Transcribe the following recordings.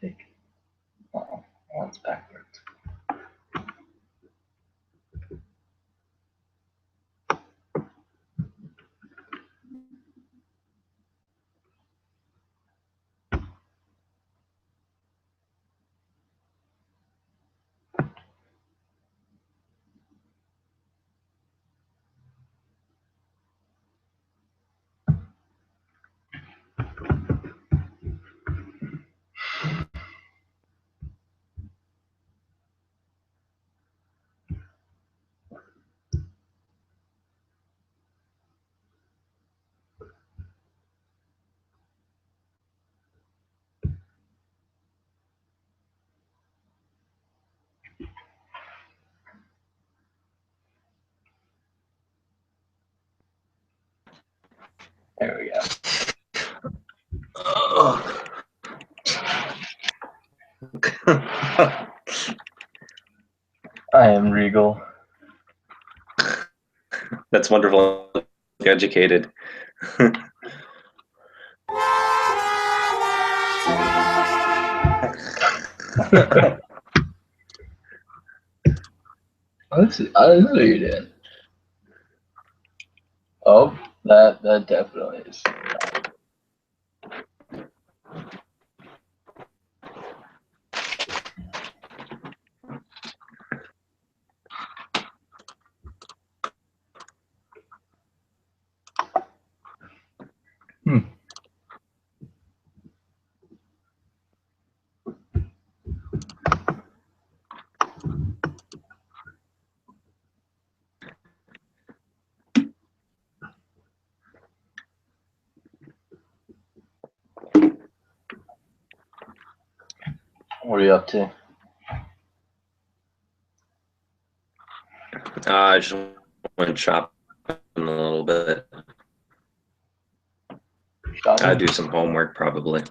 Heck. Oh, that's backwards. There we go. I am regal. That's wonderful. Educated. Let's see. I don't know what you did. Oh, that definitely is. What are you up to? I just went shopping a little bit. Shopping? I do some homework probably.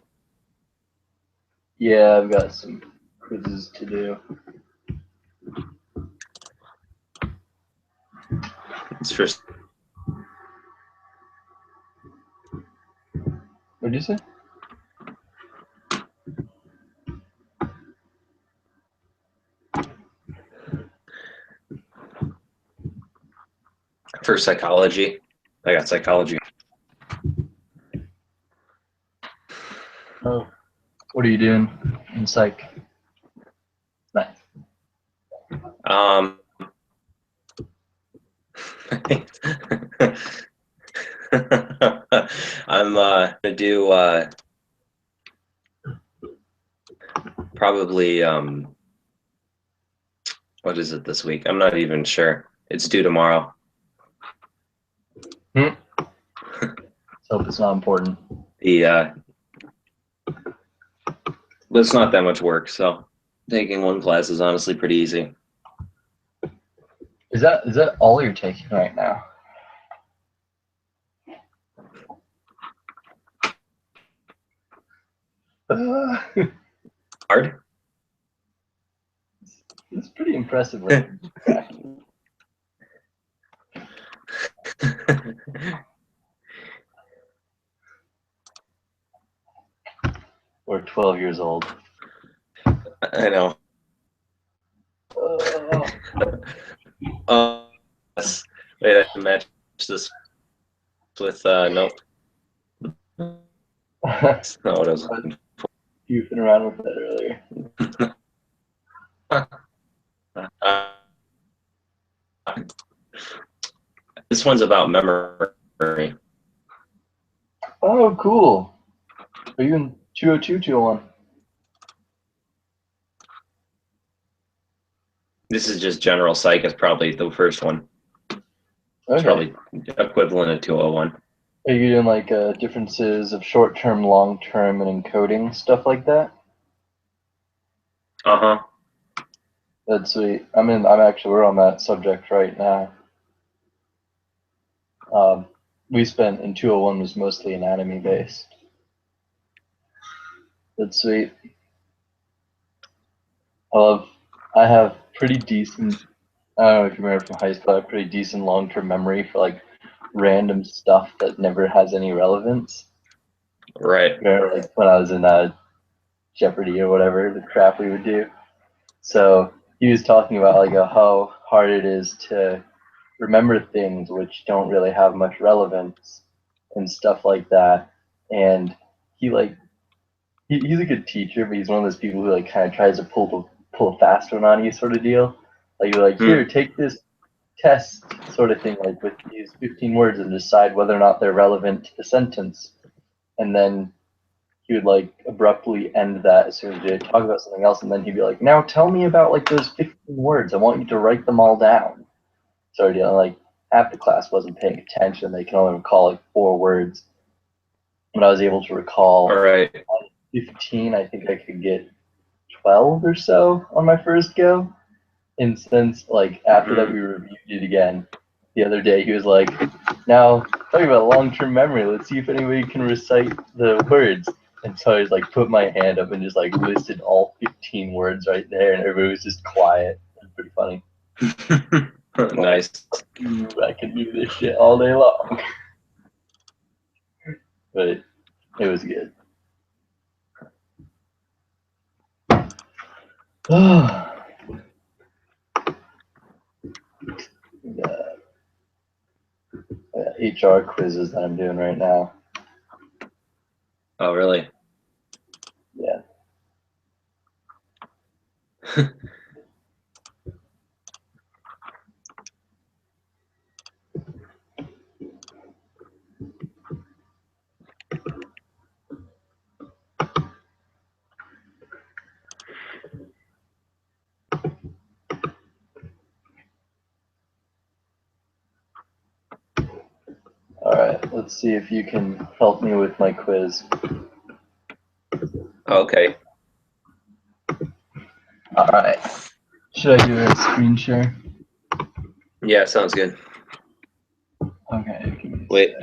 Yeah, I've got some quizzes to do. It's just What'd you say? for psychology. I got psychology. Oh, what are you doing in psych? Nice. I'm gonna do probably what is it this week? I'm not even sure. It's due tomorrow. Let's hope it's not important. But it's not that much work, so taking one class is honestly pretty easy. Is that all you're taking right now? Hard? It's pretty impressive. We're 12 years old. I know. Yes. Wait, I can match this with nope. No, what I was looking for. Goofing around with that earlier. This one's about memory. Oh, cool. Are you in 202, 201? This is just general psych. It's probably the first one. It's probably equivalent of 201. Are you doing like differences of short-term, long-term, and encoding stuff like that? Uh-huh. That's sweet. We're on that subject right now. We spent in 201 was mostly anatomy based. That's sweet. I have pretty decent, I don't know if you remember from high school, I have pretty decent long-term memory for like random stuff that never has any relevance. Right. Where, like when I was in Jeopardy or whatever the crap we would do. So he was talking about like how hard it is to remember things which don't really have much relevance and stuff like that. And he like he's a good teacher, but he's one of those people who like kind of tries to pull a fast one on you sort of deal. Like you're like, here, take this test sort of thing, like with these 15 words and decide whether or not they're relevant to the sentence. And then he would like abruptly end that as soon as they talk about something else, and then he'd be like, now tell me about like those 15 words. I want you to write them all down. So you know, like half the class wasn't paying attention. They can only recall like 4 words. When I was able to recall All right. 15, I think I could get 12 or so on my first go. And since like after that we reviewed it again the other day, he was like, now talking about long-term memory, let's see if anybody can recite the words. And so I just like put my hand up and just like listed all 15 words right there, and everybody was just quiet. It was pretty funny. Nice. I can do this shit all day long. But it was good. HR quizzes that I'm doing right now. Oh, really? Yeah. All right, let's see if you can help me with my quiz. Okay. All right. Should I do a screen share? Yeah, sounds good. Okay. Wait.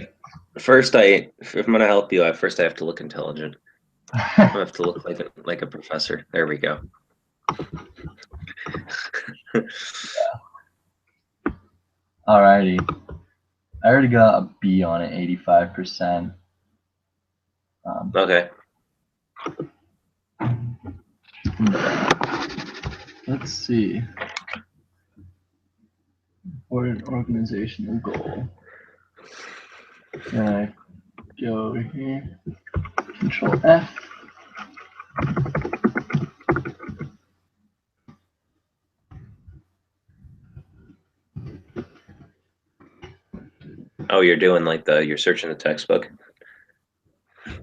First, if I'm gonna help you, first I have to look intelligent. I have to look like a professor. There we go. Yeah. Alrighty. I already got a B on it, 85%. Okay. Let's see. What an organizational goal. Go over here. Control F. Oh, you're doing like you're searching the textbook.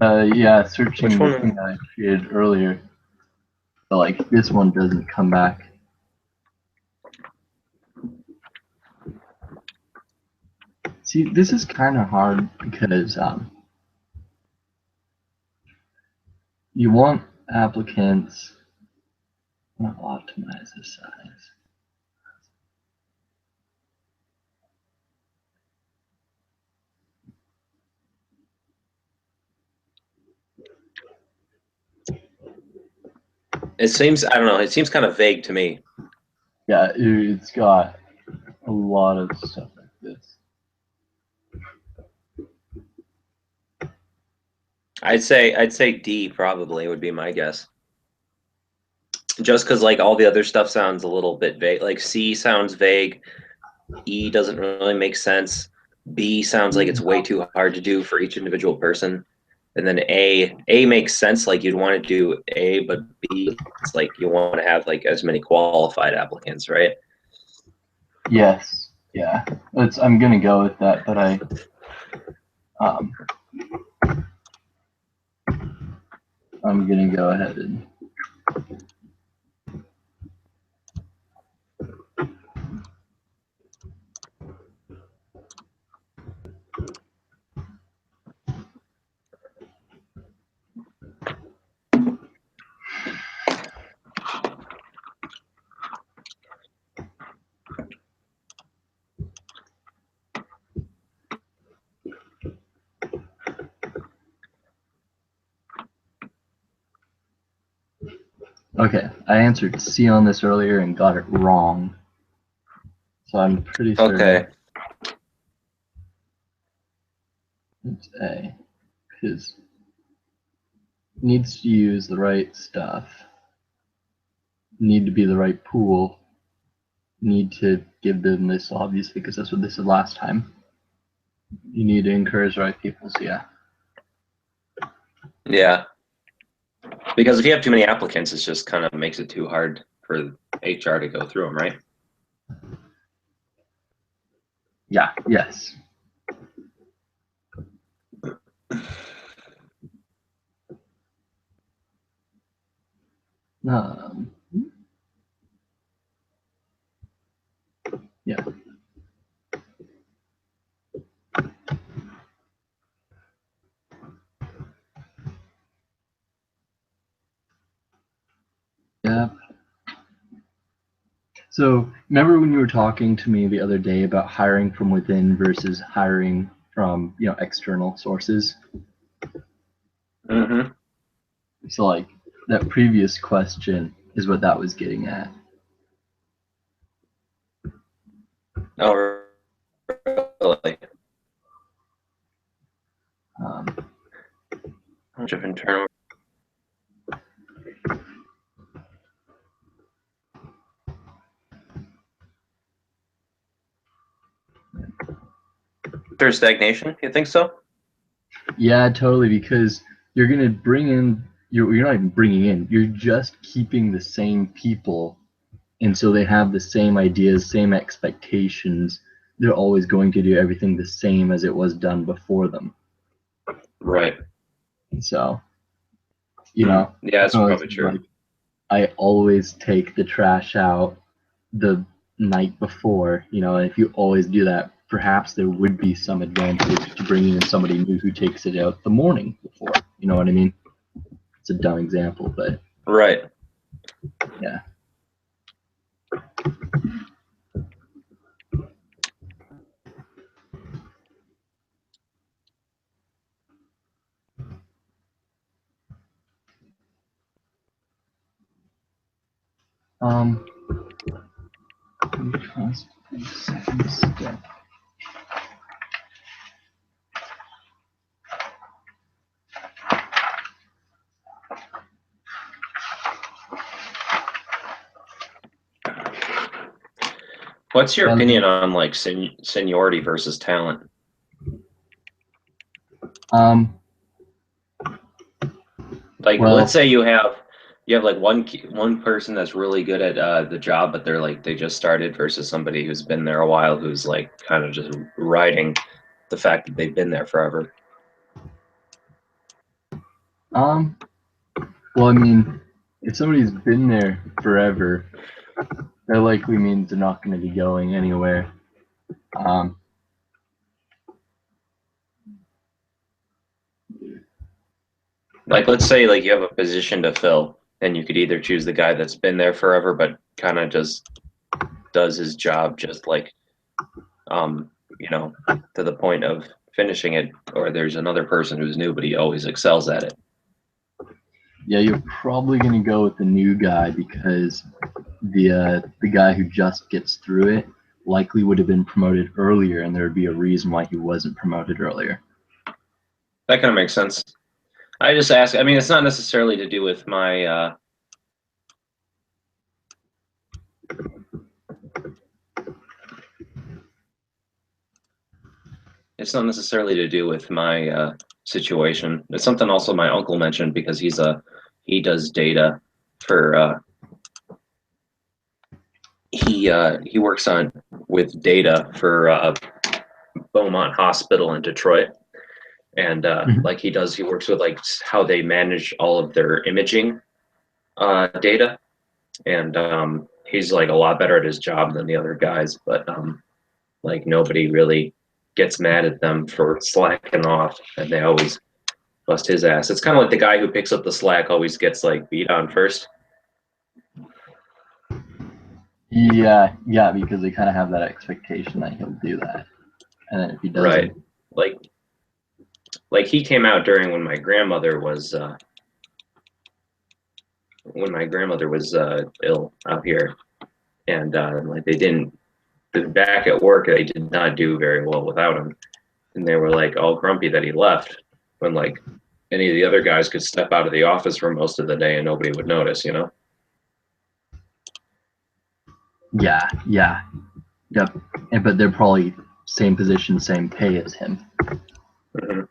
Yeah, searching Which the one? thing that I created earlier. But like this one doesn't come back. See, this is kind of hard because you want applicants to optimize the size. It seems, I don't know, it seems kind of vague to me. Yeah, it's got a lot of stuff like this. I'd say D probably would be my guess. Just because like all the other stuff sounds a little bit vague. Like C sounds vague. E doesn't really make sense. B sounds like it's way too hard to do for each individual person. And then A makes sense. Like you'd want to do A, but B, it's like you want to have like as many qualified applicants, right? Yes, yeah. I'm gonna go with that, but I'm gonna go ahead and okay. I answered C on this earlier and got it wrong. So I'm pretty certain Okay. it's A. Because needs to use the right stuff, need to be the right pool, need to give them this, obviously, because that's what this is last time. You need to encourage the right people, so yeah. Yeah. Because if you have too many applicants, it just kind of makes it too hard for HR to go through them, right? Yeah, yes. Um, yeah. Yeah. So remember when you were talking to me the other day about hiring from within versus hiring from, external sources? Mm-hmm. So like that previous question is what that was getting at. Oh, really? Um, How much of internal? There's stagnation? You think so? yeah, totally, because you're gonna bring in you're not even bringing in, you're just keeping the same people, and so they have the same ideas, same expectations. They're always going to do everything the same as it was done before them. Right. So, Yeah, that's so it's probably true. like I always take the trash out the night before, and if you always do that, perhaps there would be some advantage to bringing in somebody new who takes it out the morning before. You know what I mean? It's a dumb example, but Right. yeah. Um, second step. What's your opinion on like seniority versus talent? Um, Like, let's well, say you have like one person that's really good at the job, but they just started versus somebody who's been there a while, who's like kind of just riding the fact that they've been there forever. um, well, I mean, if somebody's been there forever, that likely means they're not going to be going anywhere. Um, Like, let's say like you have a position to fill, and you could either choose the guy that's been there forever, but kind of just does his job just like, um, to the point of finishing it, or there's another person who's new, but he always excels at it. yeah, you're probably going to go with the new guy because the guy who just gets through it likely would have been promoted earlier, and there would be a reason why he wasn't promoted earlier. That kind of makes sense. I just ask. I mean, it's not necessarily to do with my. It's not necessarily to do with my situation. It's something also my uncle mentioned because he does data for he works on with data for Beaumont Hospital in Detroit, and like he works with like how they manage all of their imaging data, and he's like a lot better at his job than the other guys, but like nobody really gets mad at them for slacking off, and they always bust his ass. It's kind of like the guy who picks up the slack always gets like beat on first. Yeah, because they kind of have that expectation that he'll do that, and then if he Right. doesn't, Like he came out during when my grandmother was ill out here, and like they didn't back at work they did not do very well without him, and they were like all grumpy that he left when like any of the other guys could step out of the office for most of the day and nobody would notice, you know? Yeah, yeah, yep. But they're probably same position, same pay as him. Mm-hmm.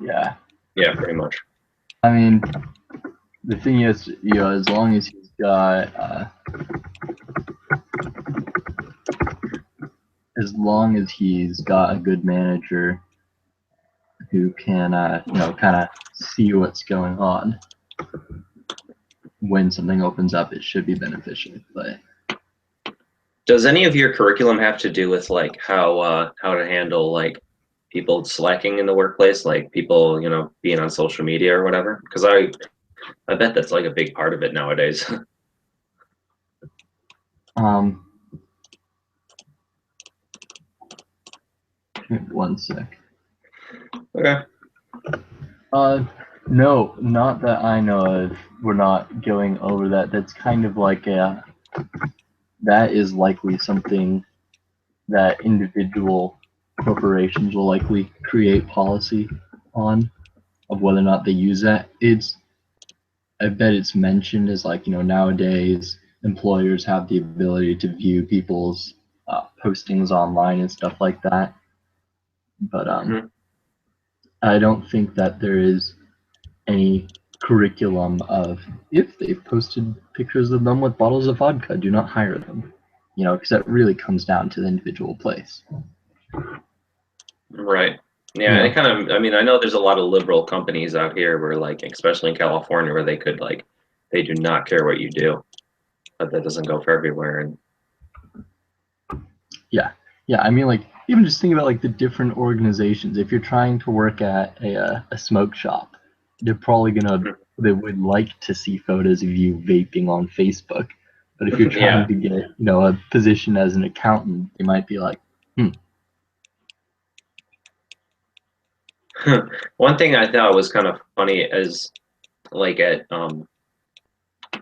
Yeah. Yeah, pretty much. I mean, the thing is, as long as he's got, a good manager who can, kind of see what's going on when something opens up, it should be beneficial. But does any of your curriculum have to do with like how to handle like people slacking in the workplace, like people, being on social media or whatever? Because I bet that's like a big part of it nowadays. One sec. Okay. No, not that I know of. We're not going over that. That's kind of like that is likely something that individual corporations will likely create policy on, of whether or not they use that. I bet it's mentioned as like, nowadays employers have the ability to view people's postings online and stuff like that. But Mm-hmm. I don't think that there is any curriculum of, if they've posted pictures of them with bottles of vodka, do not hire them. Because that really comes down to the individual place. Right. Yeah, and it kind of, I mean, I know there's a lot of liberal companies out here where like, especially in California, where they could like, they do not care what you do, but that doesn't go for everywhere. And Yeah, I mean, like, even just think about like the different organizations. If you're trying to work at a smoke shop, they're probably they would like to see photos of you vaping on Facebook. But if you're trying to get, a position as an accountant, they might be like, one thing I thought was kind of funny is like at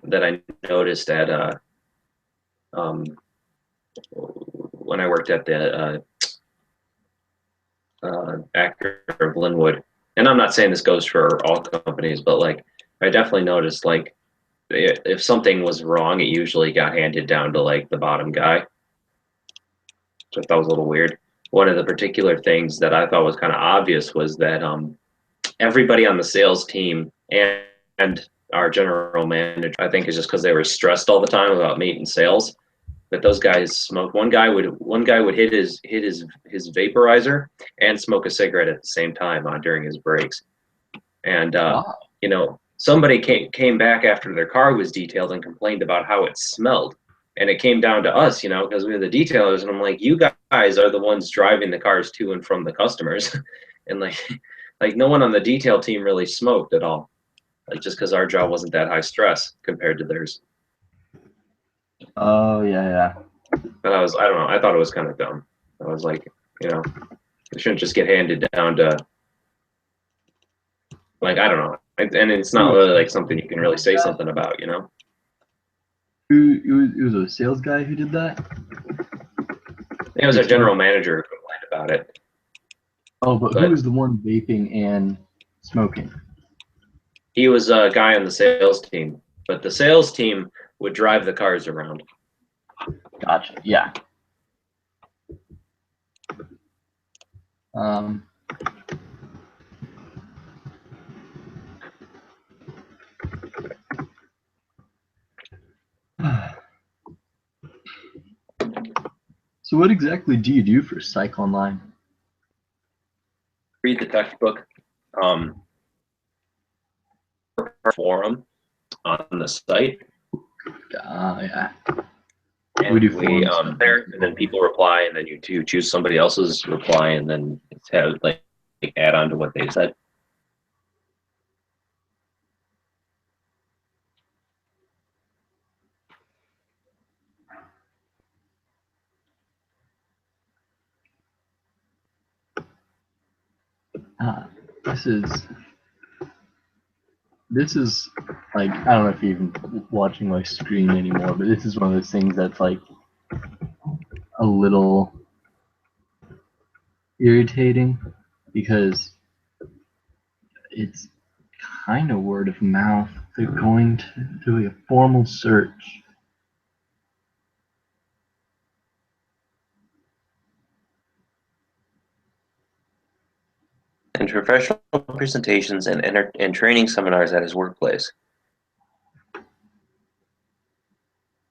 that I noticed at when I worked at the Actor of Linwood, and I'm not saying this goes for all companies, but like I definitely noticed like if something was wrong, it usually got handed down to like the bottom guy, which I thought was a little weird. One of the particular things that I thought was kind of obvious was that everybody on the sales team and our general manager, I think, is just because they were stressed all the time about meeting sales. But those guys smoked. One guy would hit his vaporizer and smoke a cigarette at the same time during his breaks. And wow. Somebody came back after their car was detailed and complained about how it smelled. And it came down to us, because we were the detailers, and I'm like, you guys are the ones driving the cars to and from the customers, and like no one on the detail team really smoked at all, like just because our job wasn't that high stress compared to theirs. Oh yeah. But I don't know, I thought it was kind of dumb. I was like, it shouldn't just get handed down to, like, I don't know, and it's not really like something you can really say something about, It was a sales guy who did that. It was our general manager who complained about it. Oh, but who was the one vaping and smoking? He was a guy on the sales team, but the sales team would drive the cars around. Gotcha. Yeah. So what exactly do you do for Psych Online? Read the textbook, forum on the site. Yeah. And we there, and then people reply, and then you choose somebody else's reply, and then have like add on to what they said. This is like, I don't know if you're even watching my screen anymore, but this is one of those things that's like a little irritating because It's kind of word of mouth. They're going to do a formal search. And professional presentations and training seminars at his workplace.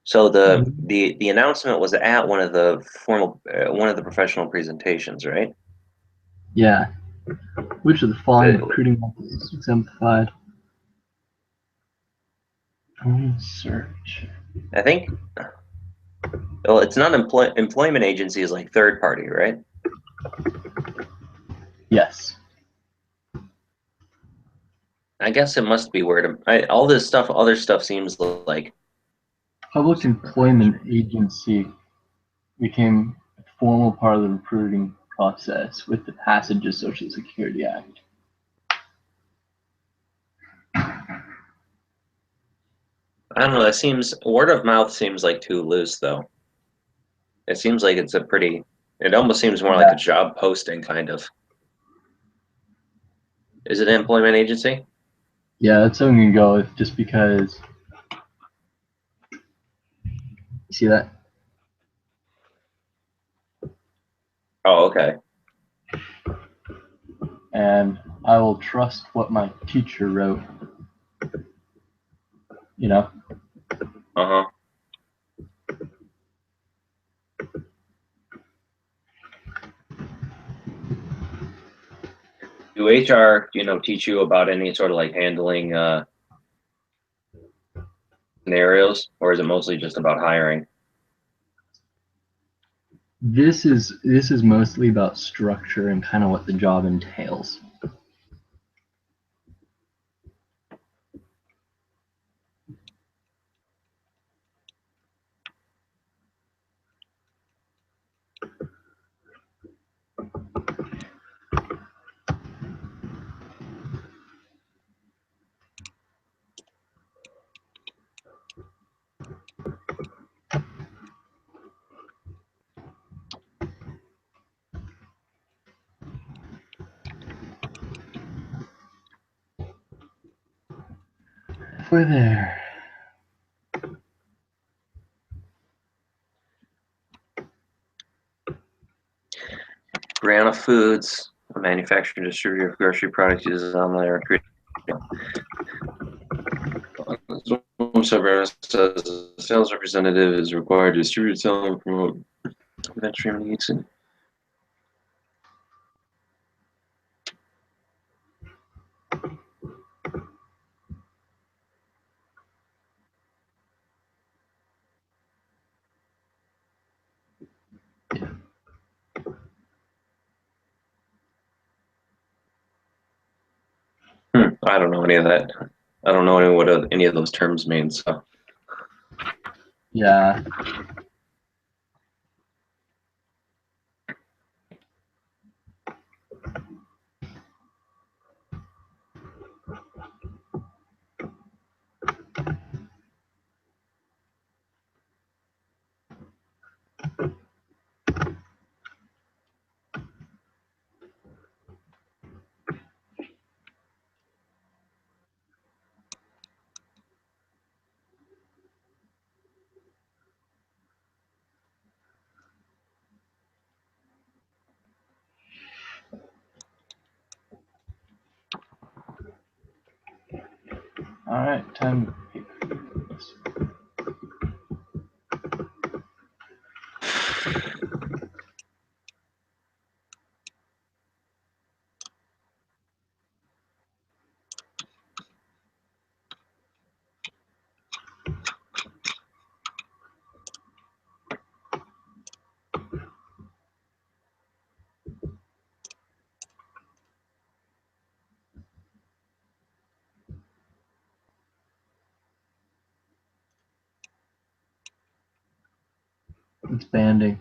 So the announcement was at one of the one of the professional presentations, right? Yeah. Which of the following recruiting methods is exemplified? Search. I think. Well, it's not employment agency is like third party, right? Yes. I guess it must be word of all this stuff. Other stuff seems like Public employment agency became a formal part of the recruiting process with the passage of Social Security Act. I don't know. That seems word of mouth seems like too loose, though. It seems like it's a pretty. It almost seems more like a job posting, kind of. Is it an employment agency? Yeah, that's what I'm gonna go with, just because. You see that? Oh, okay. And I will trust what my teacher wrote. You know? Uh-huh. Do HR, teach you about any sort of like handling scenarios, or is it mostly just about hiring? This is mostly about structure and kind of what the job entails. We're there. Brianna Foods, a manufacturer and distributor of grocery products, uses online recruiting. Says a sales representative is required to distribute, sell, and promote venture needs. I don't know any of that. I don't know what any of those terms mean. So Yeah. All right, time to pick. It's banding.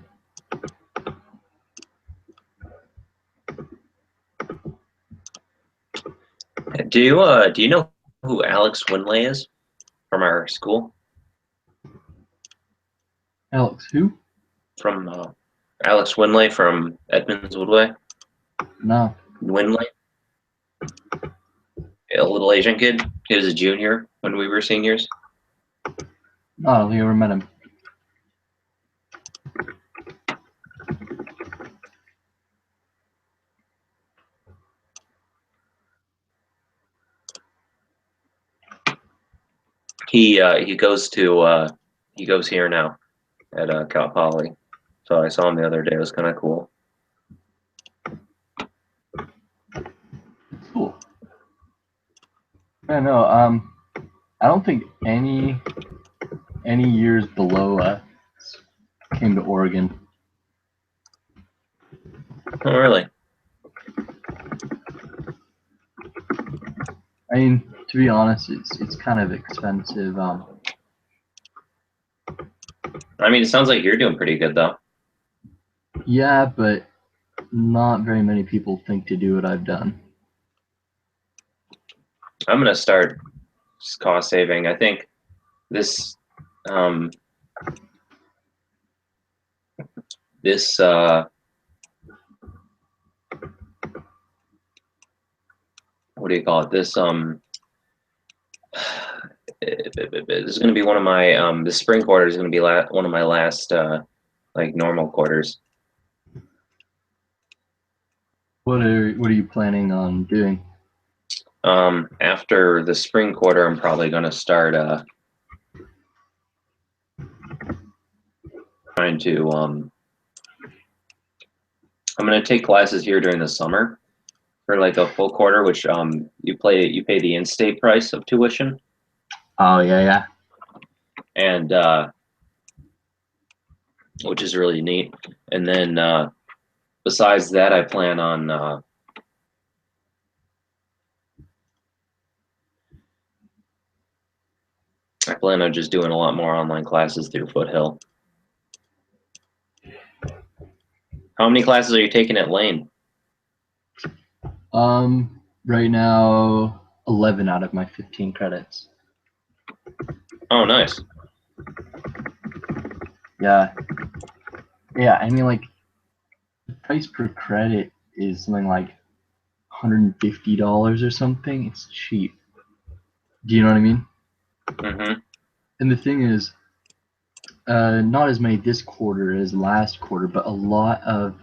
do you know who Alex Winley is from our school? Alex, who? From Alex Winley from Edmonds Woodway. No. Winley. a little Asian kid. He was a junior when we were seniors. Oh, I don't think I ever met him. He goes here now at Cal Poly. So I saw him the other day. It was kind of cool. Cool. Yeah, no, I don't think any years below us came to Oregon. Oh, really? I mean, to be honest, it's kind of expensive. I mean, it sounds like you're doing pretty good though. Yeah, but not very many people think to do what I've done. I'm gonna start cost saving. I think this this what do you call it? This this is gonna be one of my the spring quarter is gonna be one of my last like normal quarters. What are you planning on doing? After the spring quarter, I'm probably gonna start trying to I'm gonna take classes here during the summer for like a full quarter, which you pay the in-state price of tuition, Oh yeah. and which is really neat. And then besides that, I plan on just doing a lot more online classes through Foothill. How many classes are you taking at Lane? Right now, 11 out of my 15 credits. Oh, nice. Yeah. I mean, like, the price per credit is something like $150 or something. It's cheap. Do you know what I mean? Mm-hmm. And the thing is, not as many this quarter as last quarter, but a lot of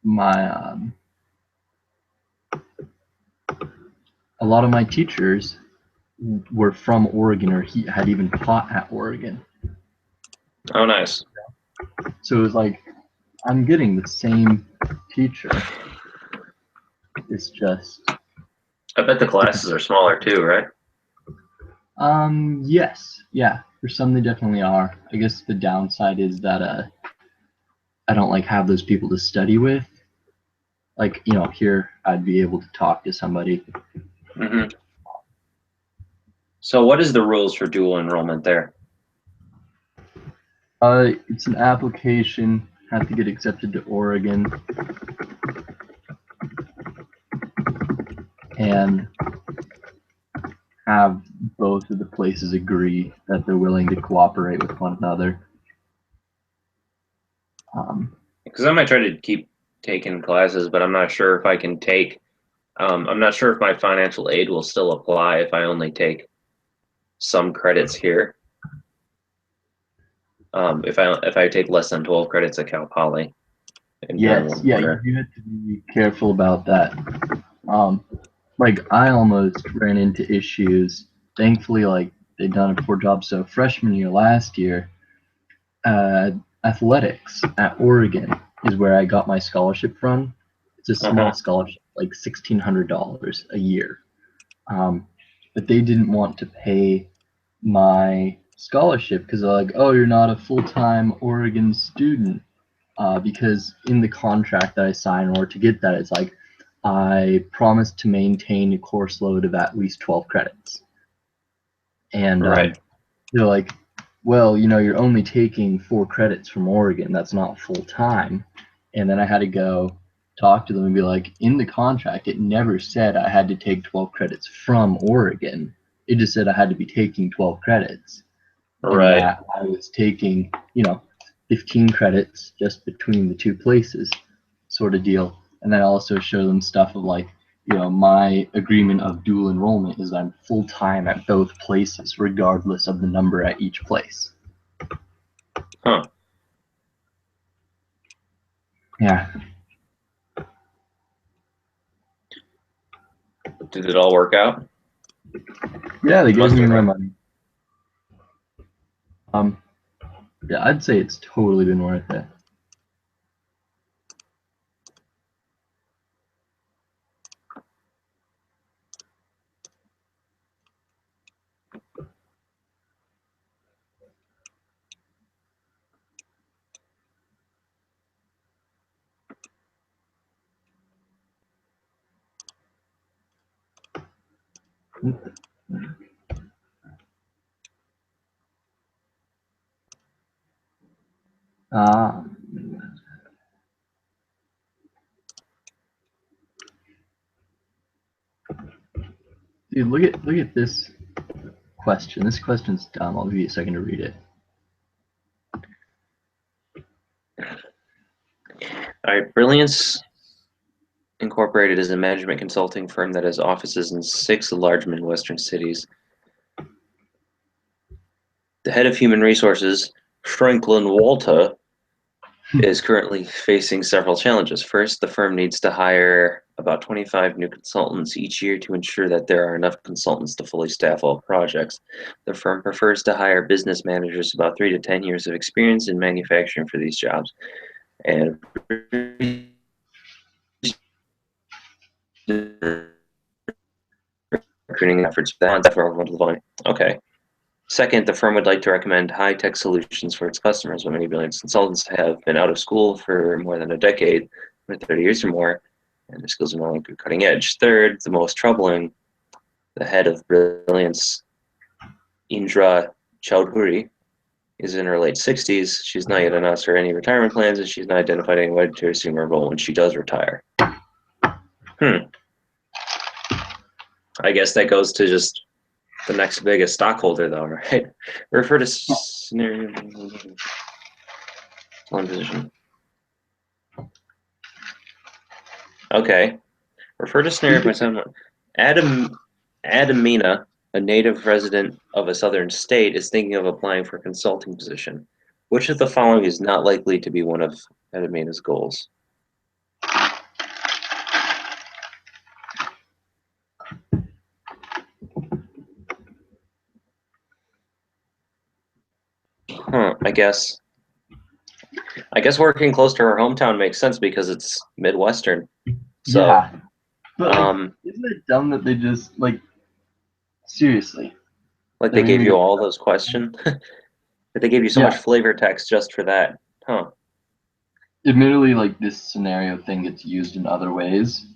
my a lot of my teachers were from Oregon or he had even taught at Oregon. Oh, nice. So it was like I'm getting the same teacher. It's just I bet the classes are smaller too, right? yes. Yeah. For some they definitely are. I guess the downside is that I don't like have those people to study with. Like, here I'd be able to talk to somebody. Mm-hmm. So what is the rules for dual enrollment there? It's an application, have to get accepted to Oregon, and have both of the places agree that they're willing to cooperate with one another. Because I might try to keep taking classes, but I'm not sure if I can take. I'm not sure if my financial aid will still apply if I only take some credits here. If I take less than 12 credits at Cal Poly. Yes, yeah, you have to be careful about that. Like I almost ran into issues. Thankfully, like they've done a poor job. So freshman year last year, athletics at Oregon is where I got my scholarship from. It's a small scholarship, like $1,600 a year. But they didn't want to pay my scholarship because they're like, oh, you're not a full-time Oregon student. Because in the contract that I sign in order to get that, it's like, I promise to maintain a course load of at least 12 credits. And right. They're like, well, you're only taking 4 credits from Oregon. That's not full time. And then I had to go talk to them and be like, in the contract, it never said I had to take 12 credits from Oregon. It just said I had to be taking 12 credits. Right. And that I was taking, 15 credits just between the two places, sort of deal. And then I also show them stuff of like, my agreement of dual enrollment is I'm full time at both places, regardless of the number at each place. Huh. Yeah. Did it all work out? Yeah, they gave Must me have, my right? money. Yeah, I'd say it's totally been worth it. Ah. Dude, look at this question. This question's dumb. I'll give you a second to read it. All right, Brilliance Incorporated is a management consulting firm that has offices in 6 large Midwestern cities. The head of human resources, Franklin Walter, is currently facing several challenges. First, the firm needs to hire about 25 new consultants each year to ensure that there are enough consultants to fully staff all projects. The firm prefers to hire business managers about 3 to 10 years of experience in manufacturing for these jobs. And recruiting efforts balance for everyone to the volume. Okay. Second, the firm would like to recommend high-tech solutions for its customers. Many Brilliance consultants have been out of school for more than a decade, or 30 years or more, and their skills are no longer cutting edge. Third, the most troubling, the head of Brilliance, Indra Chowdhury, is in her late 60s. She's not yet announced her any retirement plans, and she's not identified any way to assume her role when she does retire. I guess that goes to just the next biggest stockholder, though, right? Refer to scenario one position. Okay. Refer to scenario by someone. Adamina, a native resident of a southern state, is thinking of applying for a consulting position. Which of the following is not likely to be one of Adamina's goals? I guess working close to her hometown makes sense because it's Midwestern. So, yeah. But like, isn't it dumb that they just like seriously? like They they made gave me you go, all those questions? That they gave you so much yeah. flavor text just for that. Huh. Admittedly, like this scenario thing gets used in other ways,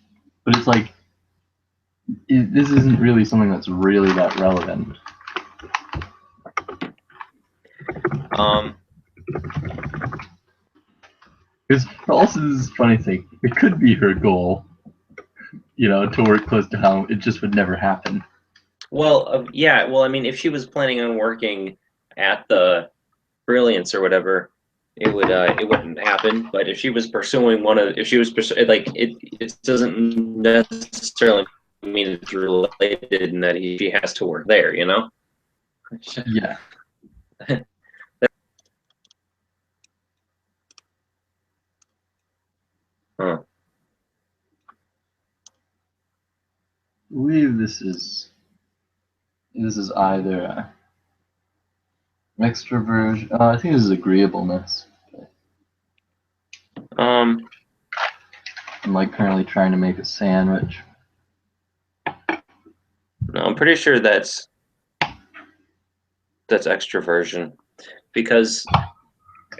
but it's like this isn't really something that's really that relevant. Because also this is a funny thing. It could be her goal, to work close to home. It just would never happen. Well, yeah. Well, I mean, if she was planning on working at the Brilliance or whatever, it wouldn't happen. But if she was pursuing it doesn't necessarily mean it's related and that she has to work there. Yeah. Huh. I believe this is either extroversion. I think this is agreeableness. I'm like currently trying to make a sandwich. No, I'm pretty sure that's extroversion, because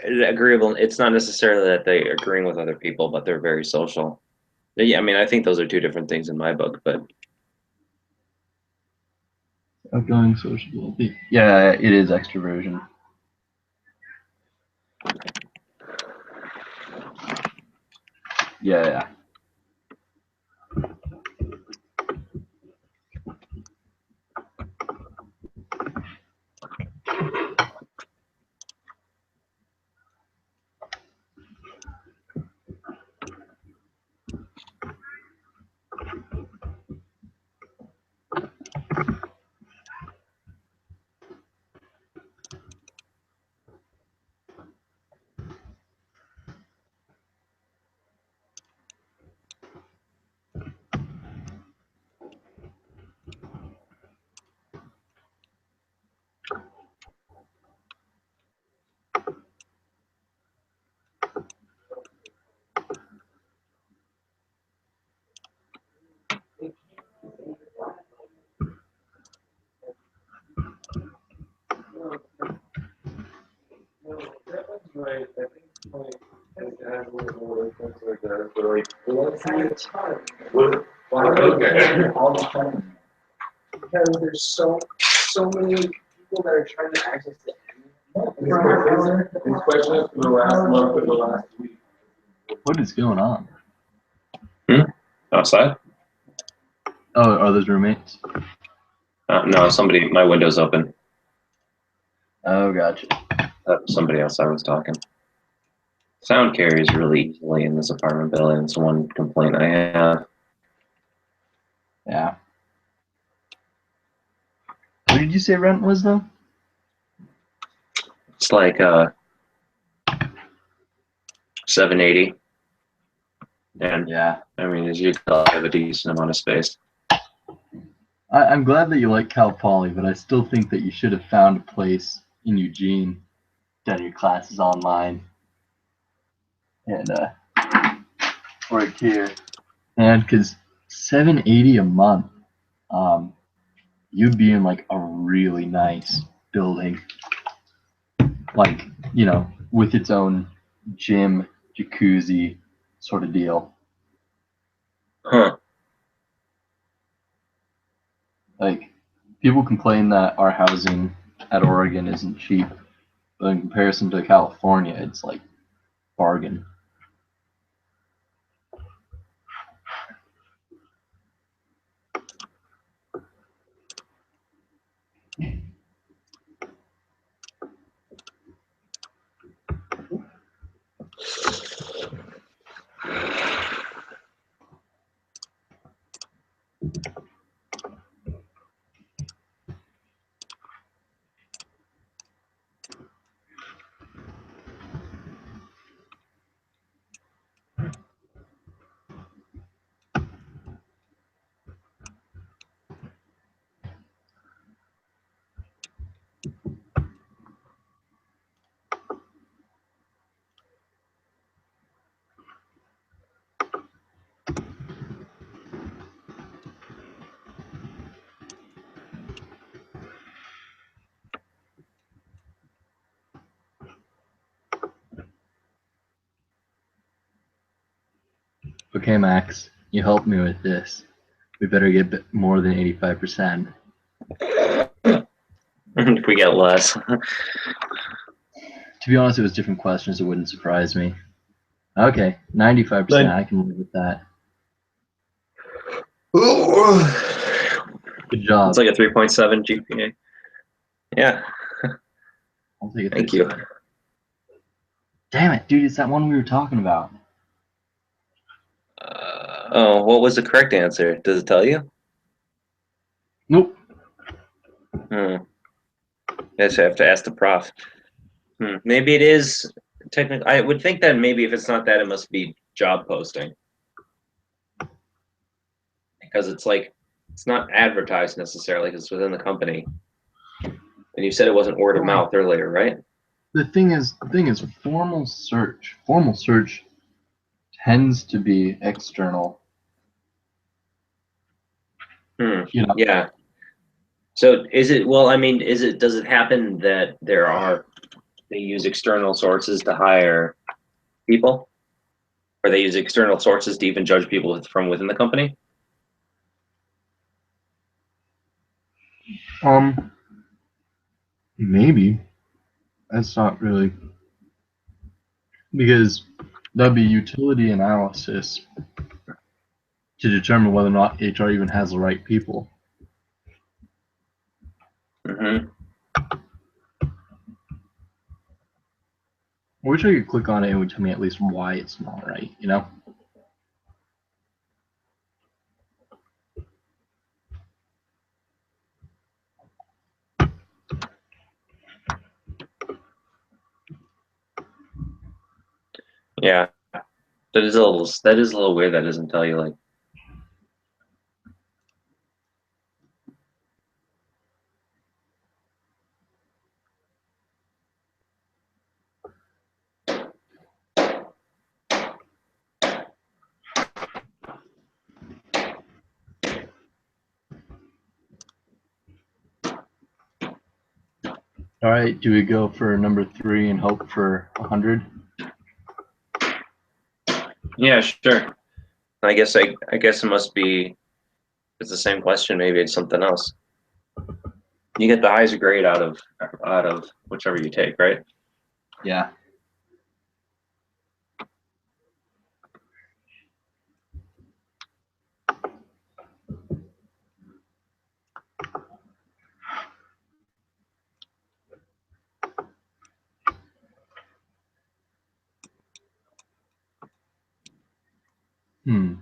agreeable. It's not necessarily that they're agreeing with other people, but they're very social. Yeah, I mean, I think those are two different things in my book, but Outgoing, sociable. Yeah, it is extroversion. Yeah. all the time. Because there's so many people that are trying to access the internet. Especially for the last month or the last week. What is going on? Outside? Oh, are those roommates? No, my window's open. Oh, gotcha. Somebody outside was talking. Sound carries really easily in this apartment building. It's one complaint I have. Yeah. What did you say rent was, though? It's like $780. And Yeah. I mean, as you can tell, I have a decent amount of space. I'm glad that you like Cal Poly, but I still think that you should have found a place in Eugene, done your classes online, and worked here. And because $780 a month, you'd be in like a really nice building, like, you know, with its own gym, jacuzzi sort of deal. Huh. Like, people complain that our housing at Oregon isn't cheap, but in comparison to California, it's like bargain. Okay, Max, you helped me with this. We better get more than 85%. If we get less. To be honest, it was different questions. It wouldn't surprise me. Okay, 95%. I can live with that. Good job. It's like a 3.7 GPA. Yeah. I'll take it. Thank you. Damn it, dude! It's that one we were talking about. Oh, what was the correct answer? Does it tell you? Nope. Guess I have to ask the prof. Maybe it is technically. I would think that maybe if it's not that, it must be job posting. Because it's like, it's not advertised necessarily because it's within the company. And you said it wasn't word of mouth earlier, right? The thing is, formal search. Formal search tends to be external. You know. Yeah. So is it, well, I mean, does it happen that they use external sources to hire people? Or they use external sources to even judge people from within the company? Maybe. That's not really, because that'd be utility analysis to determine whether or not HR even has the right people. Mm-hmm. I wish I could click on it and it would tell me at least why it's not right, you know? Yeah. That is a little weird that doesn't tell you like. All right, do we go for number 3 and hope for 100? Yeah, sure. I guess it must be. It's the same question. Maybe it's something else. You get the highest grade out of whichever you take, right? Yeah. Hmm.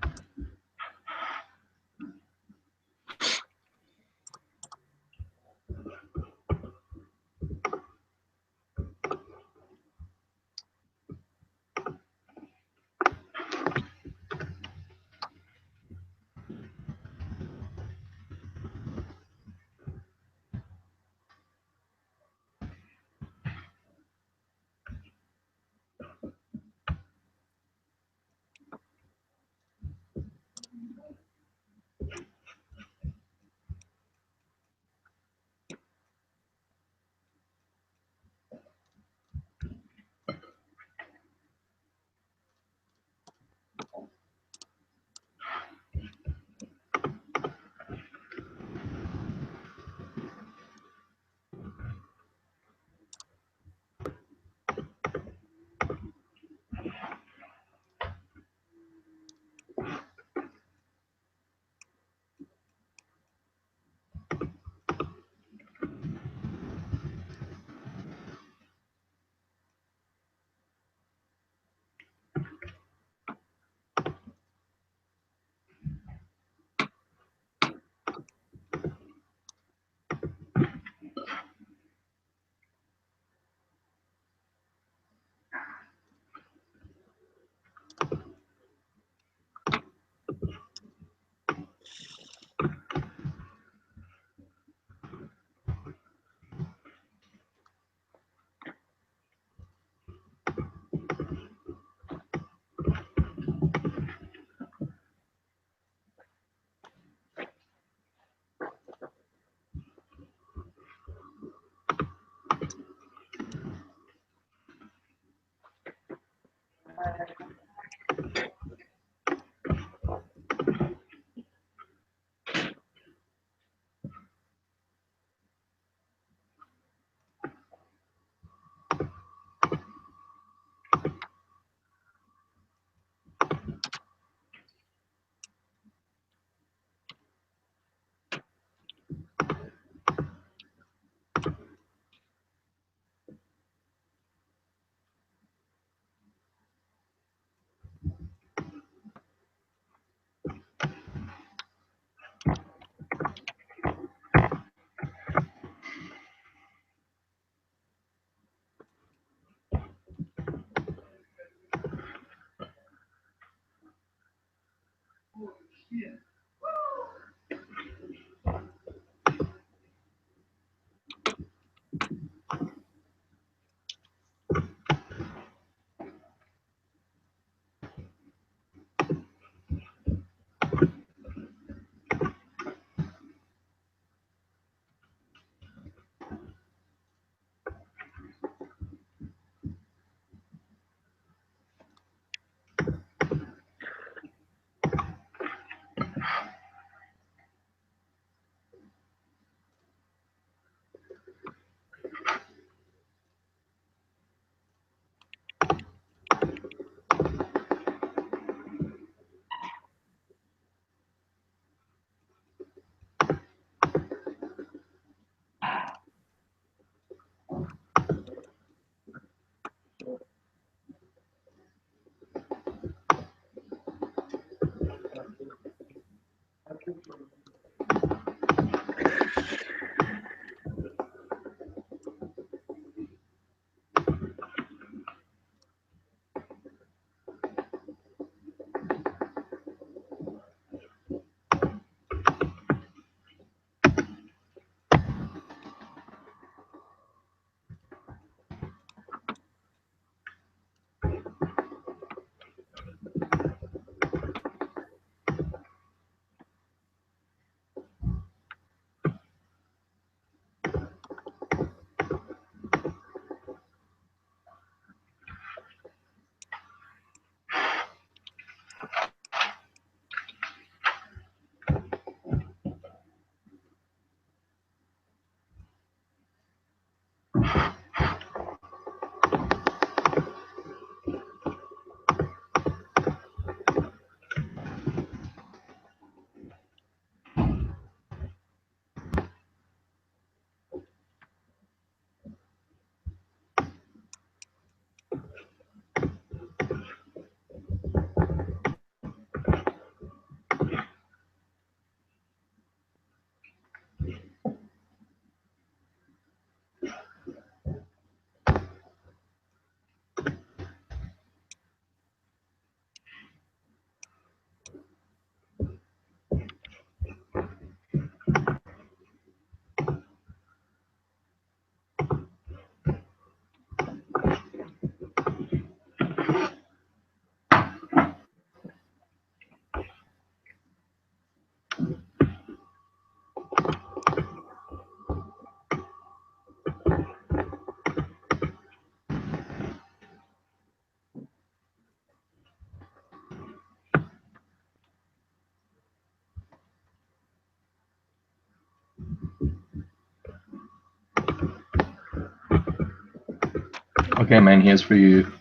Okay, man, here's for you.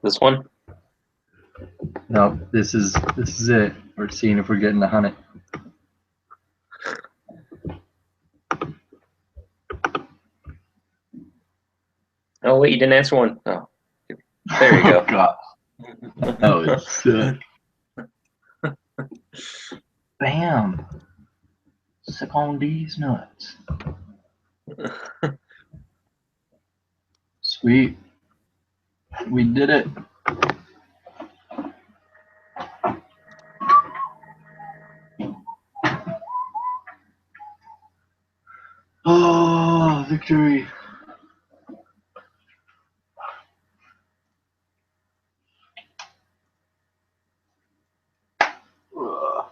This one? No, this is it. We're seeing if we're getting to hunt it. Oh wait, you didn't answer one. Oh, there you go. Oh, God. That was sick. Bam. Sick on these nuts. Sweet. We did it. Oh, victory. Ugh.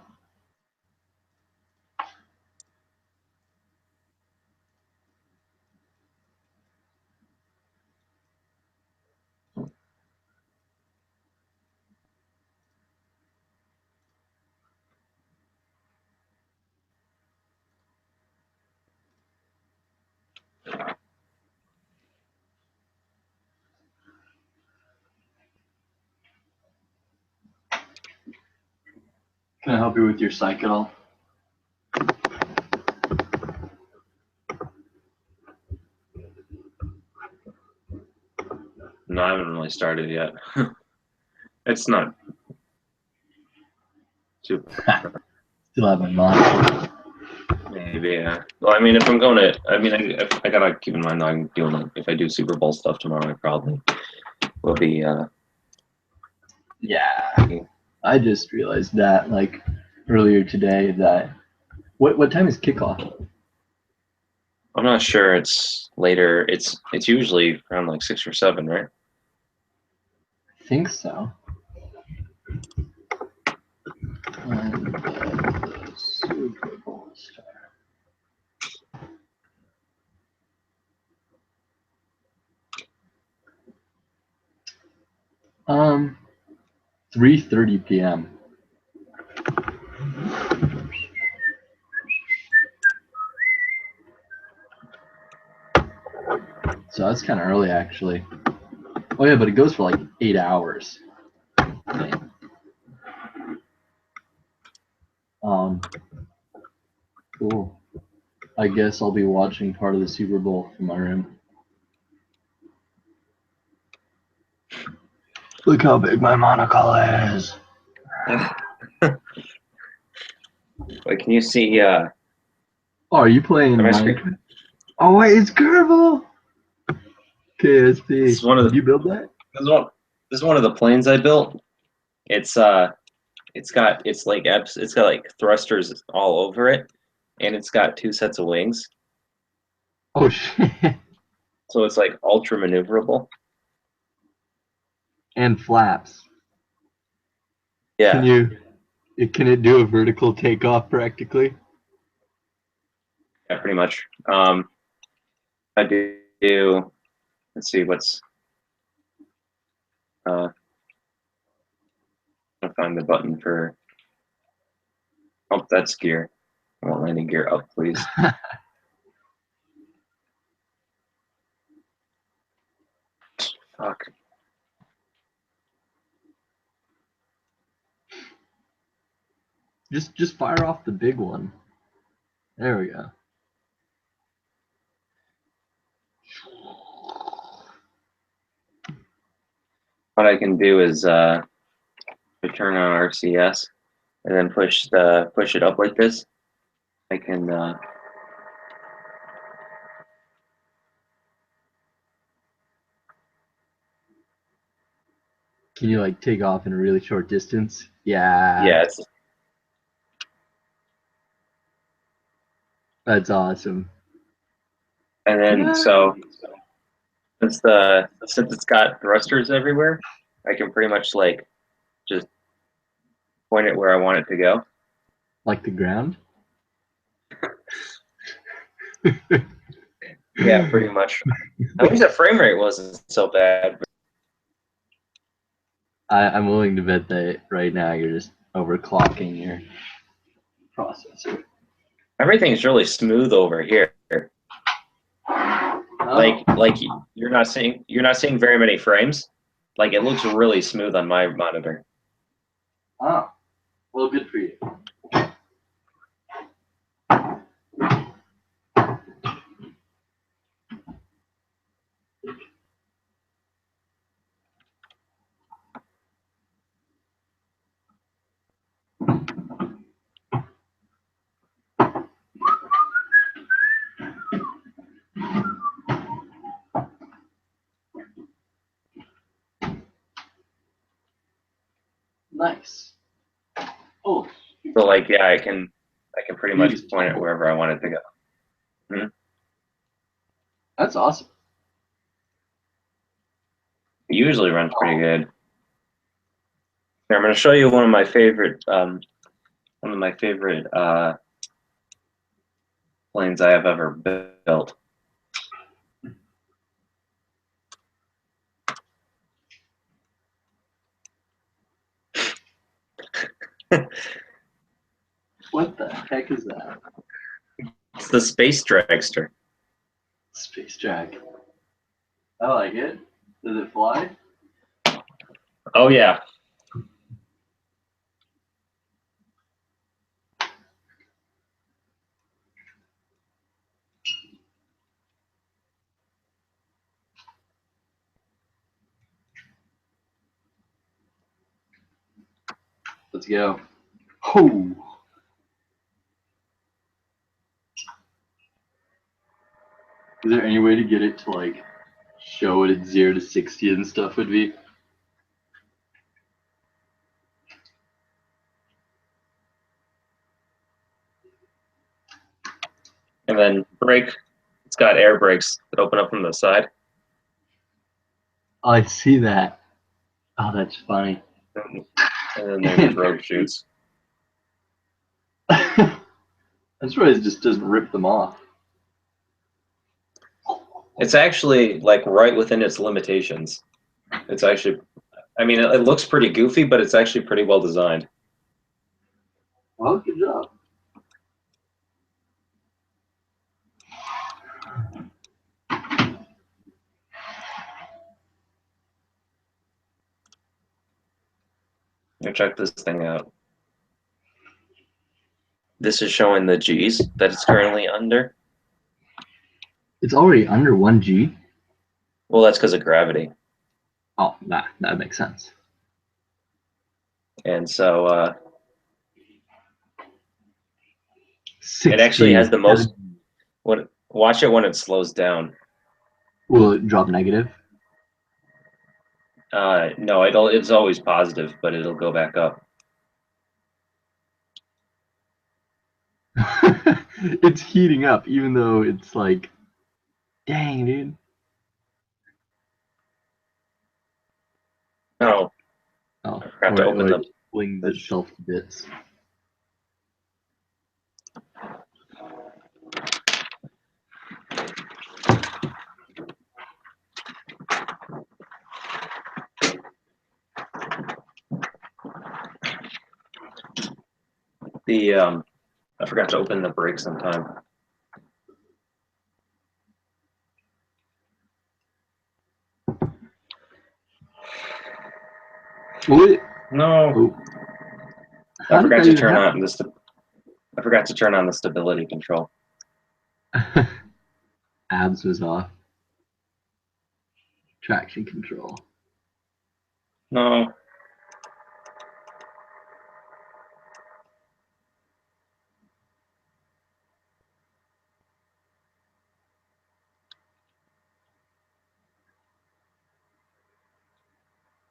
Can I help you with your psych at all? No, I haven't really started yet. It's not super. Still have my mind. Maybe, yeah. Well, I mean, if I'm going to, I mean, I gotta keep in mind that I'm doing, if I do Super Bowl stuff tomorrow, I probably will be, Yeah. I just realized that, like, earlier today that. What time is kickoff? I'm not sure. It's later. It's usually around like 6 or 7, right? I think so. And the Super Bowl start. 3:30 p.m. So that's kind of early, actually. Oh yeah, but it goes for like 8 hours. Cool. I guess I'll be watching part of the Super Bowl from my room. Look how big my monocle is. Wait, can you see? Oh, are you playing Am I Minecraft? Oh wait, it's Kerbal. KSP. This is one of the- Did you build that? This is one of the planes I built. It's got like thrusters all over it, and it's got 2 sets of wings, Oh shit. so it's like ultra maneuverable. And flaps. Yeah, Can it do a vertical takeoff practically? yeah, pretty much. I do. Let's see what's. I'll find the button for. Oh, that's gear. I want landing gear up, please. Fuck. Just fire off the big one. There we go. What I can do is turn on RCS and then push it up like this. I can. Can you like take off in a really short distance? Yeah. Yeah, That's awesome. and then so since it's got thrusters everywhere, I can pretty much like just point it where I want it to go. Like the ground? Yeah, pretty much. At least the frame rate wasn't so bad. I'm willing to bet that right now you're just overclocking your processor. Everything's really smooth over here. Oh. Like you're not seeing very many frames. Like it looks really smooth on my monitor. Oh. Well, good for you. Nice. Oh. So like yeah, I can pretty much point it wherever I want it to go. That's awesome. It usually runs pretty good. Here, I'm going to show you one of my favorite planes I have ever built. What the heck is that? It's the Space Dragster. Space drag. I like it. Does it fly? Oh yeah. Let's go. Oh. Is there any way to get it to like show what it's 0 to 60 and stuff would be? And then brake. It's got air brakes that open up from the side. Oh, I see that. Oh, that's funny. And then there's drogue chutes. I'm surprised it just doesn't rip them off. It's actually like right within its limitations. It's actually, I mean, it looks pretty goofy, but it's actually pretty well designed. Well, good job. Here, check this thing out. This is showing the G's that it's currently under. It's already under 1G. Well, that's because of gravity. Oh, that makes sense. And so it 6G. actually has the most. Watch it when it slows down. Will it drop negative? No, it's always positive, but it'll go back up. It's heating up, even though it's like, dang, dude. No. Oh, I forgot to open the. Flings itself to bits. I forgot to open the brake sometime. What? No. Oh. I forgot to turn on this. I forgot to turn on the stability control. Abs was off. Traction control. No.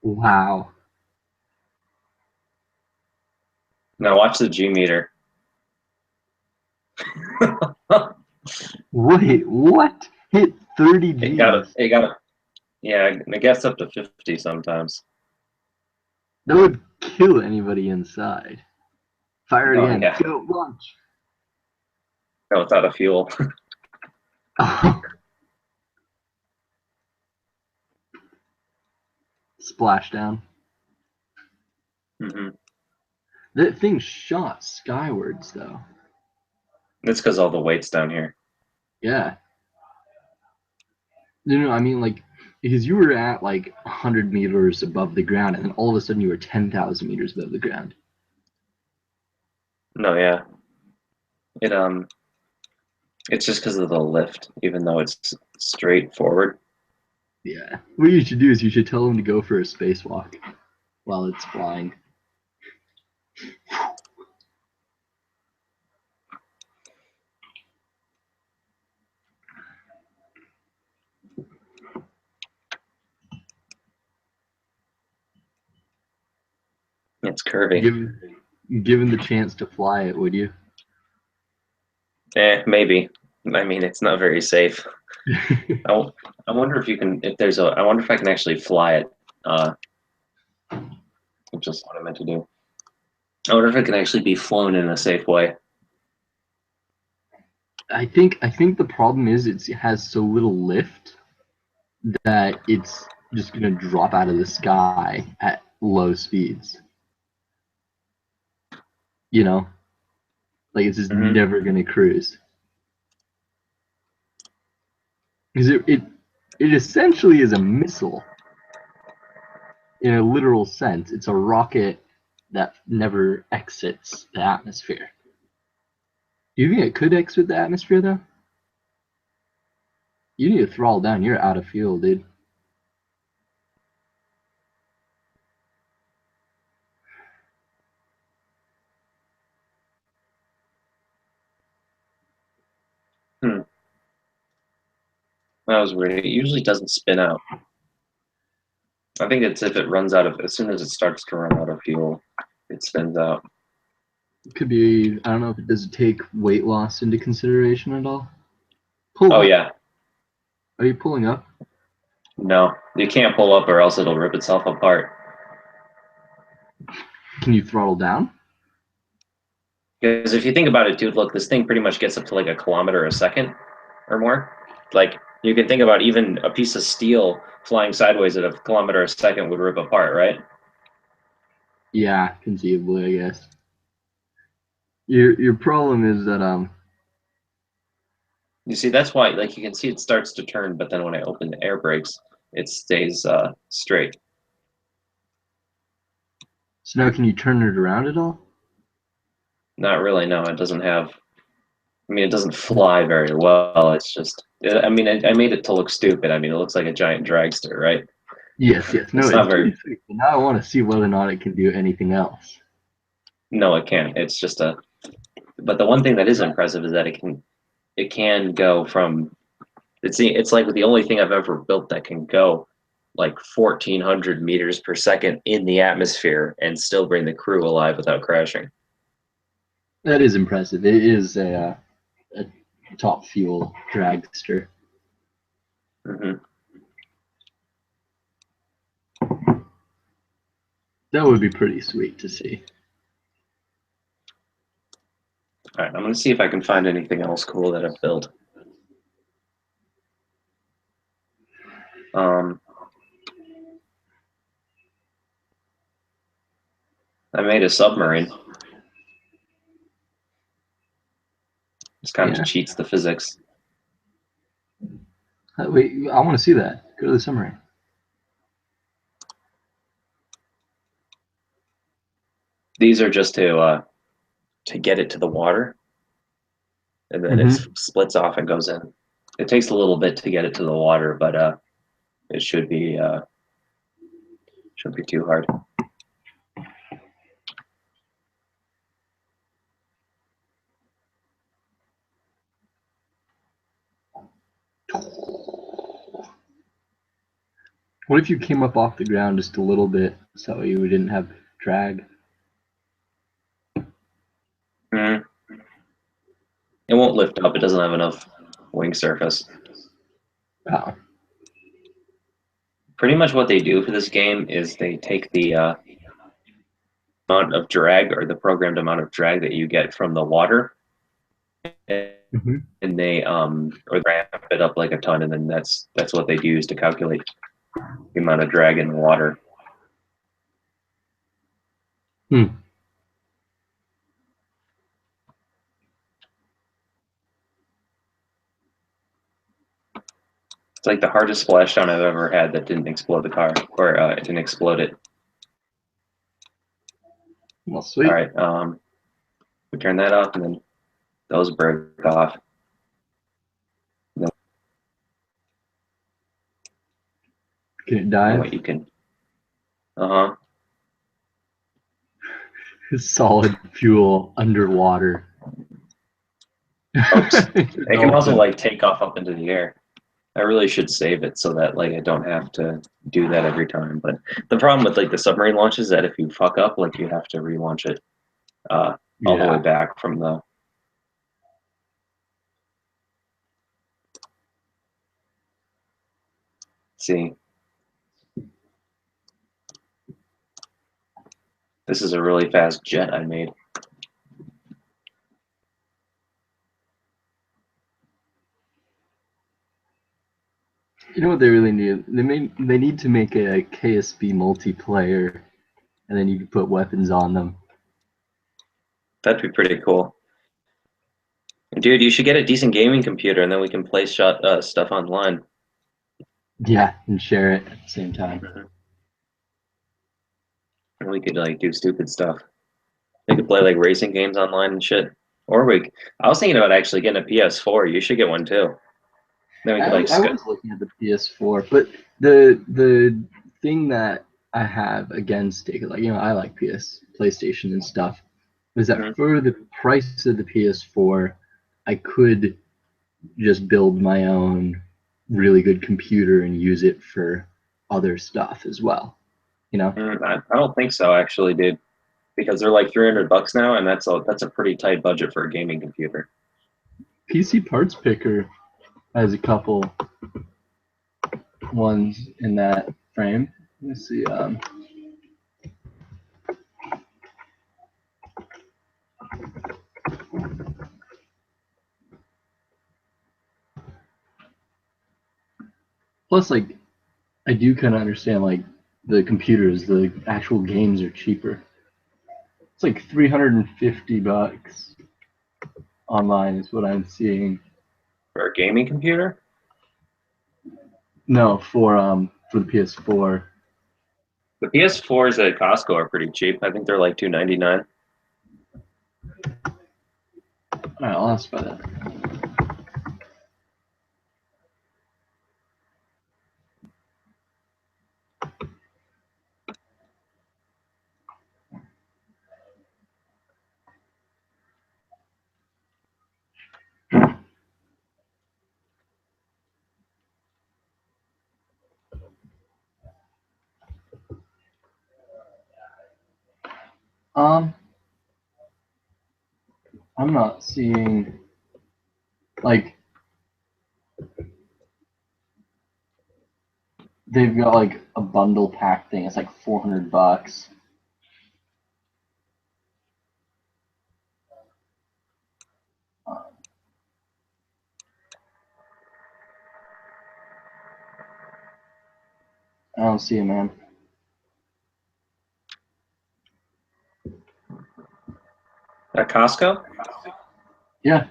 Wow. Now watch the G meter. Wait, what? Hit 30 Gs. It got it. Yeah, it gets up to 50 sometimes. That would kill anybody inside. Fire it again. Yeah. Go, launch. No, it's out of fuel. Splashdown. Mm-hmm. That thing shot skywards, though. That's because all the weight's down here. Yeah. No, I mean, like, because you were at like 100 meters above the ground, and then all of a sudden you were 10,000 meters above the ground. No, yeah. It's just because of the lift, even though it's straight forward. Yeah. What you should do is you should tell them to go for a spacewalk while it's flying. It's curvy. Given the chance to fly it, would you? Maybe. I mean, it's not very safe. I wonder if you can. If there's a. I wonder if I can actually fly it. Which is what I meant to do. I wonder if it can actually be flown in a safe way. I think the problem is it has so little lift that it's just gonna drop out of the sky at low speeds. You know, like it's just never gonna cruise. Because it essentially is a missile. In a literal sense, it's a rocket that never exits the atmosphere. Do you think it could exit the atmosphere though? You need to throttle down. You're out of fuel, dude. That was weird. It usually doesn't spin out. I think it's if it runs out of, as soon as it starts to run out of fuel, it spins out. It could be, I don't know if it does take weight loss into consideration at all. Pull Oh up. yeah. Are you pulling up? No, you can't pull up or else it'll rip itself apart. Can you throttle down? Because if you think about it, dude, look, this thing pretty much gets up to like a kilometer a second or more. Like, you can think about even a piece of steel flying sideways at a kilometer a second would rip apart, right? Yeah, conceivably, I guess. Your problem is that You see, that's why, like, you can see it starts to turn, but then when I open the air brakes, it stays straight. so now can you turn it around at all? Not really, no. It doesn't have. I mean, it doesn't fly very well. It's just. I mean, I made it to look stupid. I mean, it looks like a giant dragster, right? Yes. No, It's not it's very. pretty sweet. But now I want to see whether or not it can do anything else. No, it can't. It's just a. But the one thing that is impressive is that it can go from. It's like the only thing I've ever built that can go like 1,400 meters per second in the atmosphere and still bring the crew alive without crashing. That is impressive. It is a top fuel dragster. Mm-hmm. That would be pretty sweet to see. All right, I'm gonna see if I can find anything else cool that I've built. I made a submarine. This kind of cheats the physics. Wait, I want to see that. Go to the submarine. These are just to get it to the water, and then it splits off and goes in. It takes a little bit to get it to the water, but it shouldn't be too hard. What if you came up off the ground just a little bit so you didn't have drag? It won't lift up. It doesn't have enough wing surface. Oh. Pretty much what they do for this game is they take the amount of drag or the programmed amount of drag that you get from the water, and they or ramp it up like a ton, and then that's what they use to calculate the amount of drag in the water. It's like the hardest splashdown I've ever had that didn't explode the car, or it didn't explode it. Well, sweet. All right, we turn that off, and then those break off. Can it dive? What you can. Uh-huh. Solid fuel underwater. Oops. It can also like take off up into the air. I really should save it so that like I don't have to do that every time. But the problem with like the submarine launch is that if you fuck up, like you have to relaunch it all the way back from the. See, this is a really fast jet I made. You know what they really need? They need to make a KSB multiplayer, and then you can put weapons on them. That'd be pretty cool. Dude, you should get a decent gaming computer, and then we can play stuff online. Yeah, and share it at the same time. And we could like do stupid stuff. We could play like racing games online and shit. Or I was thinking about actually getting a PS4. You should get one too. Then we could like. I was looking at the PS4, but the thing that I have against it, like I like PlayStation and stuff, is that for the price of the PS4, I could just build my own really good computer and use it for other stuff as well. I don't think so, actually, dude. Because they're like $300 now, and that's a pretty tight budget for a gaming computer. PC Parts Picker has a couple ones in that frame. Let me see. Plus, like, I do kind of understand, like, the computers, the actual games are cheaper. It's like $350 online is what I'm seeing. For a gaming computer? No, for the PS4. The PS4s at Costco are pretty cheap. I think they're like $299. All right, I'll ask by that. I'm not seeing, like, they've got like a bundle pack thing. It's like $400. I don't see it, man. At Costco? Yeah.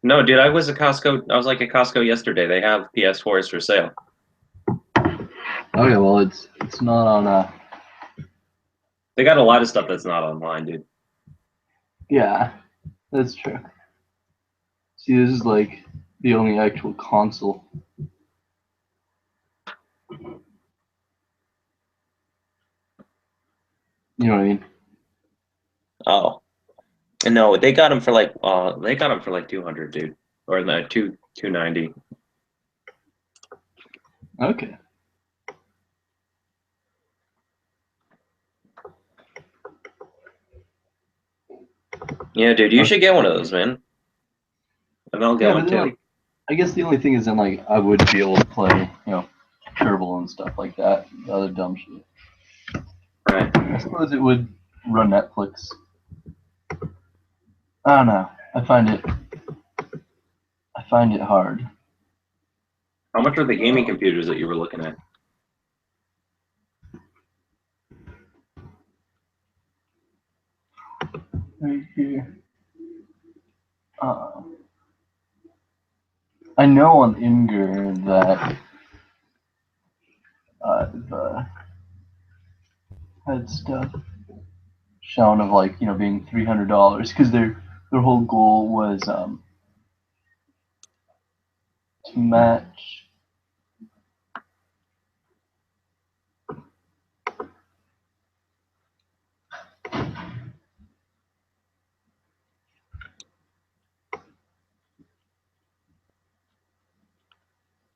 No, dude, I was at Costco yesterday. They have PS4s for sale. Okay, well, it's not on They got a lot of stuff that's not online, dude. Yeah, that's true. See, this is like the only actual console. You know what I mean? Oh. And no, they got them for like 200, dude. Or no, 290. Okay. Yeah, dude, you should get one of those, man. And I'll get Yeah, one but then, too. like, I guess the only thing is then like I would be able to play, Kerbal and stuff like that, the other dumb shit. Right. I suppose it would run Netflix. I don't know. I find it hard. How much are the gaming computers that you were looking at? Right here. I know on Imgur that the had stuff shown of like being $300 because their whole goal was to match.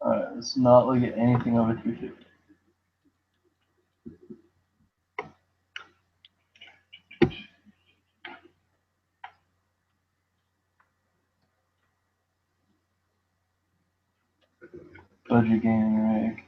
Alright, let's not look at anything over 350. Budget gaming rig.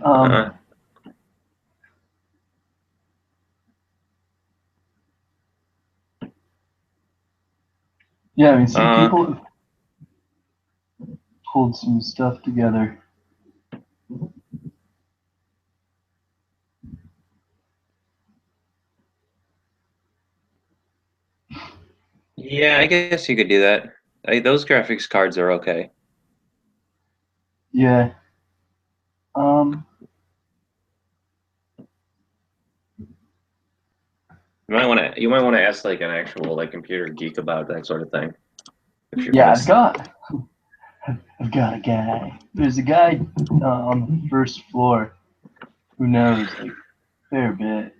Uh, Yeah, I mean, some Uh, people have pulled some stuff together. yeah, I guess you could do that. Those graphics cards are okay. Yeah. You might want to ask like an actual like computer geek about that sort of thing. If you're Yeah, gonna I've got a guy. There's a guy on the first floor who knows like a fair bit.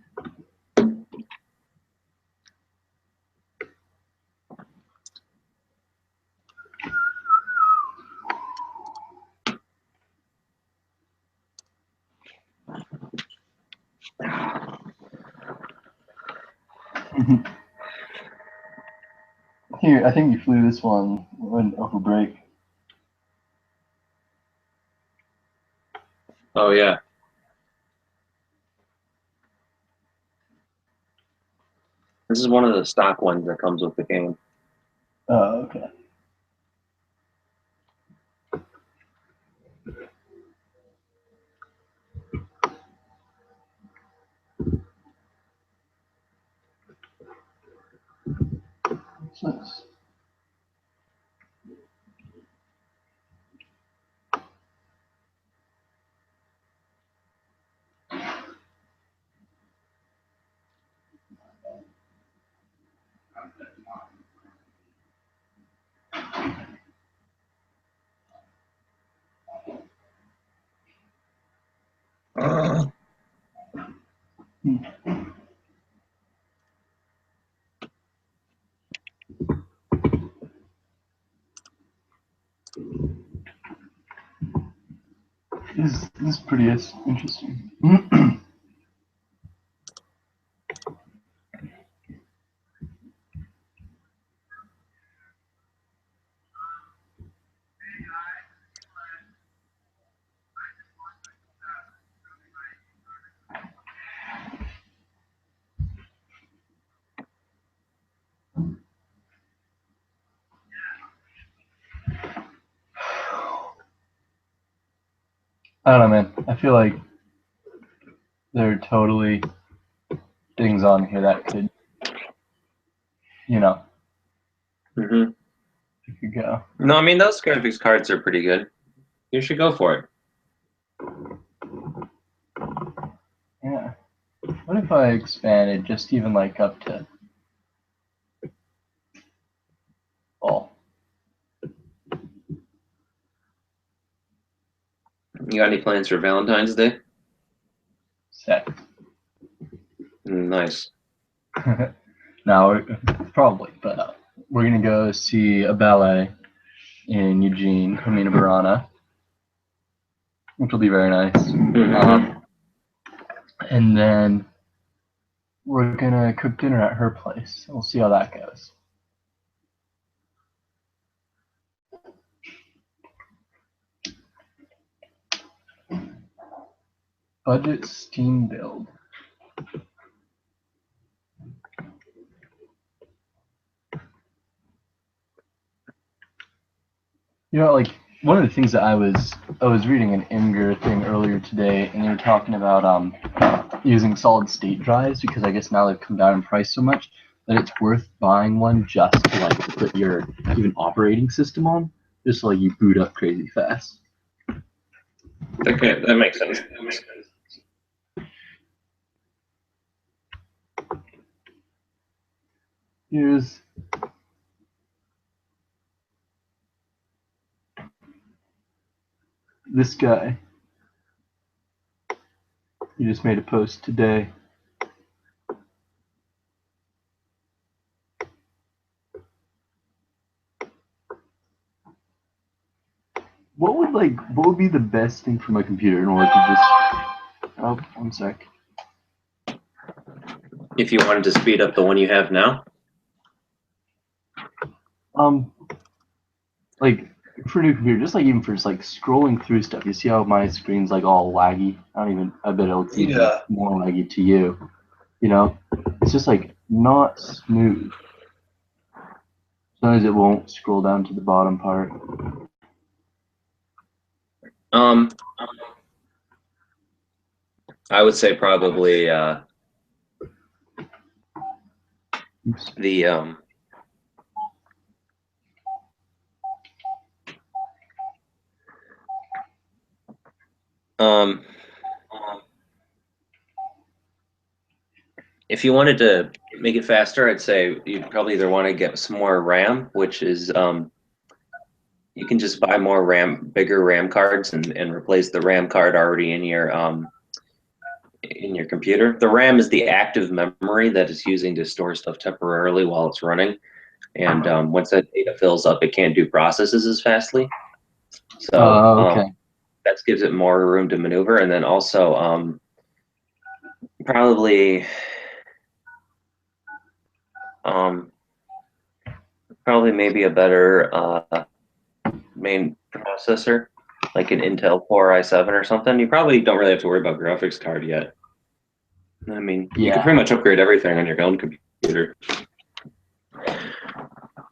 Here, I think you flew this one over break. Oh yeah. This is one of the stock ones that comes with the game. Oh, okay. What's this? This is pretty interesting. I don't know, man. I feel like there are totally things on here that could, Mm-hmm. could go. No, I mean those graphics cards are pretty good. You should go for it. Yeah. What if I expanded just even like up to all? You got any plans for Valentine's Day? Sex. Nice. No, probably, but we're gonna go see a ballet in Eugene, Carmina Burana, which will be very nice. Mm-hmm. And then we're gonna cook dinner at her place. We'll see how that goes. Budget Steam build. You know, like one of the things that I was reading an Imgur thing earlier today, and they were talking about using solid state drives because I guess now they've come down in price so much that it's worth buying one just to like put your even operating system on, just so like you boot up crazy fast. Okay, that makes sense. Here's this guy. He just made a post today. What would be the best thing for my computer in order to just, oh, one sec. If you wanted to speed up the one you have now, Like for a new computer, just like even for just like scrolling through stuff, you see how my screen's like all laggy? I bet it looks even more laggy to you. You know? It's just like not smooth. Sometimes it won't scroll down to the bottom part. I would say probably Oops. the if you wanted to make it faster, I'd say you'd probably either want to get some more RAM, which is you can just buy more RAM, bigger RAM cards, and replace the RAM card already in your computer. The RAM is the active memory that it's using to store stuff temporarily while it's running, and once that data fills up, it can't do processes as fastly. So Okay. that gives it more room to maneuver, and then also probably maybe a better main processor, like an Intel Core i7 or something. You probably don't really have to worry about graphics card yet. I mean, you can Yeah. pretty much upgrade everything on your own computer.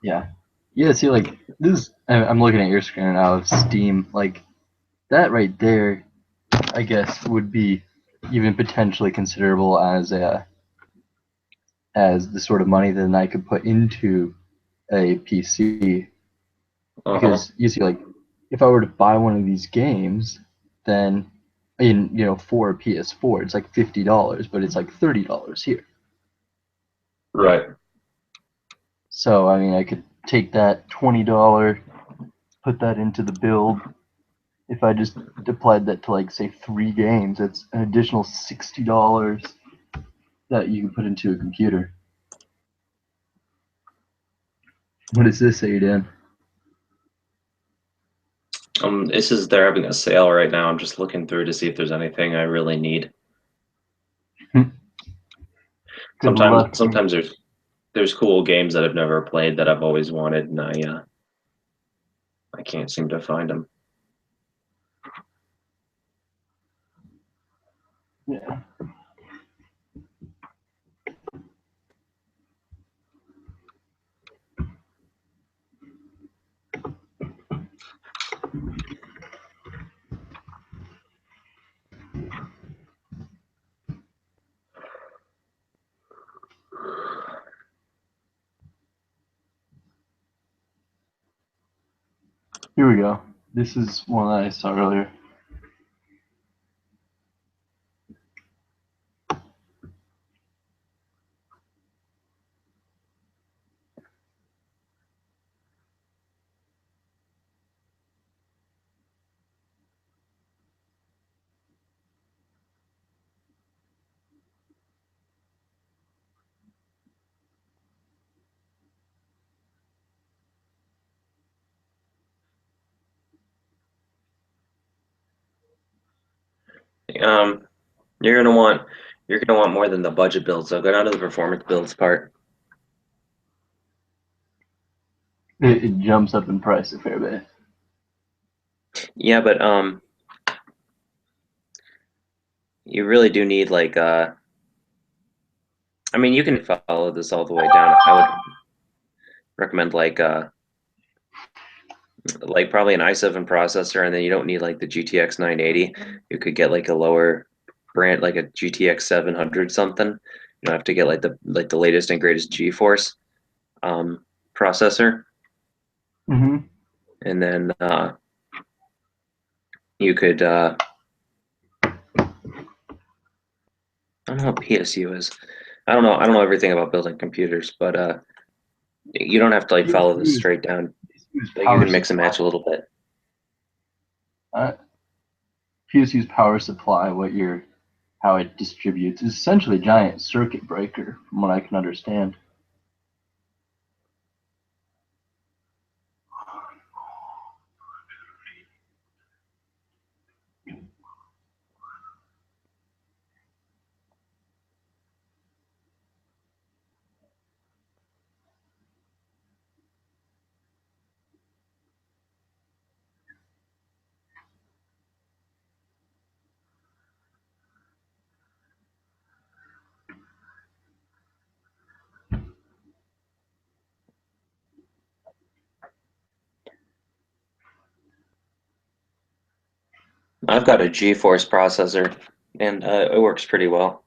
Yeah. Yeah, see like this I'm looking at your screen now of Steam, like that right there I guess would be even potentially considerable as the sort of money that I could put into a PC. Because you see, like, if I were to buy one of these games, then for a PS4, it's like $50, but it's like $30 here. Right. So I mean, I could take that $20, put that into the build. If I just applied that to like say 3 games, that's an additional $60 that you can put into a computer. What does this say, Dan? They're having a sale right now. I'm just looking through to see if there's anything I really need. Good luck. Sometimes there's cool games that I've never played that I've always wanted, and I can't seem to find them. Yeah. Here we go. This is one that I saw earlier. You're gonna want more than the budget build, so go down to the performance builds part. It jumps up in price a fair bit. Yeah, but you really do need like I mean, you can follow this all the way down. I would recommend like probably an i7 processor, and then you don't need like the GTX 980. You could get like a lower brand, like a GTX 700 something. You don't have to get like the latest and greatest GeForce processor, Mm-hmm. and then you could I don't know what PSU is. I don't know. I don't know everything about building computers, but you don't have to like follow this straight down. Like you can mix and match a little bit. PSU's power supply, how it distributes, is essentially a giant circuit breaker, from what I can understand. I've got a GeForce processor, and it works pretty well.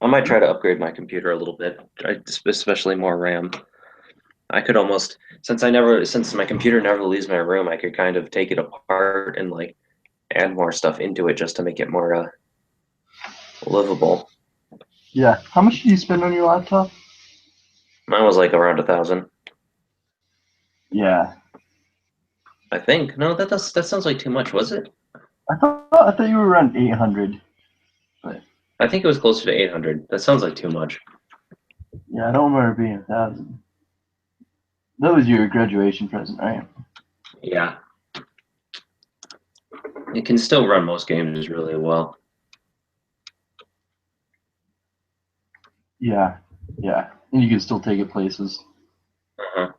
I might try to upgrade my computer a little bit, especially more RAM. I could almost, since my computer never leaves my room, I could kind of take it apart and like add more stuff into it just to make it more livable. Yeah. How much do you spend on your laptop? Mine was like around 1,000. Yeah. I think. No, that sounds like too much, was it? I thought you were around 800. But I think it was closer to 800. That sounds like too much. yeah, I don't remember it being 1,000. That was your graduation present, right? Yeah. It can still run most games really well. Yeah. Yeah. And you can still take it places. Uh-huh.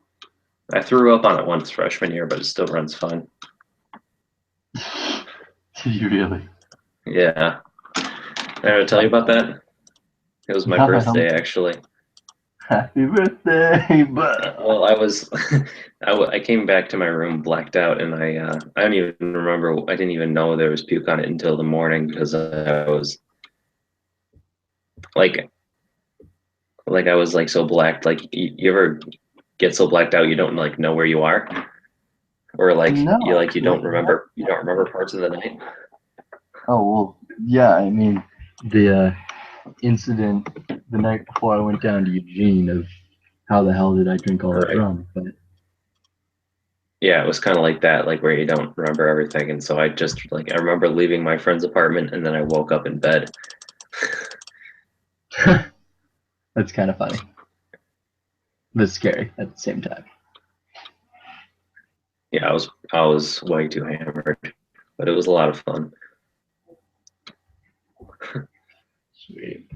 I threw up on it once freshman year, but it still runs fine. Did you really? Yeah. I ever tell you about that? It was my No, birthday, actually. Happy birthday, but Well, I was, I came back to my room blacked out, and I don't even remember. I didn't even know there was puke on it until the morning because I was like, I was like so blacked. Like you ever get so blacked out you don't like know where you are, or like no. you don't remember parts of the night. Oh well, yeah. I mean, the incident the night before I went down to Eugene of how the hell did I drink all that Right. rum? But Yeah, it was kind of like that, like where you don't remember everything, and so I just like I remember leaving my friend's apartment, and then I woke up in bed. that's kind of funny. But scary at the same time. Yeah, I was way too hammered, but it was a lot of fun. Sweet.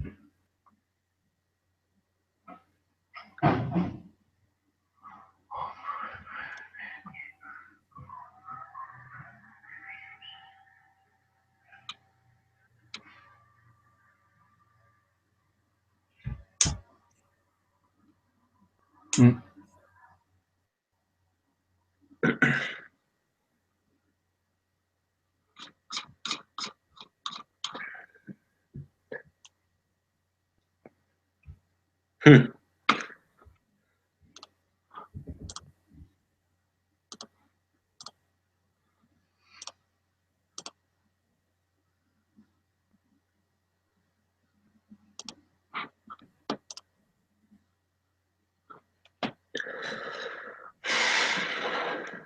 Mm.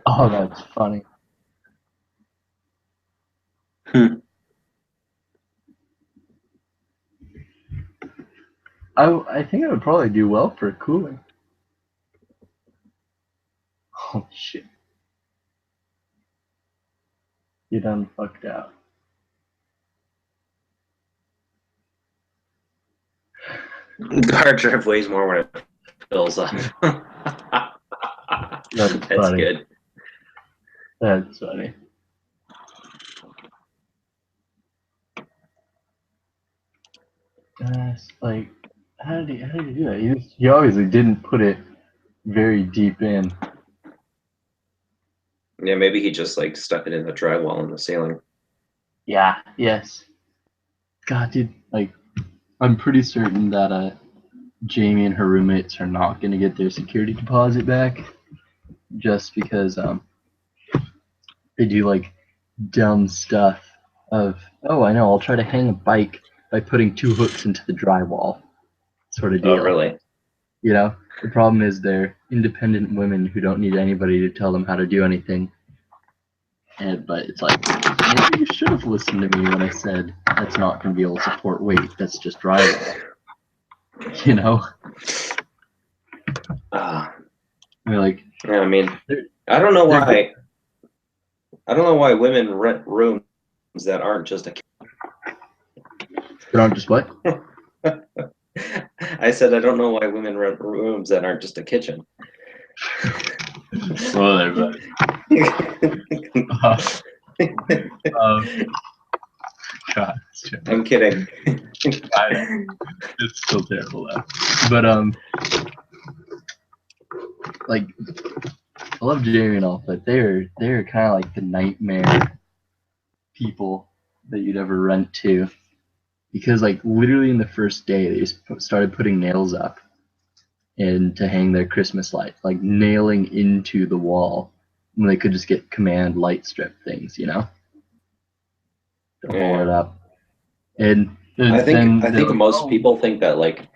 Oh, that's funny. I think I would probably do well for cooling. Oh shit. You done fucked out. Hard drive weighs more when it fills up. That's That's funny. good. That's funny. Like, how did he do that? He obviously didn't put it very deep in. Yeah, maybe he just like stuck it in the drywall in the ceiling. Yeah. Yes. God, dude. Like, I'm pretty certain that Jamie and her roommates are not gonna get their security deposit back, just because they do like dumb stuff of, oh, I know, I'll try to hang a bike by putting 2 hooks into the drywall, sort of Oh, deal. really? You know, the problem is they're independent women who don't need anybody to tell them how to do anything. But it's like, maybe you should have listened to me when I said that's not going to be able to support weight. That's just drywall. You know? They're like, Yeah, I mean, I don't know why. I don't know why women rent rooms that aren't just a. they aren't just what? I said I don't know why women rent rooms that aren't just a kitchen. Well, everybody. God, I'm kidding. I know. It's still terrible though. But like, I love Jamie and all, but they're kind of like the nightmare people that you'd ever rent to, because like literally in the first day they just started putting nails up and to hang their Christmas lights, like nailing into the wall, and they could just get command light strip things, you know, to hold it up. And I then think most people think that like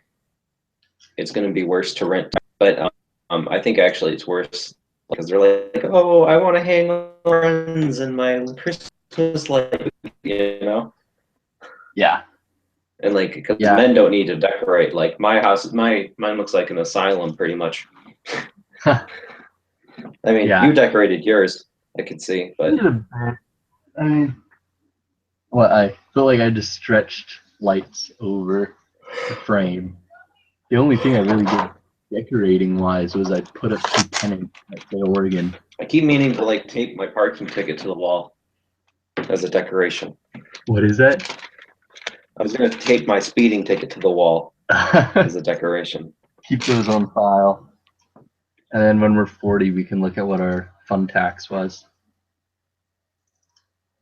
it's going to be worse to rent, but I think actually it's worse because they're like, oh, I want to hang orange in my Christmas light, you know? Yeah. And like, because men don't need to decorate. Like my house, mine looks like an asylum pretty much. I mean, you decorated yours, I could see, but I mean, well, I feel like I just stretched lights over the frame. The only thing I really did decorating wise was I put up 2 pennants that say Oregon. I keep meaning to like tape my parking ticket to the wall as a decoration. What is that? I was going to tape my speeding ticket to the wall as a decoration. Keep those on file. And then when we're 40, we can look at what our fun tax was.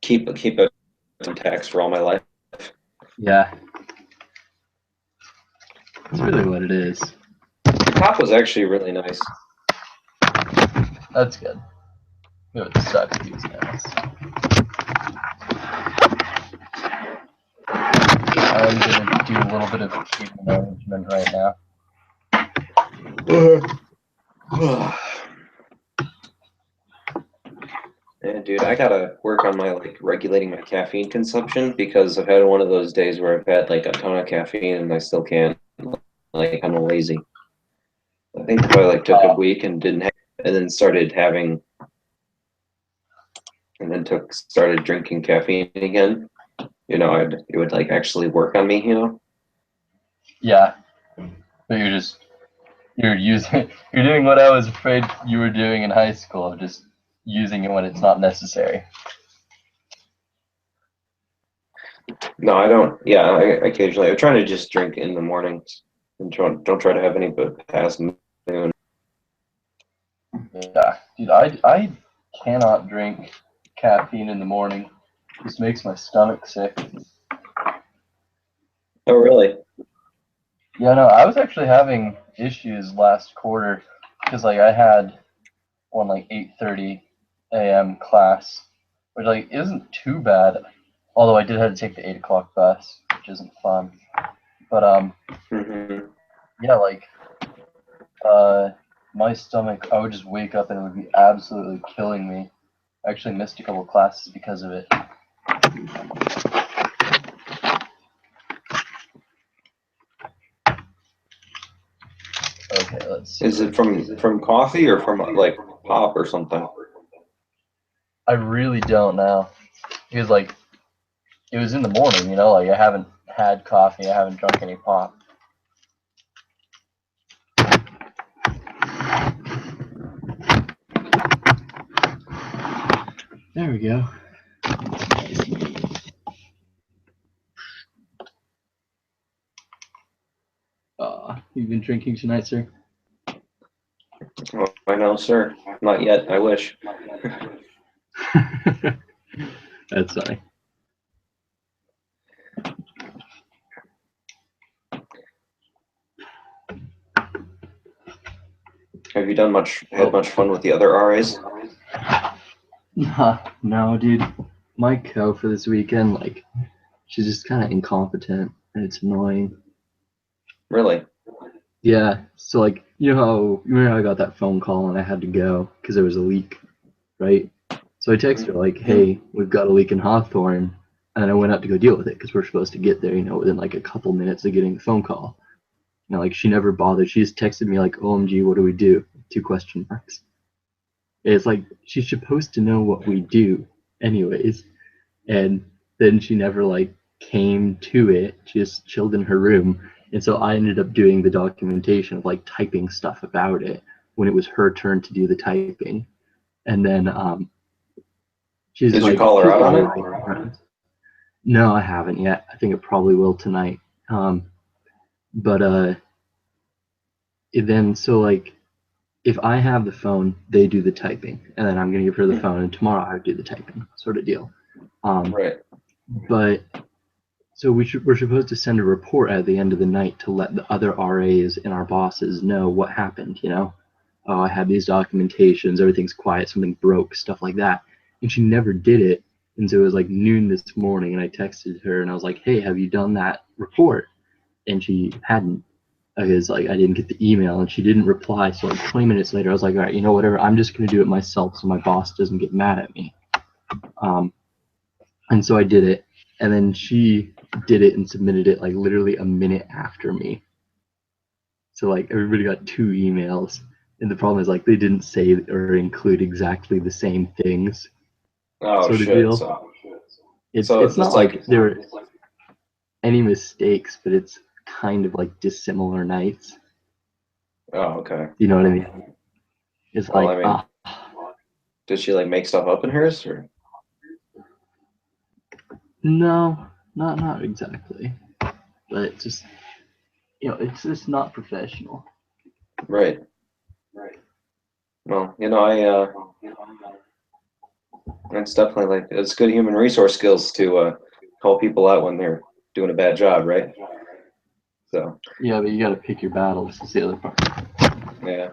Keep it on tax for all my life. Yeah. That's really what it is. The top was actually really nice. That's good. It would suck if he was nice. I'm gonna do a little bit of cable management right now. Yeah, dude, I gotta work on my like regulating my caffeine consumption because I've had one of those days where I've had like a ton of caffeine and I still can't. Like I'm lazy. I think if I like took a week and didn't have, and then started having, and then started drinking caffeine again, you know, it would like actually work on me, you know. Yeah, but you're doing what I was afraid you were doing in high school, of just using it when it's not necessary. No, I don't. Yeah, I occasionally. I'm trying to just drink in the mornings and don't try to have any but past noon. Yeah, dude, I cannot drink caffeine in the morning. It just makes my stomach sick. Oh, really? Yeah, no, I was actually having issues last quarter because like I had one like 8:30 a.m. class, which like isn't too bad. Although I did have to take the 8 o'clock bus, which isn't fun. But yeah, like my stomach, I would just wake up and it would be absolutely killing me. I actually missed a couple classes because of it. Okay, let's see. Is it from coffee or from like pop or something? I really don't know. Because like it was in the morning, you know, like I haven't had coffee, I haven't drunk any pop. There we go. you've been drinking tonight, sir? Oh, I know, sir. Not yet. I wish. That's funny. Have you had much fun with the other RAs? No, dude. My co for this weekend, like, she's just kind of incompetent, and it's annoying. Really? Yeah. So, like, you remember how I got that phone call and I had to go because there was a leak, right? So I texted her like, "Hey, we've got a leak in Hawthorne," and I went out to go deal with it because we're supposed to get there, within like a couple minutes of getting the phone call. Like, she never bothered. She just texted me like, "OMG, what do we do?" 2 question marks. It's like she's supposed to know what we do, anyways, and then she never like came to it. She just chilled in her room, and so I ended up doing the documentation of like typing stuff about it when it was her turn to do the typing, and then she's Did like, you call her out on it? No, I haven't yet. I think it probably will tonight. But then so like if I have the phone, they do the typing, and then I'm gonna give her the phone, and tomorrow I do the typing, sort of deal. Right. But so we're supposed to send a report at the end of the night to let the other RAs and our bosses know what happened. Oh, I have these documentations, everything's quiet, something broke, stuff like that. And she never did it. And so it was like noon this morning, and I texted her and I was like, "Hey, have you done that report?" And she hadn't, because like I didn't get the email, and she didn't reply. So like 20 minutes later, I was like, "All right, whatever. I'm just gonna do it myself so my boss doesn't get mad at me." And so I did it, and then she did it and submitted it like literally a minute after me. So like everybody got 2 emails, and the problem is like they didn't say or include exactly the same things. Oh, sort of shit. deal. So It's not like there were any mistakes, but it's kind of like dissimilar nights. Oh, okay. You know what I mean? It's Well, like, I mean, did she like make stuff up in hers, or? No, not exactly. But it's just, it's just not professional. Right. Well, it's definitely like it's good human resource skills to call people out when they're doing a bad job, right? So. Yeah, but you got to pick your battles. That's the other part. Yeah.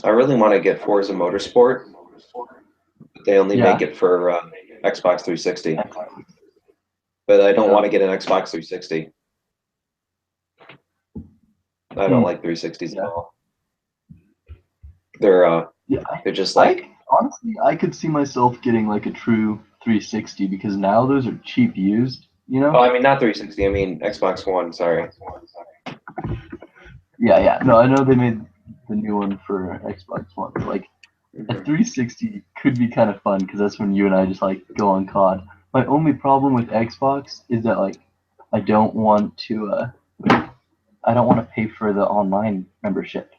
I really want to get Forza Motorsport, but they only make it for Xbox 360. But I don't want to get an Xbox 360. I don't like 360s at all. They're just like. Honestly, I could see myself getting like a true 360 because now those are cheap used. Oh, I mean not 360. I mean Xbox One. Sorry. Yeah. No, I know they made the new one for Xbox One. But like a 360 could be kind of fun because that's when you and I just like go on COD. My only problem with Xbox is that like I don't want to pay for the online membership.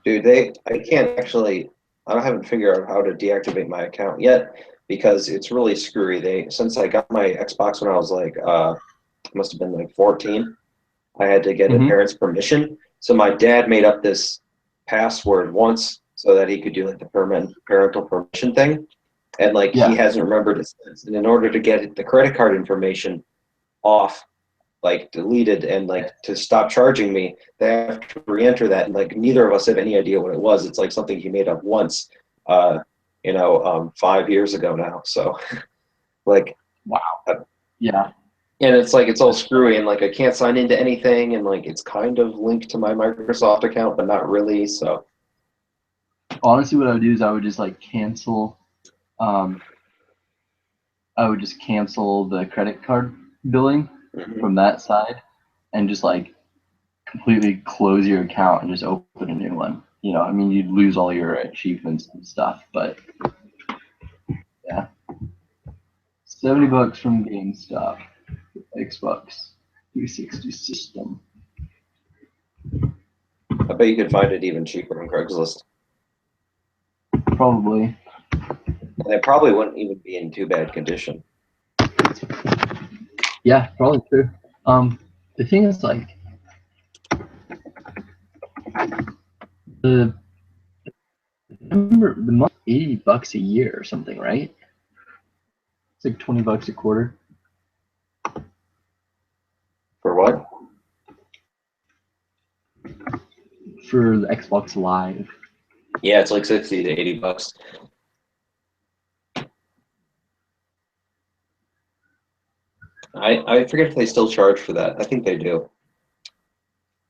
Dude, I haven't figured out how to deactivate my account yet because it's really screwy. Since I got my Xbox when I was like, must have been like 14, I had to get a parent's permission. So my dad made up this password once so that he could do like the parental permission thing. And like he hasn't remembered it since. And in order to get the credit card information off, like deleted, and like to stop charging me, they have to re-enter that, and like neither of us have any idea what it was. It's like something he made up once 5 years ago now, so like wow. Yeah, and it's like it's all screwy, and like I can't sign into anything, and like it's kind of linked to my Microsoft account but not really. So honestly what I would do is I would just like cancel the credit card billing from that side and just like completely close your account and just open a new one. I mean, you'd lose all your achievements and stuff, but yeah. $70 from GameStop, Xbox 360 system. I bet you could find it even cheaper on Craigslist. Probably. And it probably wouldn't even be in too bad condition. Yeah, probably true. The thing is, like, the remember the month $80 a year or something, right? It's like $20 a quarter. For what? For the Xbox Live. Yeah, it's like 60 to 80 bucks. I forget if they still charge for that. I think they do.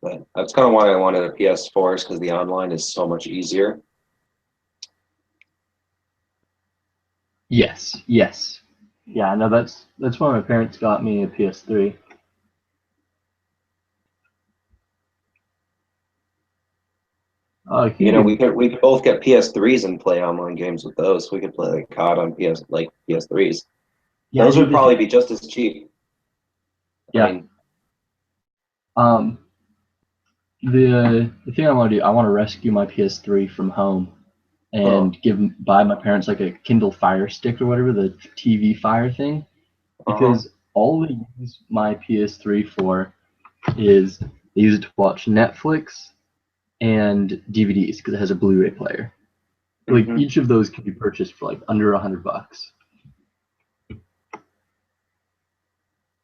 But that's kind of why I wanted a PS4 is because the online is so much easier. Yes, yes. Yeah, no, that's why my parents got me a PS3. You know, we could both get PS3s and play online games with those. We could play like COD on PS3s. yeah, Those would dude, probably be just as cheap. Yeah. I mean, the thing I want to do, I want to rescue my PS3 from home and buy my parents like a Kindle Fire Stick or whatever, the TV Fire thing, because all they use my PS3 for is they use it to watch Netflix and DVDs because it has a Blu-ray player. Like each of those can be purchased for like under $100.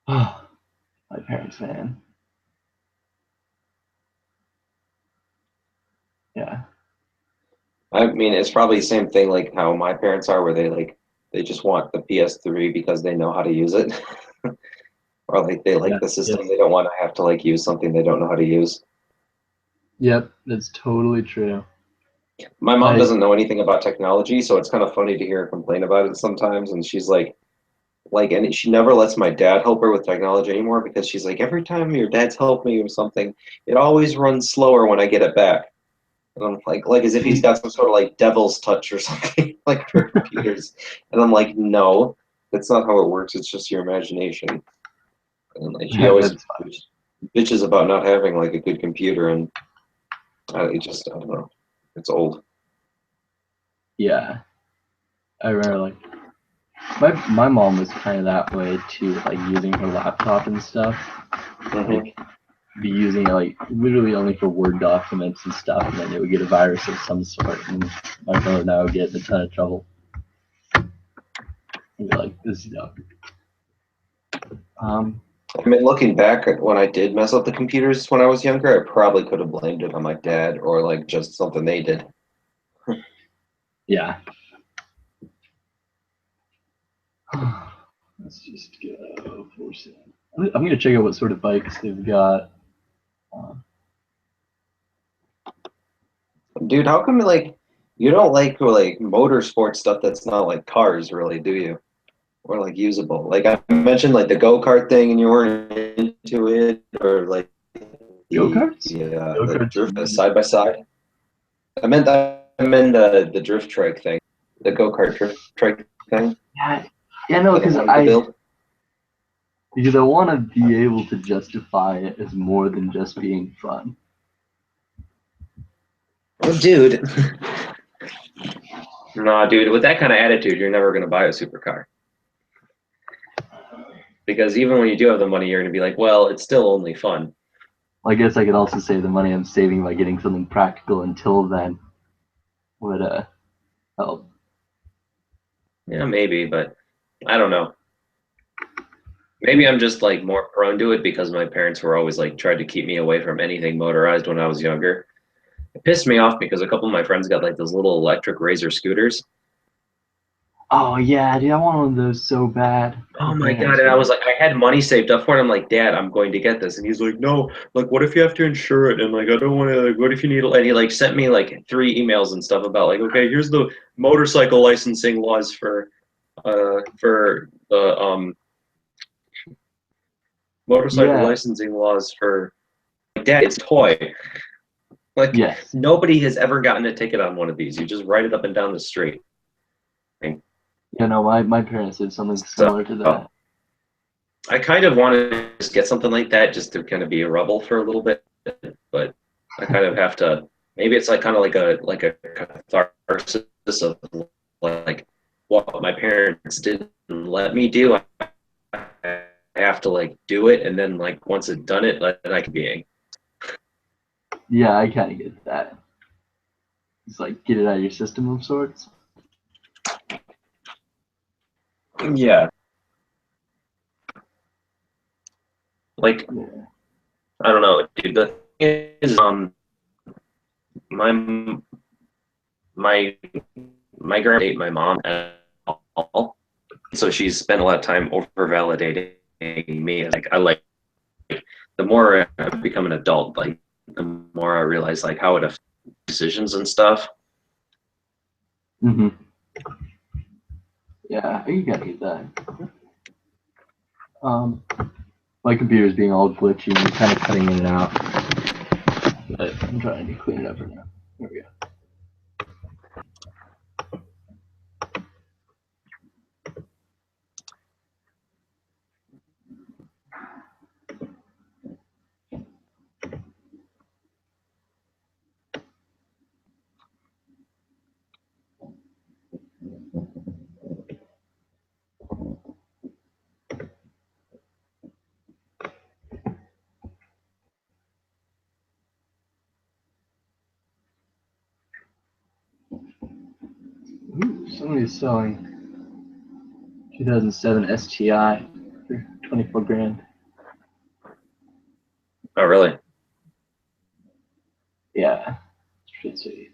Oh, my parents, man. Yeah. I mean, it's probably the same thing like how my parents are, where they just want the PS3 because they know how to use it, or like they like the system. Yes. They don't want to have to like use something they don't know how to use. Yep, that's totally true. My mom doesn't know anything about technology, so it's kind of funny to hear her complain about it sometimes. And she's and she never lets my dad help her with technology anymore because she's like, every time your dad's helped me with something, it always runs slower when I get it back. And I'm like as if he's got some sort of like devil's touch or something like for computers. And I'm like, no, that's not how it works. It's just your imagination. And like she always bitches about not having like a good computer, and I don't know. It's old. Yeah, I remember like my mom was kind of that way too, like using her laptop and stuff. Like be using it like literally only for Word documents and stuff, and then it would get a virus of some sort, and my brother and I would get in a ton of trouble. And be like, this is dumb. I mean, looking back at when I did mess up the computers when I was younger, I probably could have blamed it on my dad or like just something they did. Yeah. Let's just go for some. I'm gonna check out what sort of bikes they've got. Dude, how come like you don't like motorsport stuff that's not like cars, really, do you? Or like usable? Like I mentioned, like the go-kart thing, and you weren't into it, or like Go-karts? the drift side by side. I meant the drift trike thing, the go-kart drift trike thing. Yeah, no, because I want to be able to justify it as more than just being fun. Well, dude. Nah, dude, with that kind of attitude, you're never going to buy a supercar. Because even when you do have the money, you're going to be like, well, it's still only fun. Well, I guess I could also save the money I'm saving by getting something practical until then would help. Yeah, maybe, but I don't know. Maybe I'm just like more prone to it because my parents were always like tried to keep me away from anything motorized when I was younger. It pissed me off because a couple of my friends got like those little electric Razor scooters. Oh yeah, dude, I want one of those so bad. Oh my God. And I was like, I had money saved up for it. I'm like, Dad, I'm going to get this. And he's like, no, like, what if you have to insure it? And like, I don't want to, like, what if you need, and he like sent me like 3 emails and stuff about like, okay, here's the motorcycle licensing laws for the motorcycle licensing laws for, like, Dad, it's a toy. Like, nobody has ever gotten a ticket on one of these. You just ride it up and down the street. Yeah, no, my parents did something similar to that. I kind of want to just get something like that just to kind of be a rebel for a little bit, but I kind of have to. Maybe it's like kind of like a catharsis of like what my parents didn't let me do. I have to like do it, and then like once I've done it, then I can be. Yeah, I kind of get that. It's like get it out of your system of sorts. Yeah. Like Yeah. I don't know, dude. The thing is, my my my grandma ate my mom at all, so she's spent a lot of time over validating me. Like I like the more I become an adult, like the more I realize like how it affects decisions and stuff. Mm-hmm. Yeah, I gotta get that. My computer's being all glitchy and kind of cutting in and out. But I'm trying to clean it up right now. There we go. Ooh, somebody's selling 2007 STI for 24 grand. Oh, really? Yeah, should see.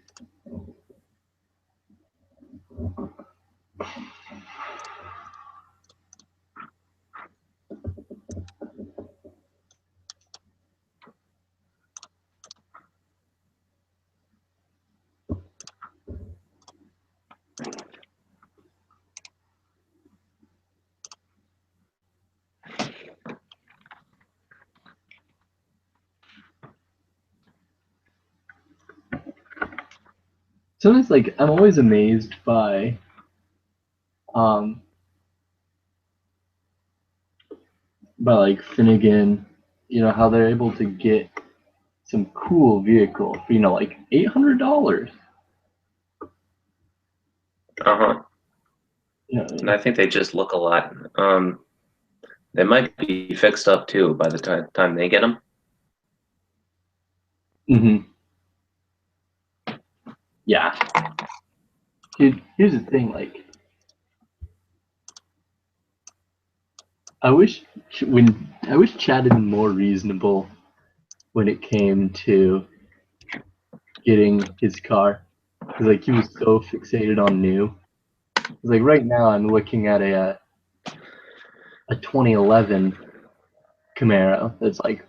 Sometimes, like, I'm always amazed um, by like Finnegan, how they're able to get some cool vehicle for like $800. Uh-huh. Yeah, And I think they just look a lot. They might be fixed up too by the time they get them. mm-hmm. Yeah, dude. Here's the thing, like, I wish Chad had been more reasonable when it came to getting his car, because like he was so fixated on new. Like right now, I'm looking at a 2011 Camaro that's like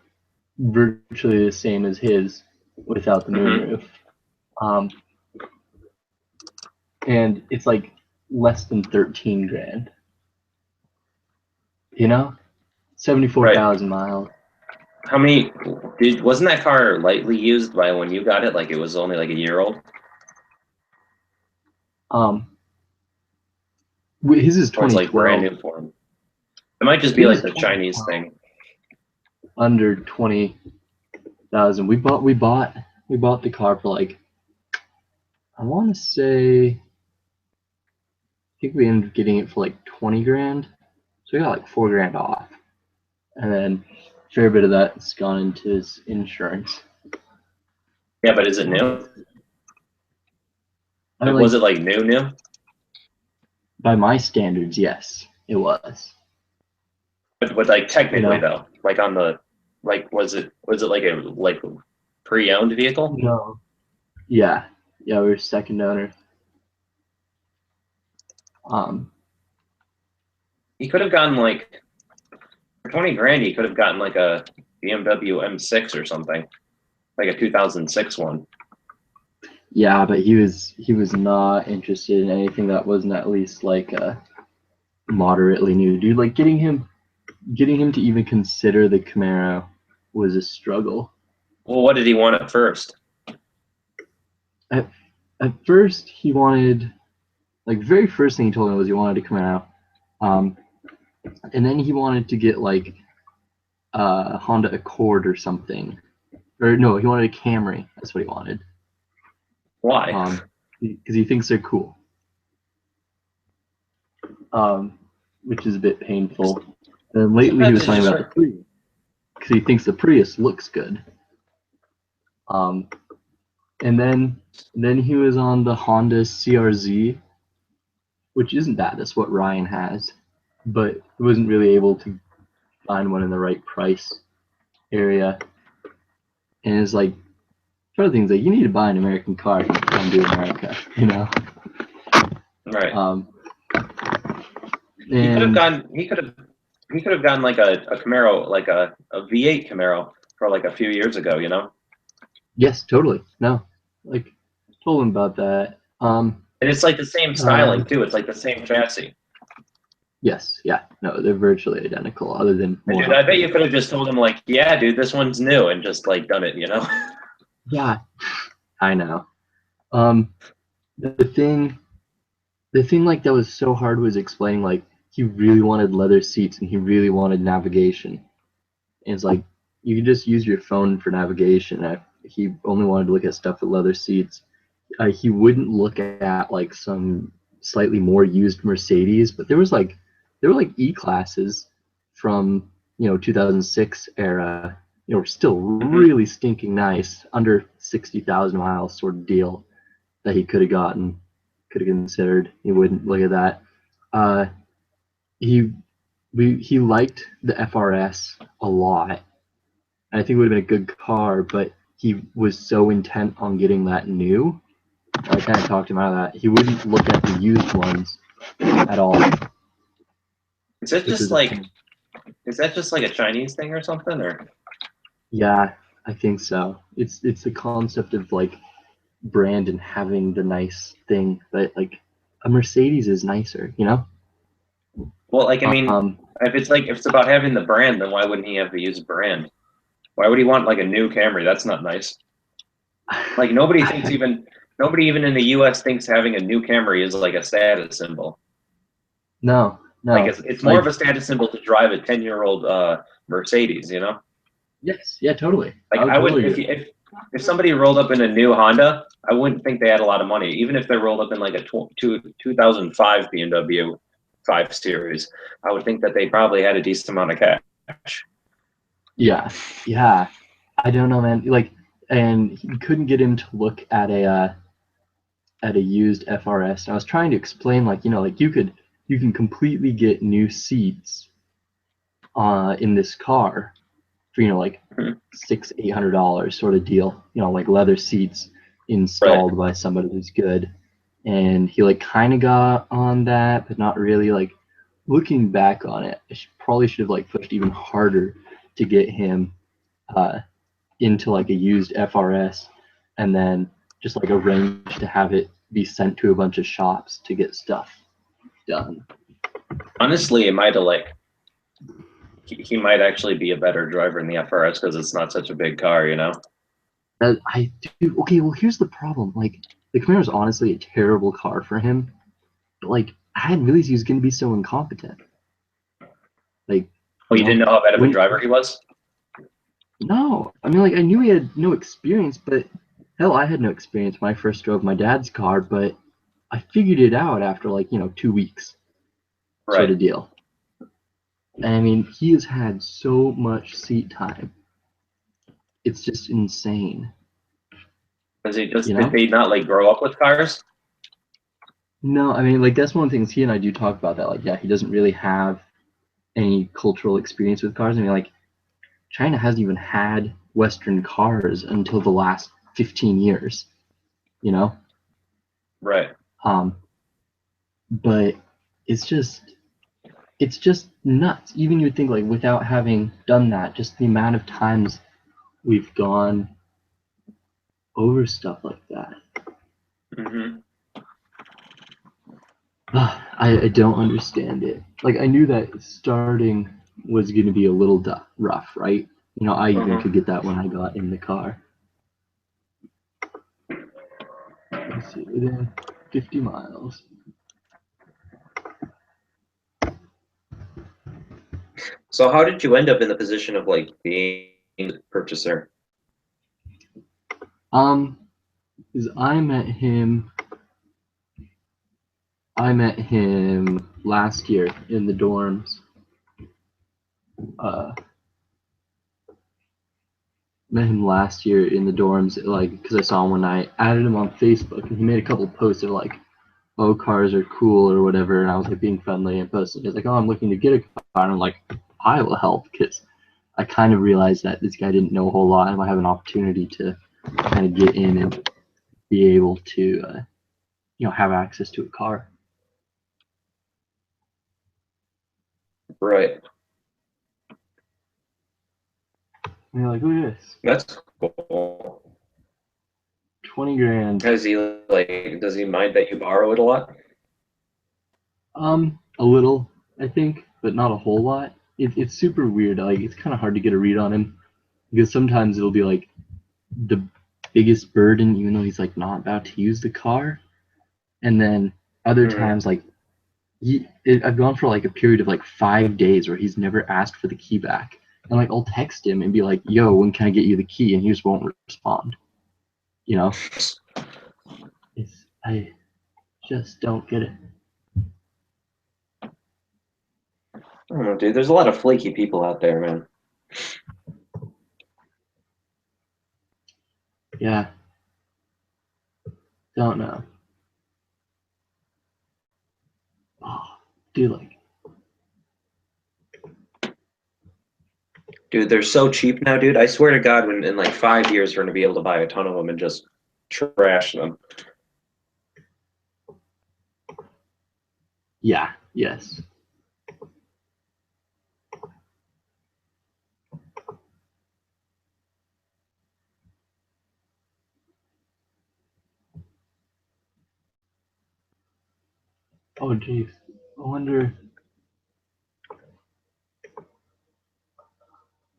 virtually the same as his without the moonroof, and it's like less than 13 grand. 74,000 miles. How many? Wasn't that car lightly used by when you got it? Like it was only like a year old. His is Or it's like 2012. brand new for him. It might just be His like is the Chinese thing. Under 20,000. We bought the car for like, I want to say, I think we ended up getting it for like 20 grand. So we got like 4 grand off, and then a fair bit of that's gone into his insurance. Yeah, but is it new? Was it like new? By my standards, yes, it was. But like technically though, like on the was it like a pre-owned vehicle? No. Yeah, we were second owner. He could have gotten like for 20 grand. He could have gotten like a BMW M6 or something, like a 2006 one. Yeah, but he was not interested in anything that wasn't at least like moderately new. Dude, like getting him to even consider the Camaro was a struggle. Well, what did he want at first? At first, he wanted, like, very first thing he told me was he wanted to come out, and then he wanted to get like a Honda Accord or something or no, he wanted a Camry. That's what he wanted. Why? Because he thinks they're cool. Which is a bit painful. And lately he was talking about the Prius because he thinks the Prius looks good. And then he was on the Honda CRZ, which isn't bad. That's what Ryan has, but he wasn't really able to find one in the right price area. And it's like, for other things, like you need to buy an American car to come to America, you know. Right. He could have gone. He could have gone like a Camaro, like a V8 Camaro for like a few years ago. You know. Yes, totally. No, like told him about that. And it's like the same styling too. It's like the same chassis. Yes, yeah, no, they're virtually identical, other than more. Dude, I bet you could have just told him like, yeah, dude, this one's new, and just like done it. You know. Yeah, I know. The thing like that was so hard was explaining like he really wanted leather seats and he really wanted navigation. And it's like you can just use your phone for navigation. He only wanted to look at stuff with leather seats. He wouldn't look at like some slightly more used Mercedes, but there were like E-classes from 2006 era, still really stinking nice, under 60,000 miles sort of deal that he could have considered. He wouldn't look at that. He liked the FRS a lot. I think it would have been a good car, but he was so intent on getting that new. I kind of talked him out of that. He wouldn't look at the used ones at all. Is that just like a Chinese thing or something, or? Yeah, I think so. It's the concept of like brand and having the nice thing, but like a Mercedes is nicer, you know? Well, like I mean, if it's about having the brand, then why wouldn't he have the used brand? Why would he want like a new Camry? That's not nice. Like nobody even in the U.S. thinks having a new Camry is like a status symbol. No. Like it's more of a status symbol to drive a 10-year-old Mercedes, you know? Yes, yeah, totally. Like I would if somebody rolled up in a new Honda, I wouldn't think they had a lot of money. Even if they rolled up in like a 2005 BMW 5 Series, I would think that they probably had a decent amount of cash. Yeah. I don't know, man. Like, and he couldn't get him to look at a used FRS. And I was trying to explain, like, like you can completely get new seats in this car for like $600-800 sort of deal. Like leather seats installed by somebody who's good. And he like kind of got on that, but not really. Like looking back on it, I probably should have like pushed even harder to get him into like a used FRS, and then just like arrange to have it be sent to a bunch of shops to get stuff done. Honestly, it might have like he might actually be a better driver in the FRS because it's not such a big car, you know. Okay, well here's the problem. Like the Camaro is honestly a terrible car for him, but like I hadn't realized he was going to be so incompetent. Like, you didn't know how bad of a driver he was? No, I mean like I knew he had no experience, but hell, I had no experience when I first drove my dad's car, but I figured it out after like 2 weeks, sort of deal. And I mean, he has had so much seat time. It's just insane. Did they not like grow up with cars? No, I mean like that's one of the things he and I do talk about that. Like, yeah, he doesn't really have any cultural experience with cars. I mean, like China hasn't even had Western cars until the last 15 years, Right. But it's just nuts. Even you'd think like without having done that, just the amount of times we've gone over stuff like that. Mm-hmm. I don't understand it. Like I knew that starting was going to be a little rough, right? I even could get that when I got in the car. Let's see, within 50 miles. So how did you end up in the position of like being a purchaser? Because I met him last year in the dorms. Met him last year in the dorms, like, because I saw him one night. Added him on Facebook, and he made a couple posts of like, "Oh, cars are cool" or whatever. And I was like being friendly and posting. He's like, "Oh, I'm looking to get a car," and I'm like, "I will help," because I kind of realized that this guy didn't know a whole lot, and I have an opportunity to kind of get in and be able to, have access to a car. Right. And you're like, look at this, That's cool. 20 grand. Does he mind that you borrow it a lot? A little, I think, but not a whole lot. It's super weird. Like, it's kind of hard to get a read on him because sometimes it'll be like the biggest burden, even though he's like not about to use the car, and then other times like I've gone for like a period of like 5 days where he's never asked for the key back, and like I'll text him and be like, "Yo, when can I get you the key?" and he just won't respond. I just don't get it. I don't know, dude. There's a lot of flaky people out there, man. Yeah. Don't know. Oh, dude, like. Dude, they're so cheap now, dude. I swear to God, when in like 5 years, we're gonna be able to buy a ton of them and just trash them. Yeah. Yes. Oh, jeez. I wonder.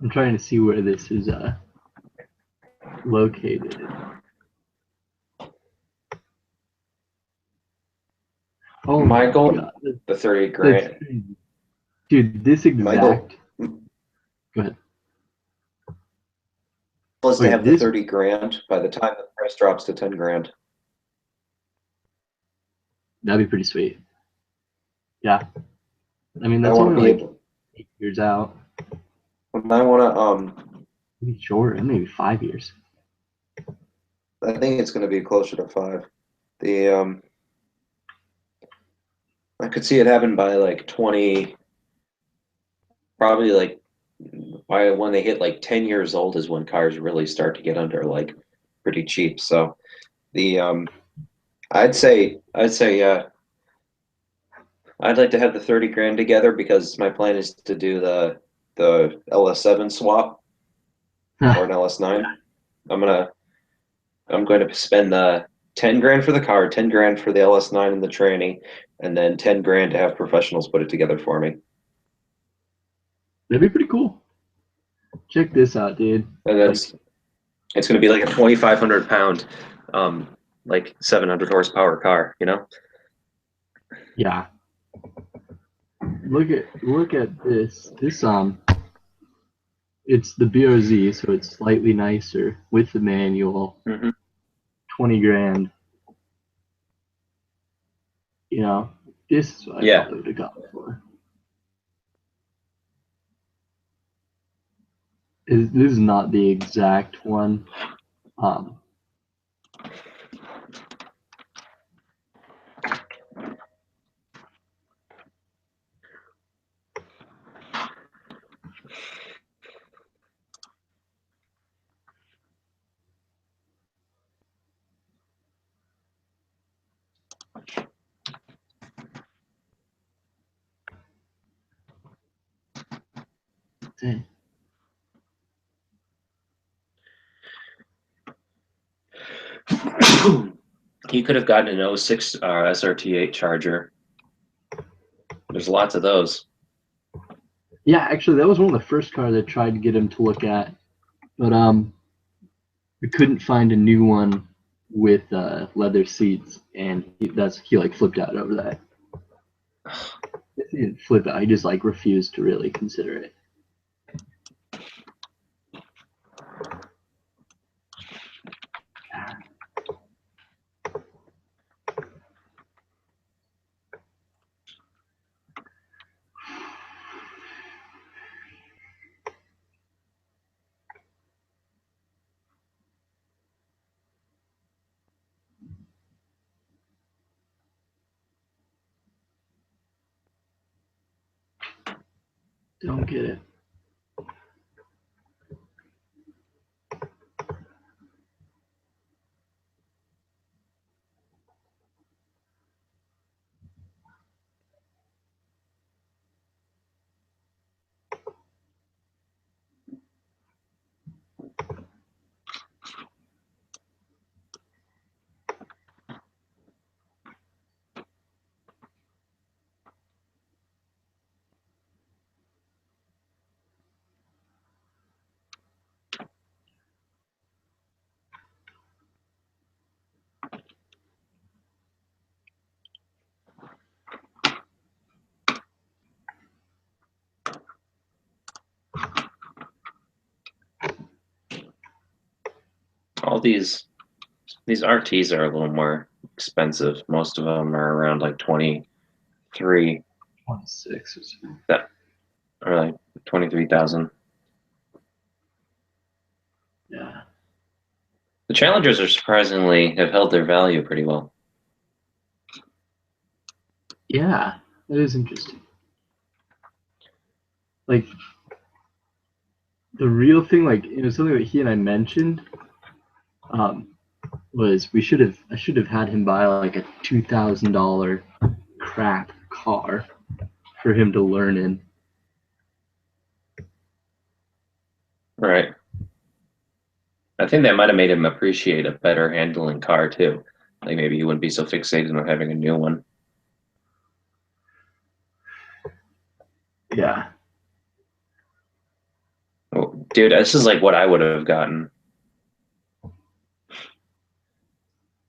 I'm trying to see where this is located. Oh my Michael, God. the 30 grand. Dude, this exact. Michael, Go ahead. supposed to Okay, have the this. 30 grand by the time the price drops to 10 grand. That'd be pretty sweet. Yeah. I mean, I that's want to only be like able. 8 years out. When I want Maybe shorter, maybe 5 years. I think it's going to be closer to 5. The I could see it happen by like 20. Probably like by when they hit like 10 years old is when cars really start to get under like pretty cheap. So the I'd say yeah. I'd like to have the 30 grand together because my plan is to do the LS7 swap or an LS9. I'm going to spend the 10 grand for the car, 10 grand for the LS9 and the tranny, and then 10 grand to have professionals put it together for me. That'd be pretty cool. Check this out, dude. And then it's going to be like a 2,500 pound, like 700 horsepower car, you know? Yeah. Look at this. This it's the BRZ, so it's slightly nicer with the manual. 20 grand. This is what I probably would have gone for. This is not the exact one. Dang. You could have gotten an 06 SRT8 Charger. There's lots of those. Yeah, actually, that was one of the first cars I tried to get him to look at, but we couldn't find a new one with leather seats, and he like flipped out over that. He didn't flip out; he just like refused to really consider it. Don't get it. All these RTs are a little more expensive. Most of them are around like 23, 26 is or like 23,000. yeah. The Challengers are surprisingly have held their value pretty well. Yeah, that is interesting. Like the real thing, like something that he and I mentioned, was I should have had him buy like a $2,000 crap car for him to learn in. Right. I think that might have made him appreciate a better handling car too. Like maybe he wouldn't be so fixated on having a new one. Yeah. Oh, dude, this is like what I would have gotten.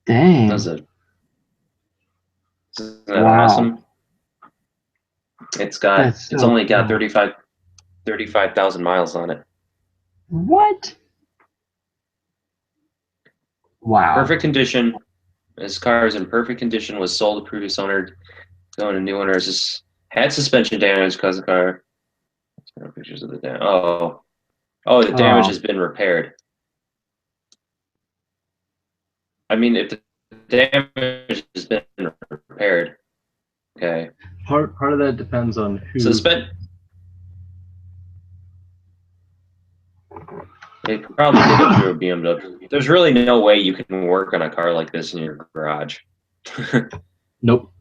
Dang. Isn't that Wow. awesome? That's It's so only got cool. 35,000 miles on it. What? Wow. Perfect condition. His car is in perfect condition. Was sold to previous owner. Going to new owner. Just had suspension damage because of the car. Pictures of the damage. Oh, the damage Oh. has been repaired. I mean, if the damage has been repaired, okay. Part of that depends on who. They probably did it through a BMW. There's really no way you can work on a car like this in your garage. Nope.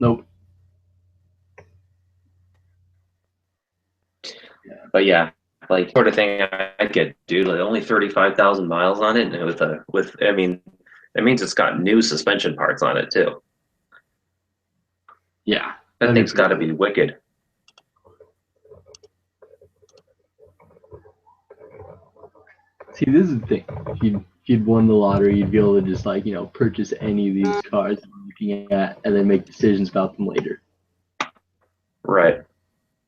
Nope. But yeah, like sort of thing I get, dude. Like only 35,000 miles on it, and I mean, that means it's got new suspension parts on it too. Yeah. That That'd be thing's got to pretty be wicked. See, this is the thing. If you'd won the lottery, you'd be able to just purchase any of these cars that you're looking at and then make decisions about them later. Right.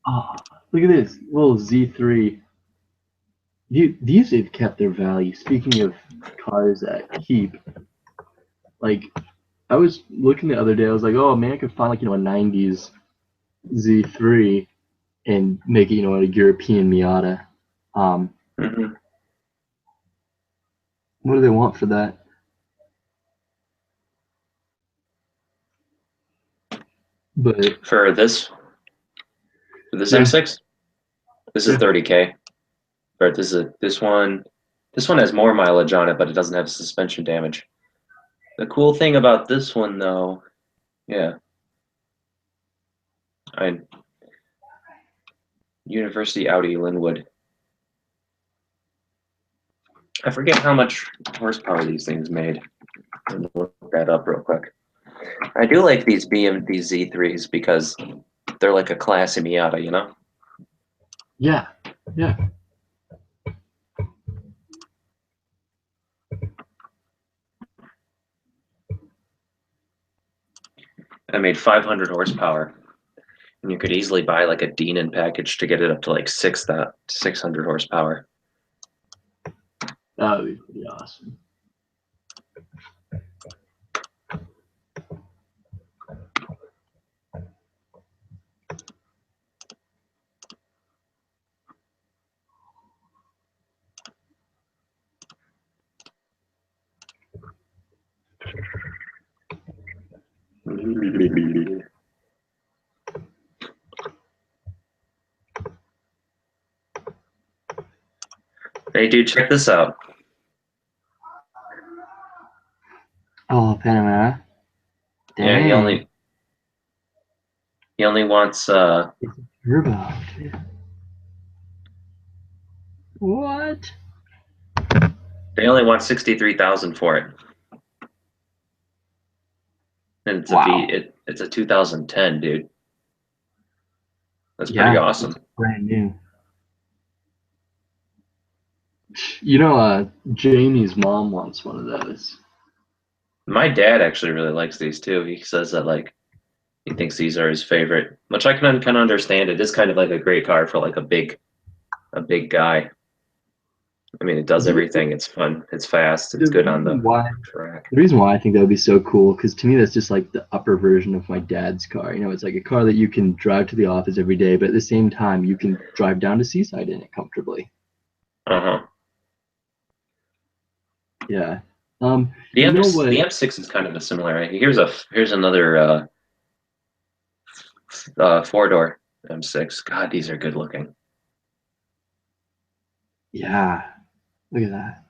Oh, look at this little Z3. These have kept their value. Speaking of cars that keep, like I was looking the other day, I was like, oh man, I could find a 90s Z3 and make it a European Miata. Mm-hmm. What do they want for that? But For this yeah. M6, this is Yeah. 30K. Or this one has more mileage on it, but it doesn't have suspension damage. The cool thing about this one, though, yeah, University Audi Linwood. I forget how much horsepower these things made. Let me look that up real quick. I do like these Z3s because they're like a classy Miata, you know? Yeah. Yeah. I made 500 horsepower, and you could easily buy like a Denon package to get it up to like 600 horsepower. That would be pretty awesome. Hey, dude, check this out. Oh, Panamera. Yeah, Dang. he only wants Turbo. What? they only want 63,000 for it. And it's Wow. it's a 2010, dude. That's pretty Yeah, awesome. it's brand new. You know, Jamie's mom wants one of those. My dad actually really likes these too. He says that like he thinks these are his favorite, which I can kind of understand. It is kind of like a great car for like a big guy. I mean, it does everything. It's fun. It's fast. It's good on the track. The reason why I think that would be so cool, because to me that's just like the upper version of my dad's car. You know, it's like a car that you can drive to the office every day, but at the same time you can drive down to Seaside in it comfortably. Uh-huh. Yeah. The You know what? the M6 is kind of a similar. Here's another four-door M6. God, these are good looking. Yeah. Look at that.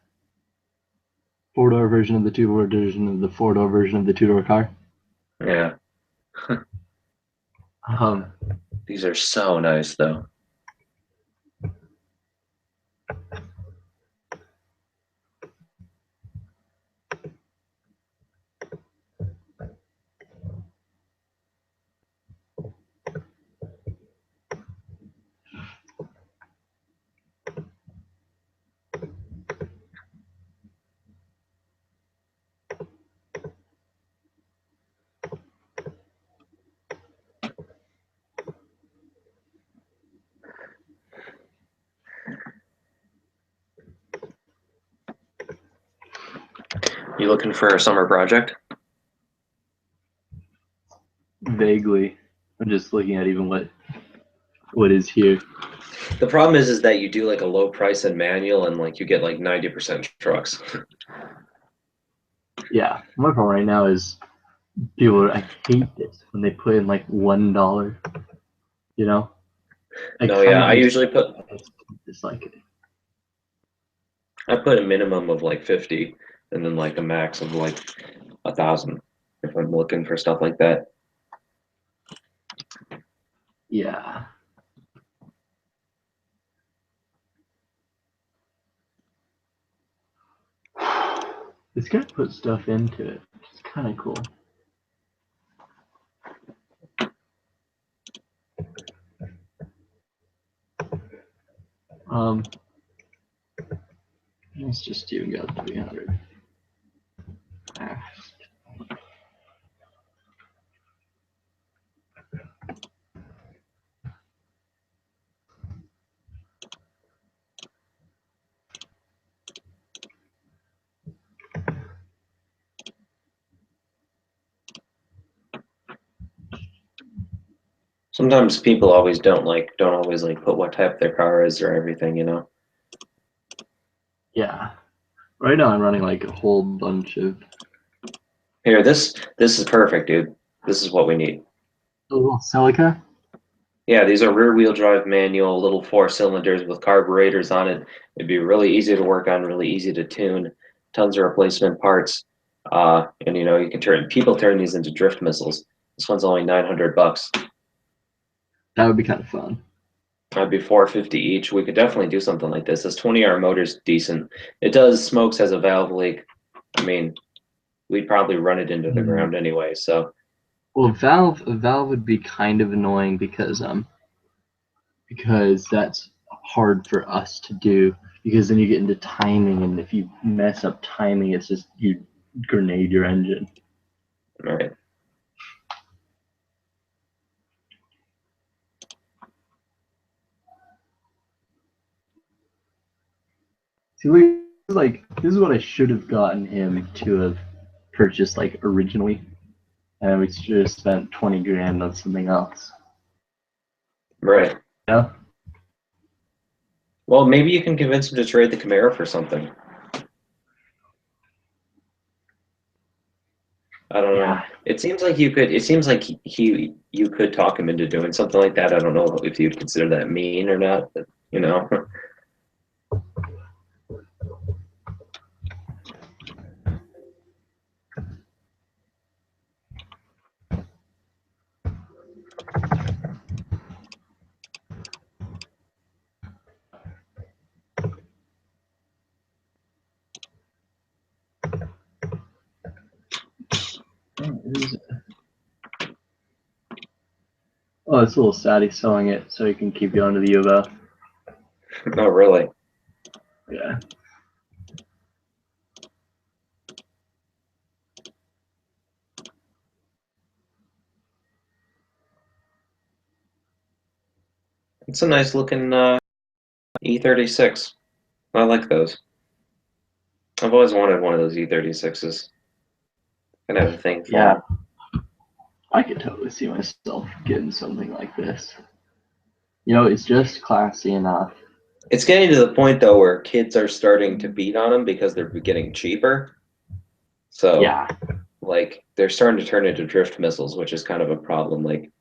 Four-door version of the two-door version of the four-door version of the two-door car. Yeah, Um, these are so nice though. You looking for a summer project? vaguely. I'm just looking at even what is here. The problem is that you do like a low price and manual, and like you get like 90% trucks. Yeah. My problem right now is I hate this when they put in like $1. You know? No, yeah, I usually dislike it. I put a minimum of like 50, and then like a max of like 1,000 if I'm looking for stuff like that. Yeah. It's gonna put stuff into it. It's kind of cool. Um, let's just even go 300. Ah. Sometimes people don't always like put what type their car is or everything, you know. Yeah. Right now I'm running like a whole bunch of Here, this is perfect, dude. This is what we need. a little silica. Yeah, these are rear-wheel drive manual, little 4 cylinders with carburetors on it. It'd be really easy to work on, really easy to tune. Tons of replacement parts. And you know, people turn these into drift missiles. This one's only $900. That would be kind of fun. That'd be $450 each. We could definitely do something like this. This 20R motor's decent. It does smokes has a valve leak. I mean, we'd probably run it into the ground anyway. So Well, a valve would be kind of annoying because that's hard for us to do because then you get into timing and if you mess up timing it's just you grenade your engine. all right. See, this is what I should have gotten him to have purchased like originally, and we should have spent 20 grand on something else. Right. Yeah. Well, maybe you can convince him to trade the Camaro for something. I don't know. Yeah. It seems like you could. It seems like you could talk him into doing something like that. I don't know if you'd consider that mean or not, but you know. Oh, it's a little sad he's selling it so he can keep going to the U of L. No, really. Yeah. It's a nice looking E36. I like those. I've always wanted one of those E36s. Kind of have a thing for Yeah. them. I could totally see myself getting something like this. You know, it's just classy enough. It's getting to the point though where kids are starting to beat on them because they're getting cheaper. So Yeah. like they're starting to turn into drift missiles, which is kind of a problem. Like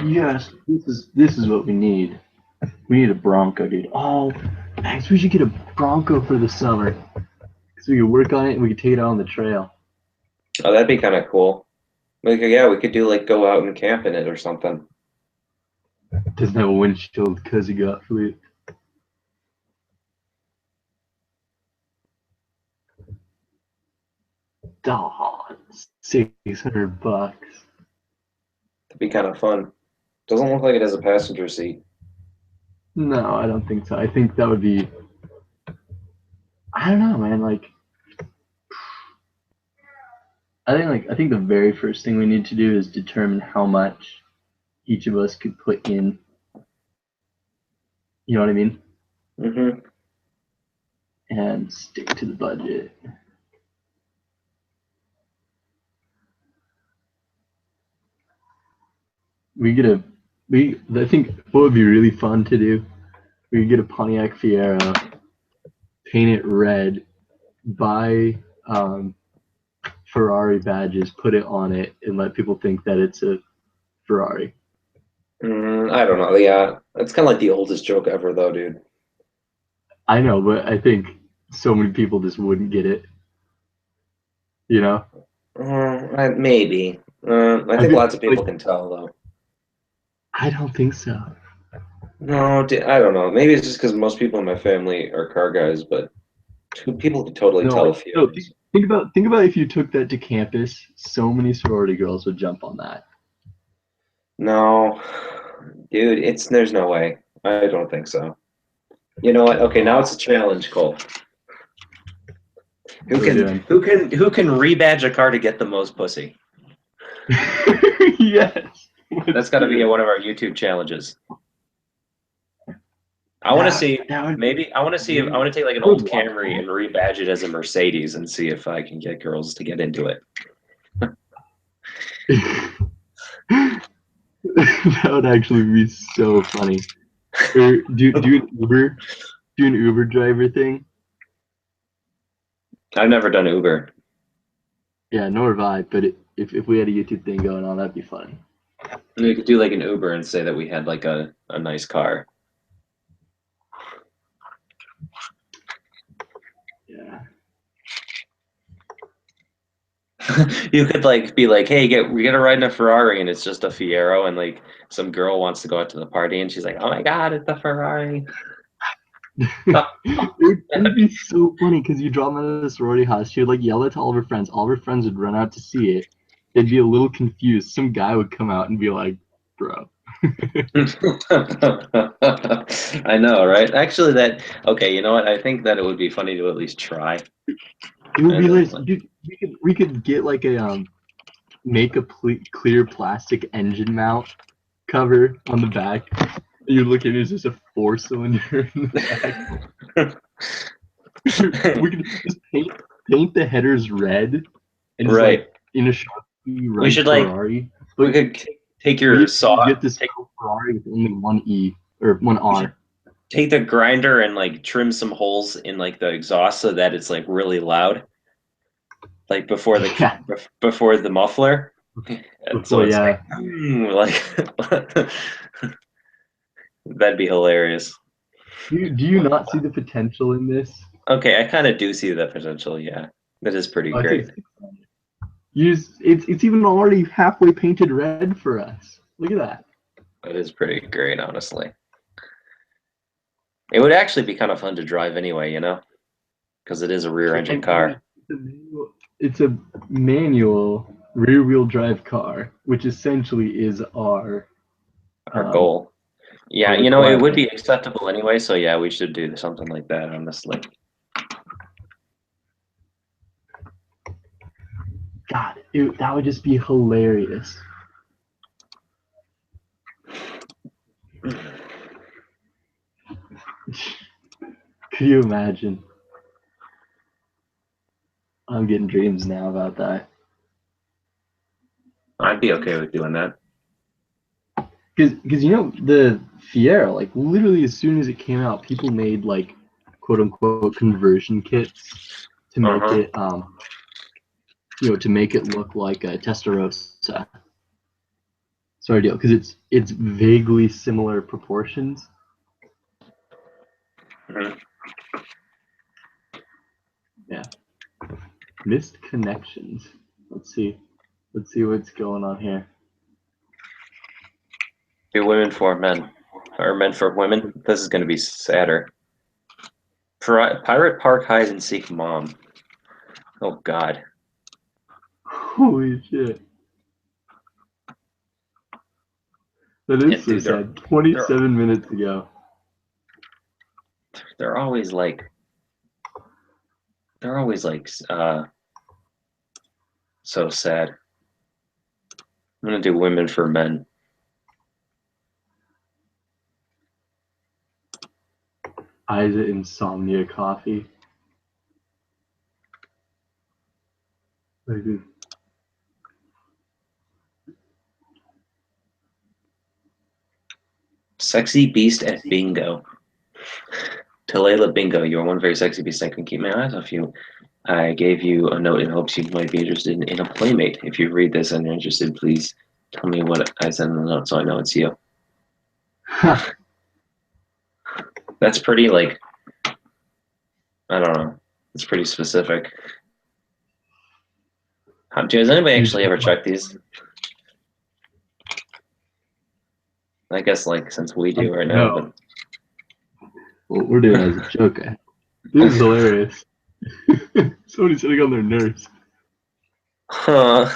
Yes, this is what we need. We need a Bronco, dude. Oh, Max, we should get a Bronco for the summer. So we could work on it and we could take it out on the trail. oh, that'd be kind of cool. Like yeah, we could do like go out and camp in it or something. Doesn't have a windshield because he got flipped. Dog, $600. That'd be kind of fun. Doesn't look like it has a passenger seat. No, I don't think so. I think that would be. I don't know, man. Like, I think the very first thing we need to do is determine how much each of us could put in. You know what I mean? Mm-hmm. And stick to the budget. I think what would be really fun to do, we could get a Pontiac Fiero, paint it red, buy Ferrari badges, put it on it, and let people think that it's a Ferrari. I don't know. Yeah, it's kind of like the oldest joke ever, though, dude. I know, but I think so many people just wouldn't get it. You know? Maybe. I think lots of people can tell, though. I don't think so. No, I don't know. Maybe it's just because most people in my family are car guys, but people can totally tell if you. No, think about if you took that to campus, so many sorority girls would jump on that. No, dude, there's no way. I don't think so. You know what? Okay, now it's a challenge, Cole. Who can rebadge a car to get the most pussy? Yes. That's got to be one of our YouTube challenges. I want to see maybe I want to take like an old Camry and rebadge it as a Mercedes and see if I can get girls to get into it. That would actually be so funny. Or do an Uber driver thing. I've never done Uber. Yeah, nor have I. But if we had a YouTube thing going on, that'd be funny. We could do like an Uber and say that we had like a nice car. Yeah. You could like be like, hey, we get a ride in a Ferrari, and it's just a Fiero, and like some girl wants to go out to the party, and she's like, oh my god, it's a Ferrari. It would be so funny because you drop them out of the sorority house. She would like yell it to all of her friends. All of her friends would run out to see it. They'd be a little confused. Some guy would come out and be like, "Bro." I know, right? Actually, okay. You know what? I think that it would be funny to at least try. It would be like, dude, we could get like a make a clear plastic engine mount cover on the back. You look at it, it's just a 4-cylinder in the back. We could just paint the headers red and just like in a Sharpie write we should Ferrari. We could take your saw. Get this Ferrari with only one E or one R. Take the grinder and like trim some holes in like the exhaust so that it's like really loud, like before the muffler. So it's like that'd be hilarious. Do you not see the potential in this? Okay, I kind of do see the potential. Yeah, that is pretty great. It's even already halfway painted red for us. Look at that. It is pretty great, honestly. It would actually be kind of fun to drive anyway, you know, because it is a rear-engine car. It's a manual rear-wheel drive car, which essentially is our Goal. Yeah, our you know, it would requirement. be acceptable anyway, so yeah, we should do something like that, honestly. God, that would just be hilarious. Could you imagine? I'm getting dreams now about that. I'd be okay with doing that. Because you know the Fiera, like literally as soon as it came out, people made like quote unquote conversion kits to make it to make it look like a Testarossa. Sorry, deal, because it's vaguely similar proportions. Mhm. Yeah. Missed connections. Let's see what's going on here. Do women for men, or men for women? This is going to be sadder. Pirate Park hide and seek mom. Oh God. Holy shit. That is And so dude, sad. 27 minutes ago. They're always like so sad. I'm gonna do women for men. Isa Insomnia Coffee. Maybe. Sexy beast at bingo. Talela Bingo, you are one very sexy beast. I can keep my eyes off you. I gave you a note in hopes you might be interested in a playmate. If you read this and you're interested, please tell me what I sent in the note so I know it's you. That's pretty, like, I don't know. It's pretty specific. Does anybody actually ever check these? I guess, like, since we do right now. No. Well, we're doing it as a joke. This is hilarious. Somebody's sitting on their nerves. Huh.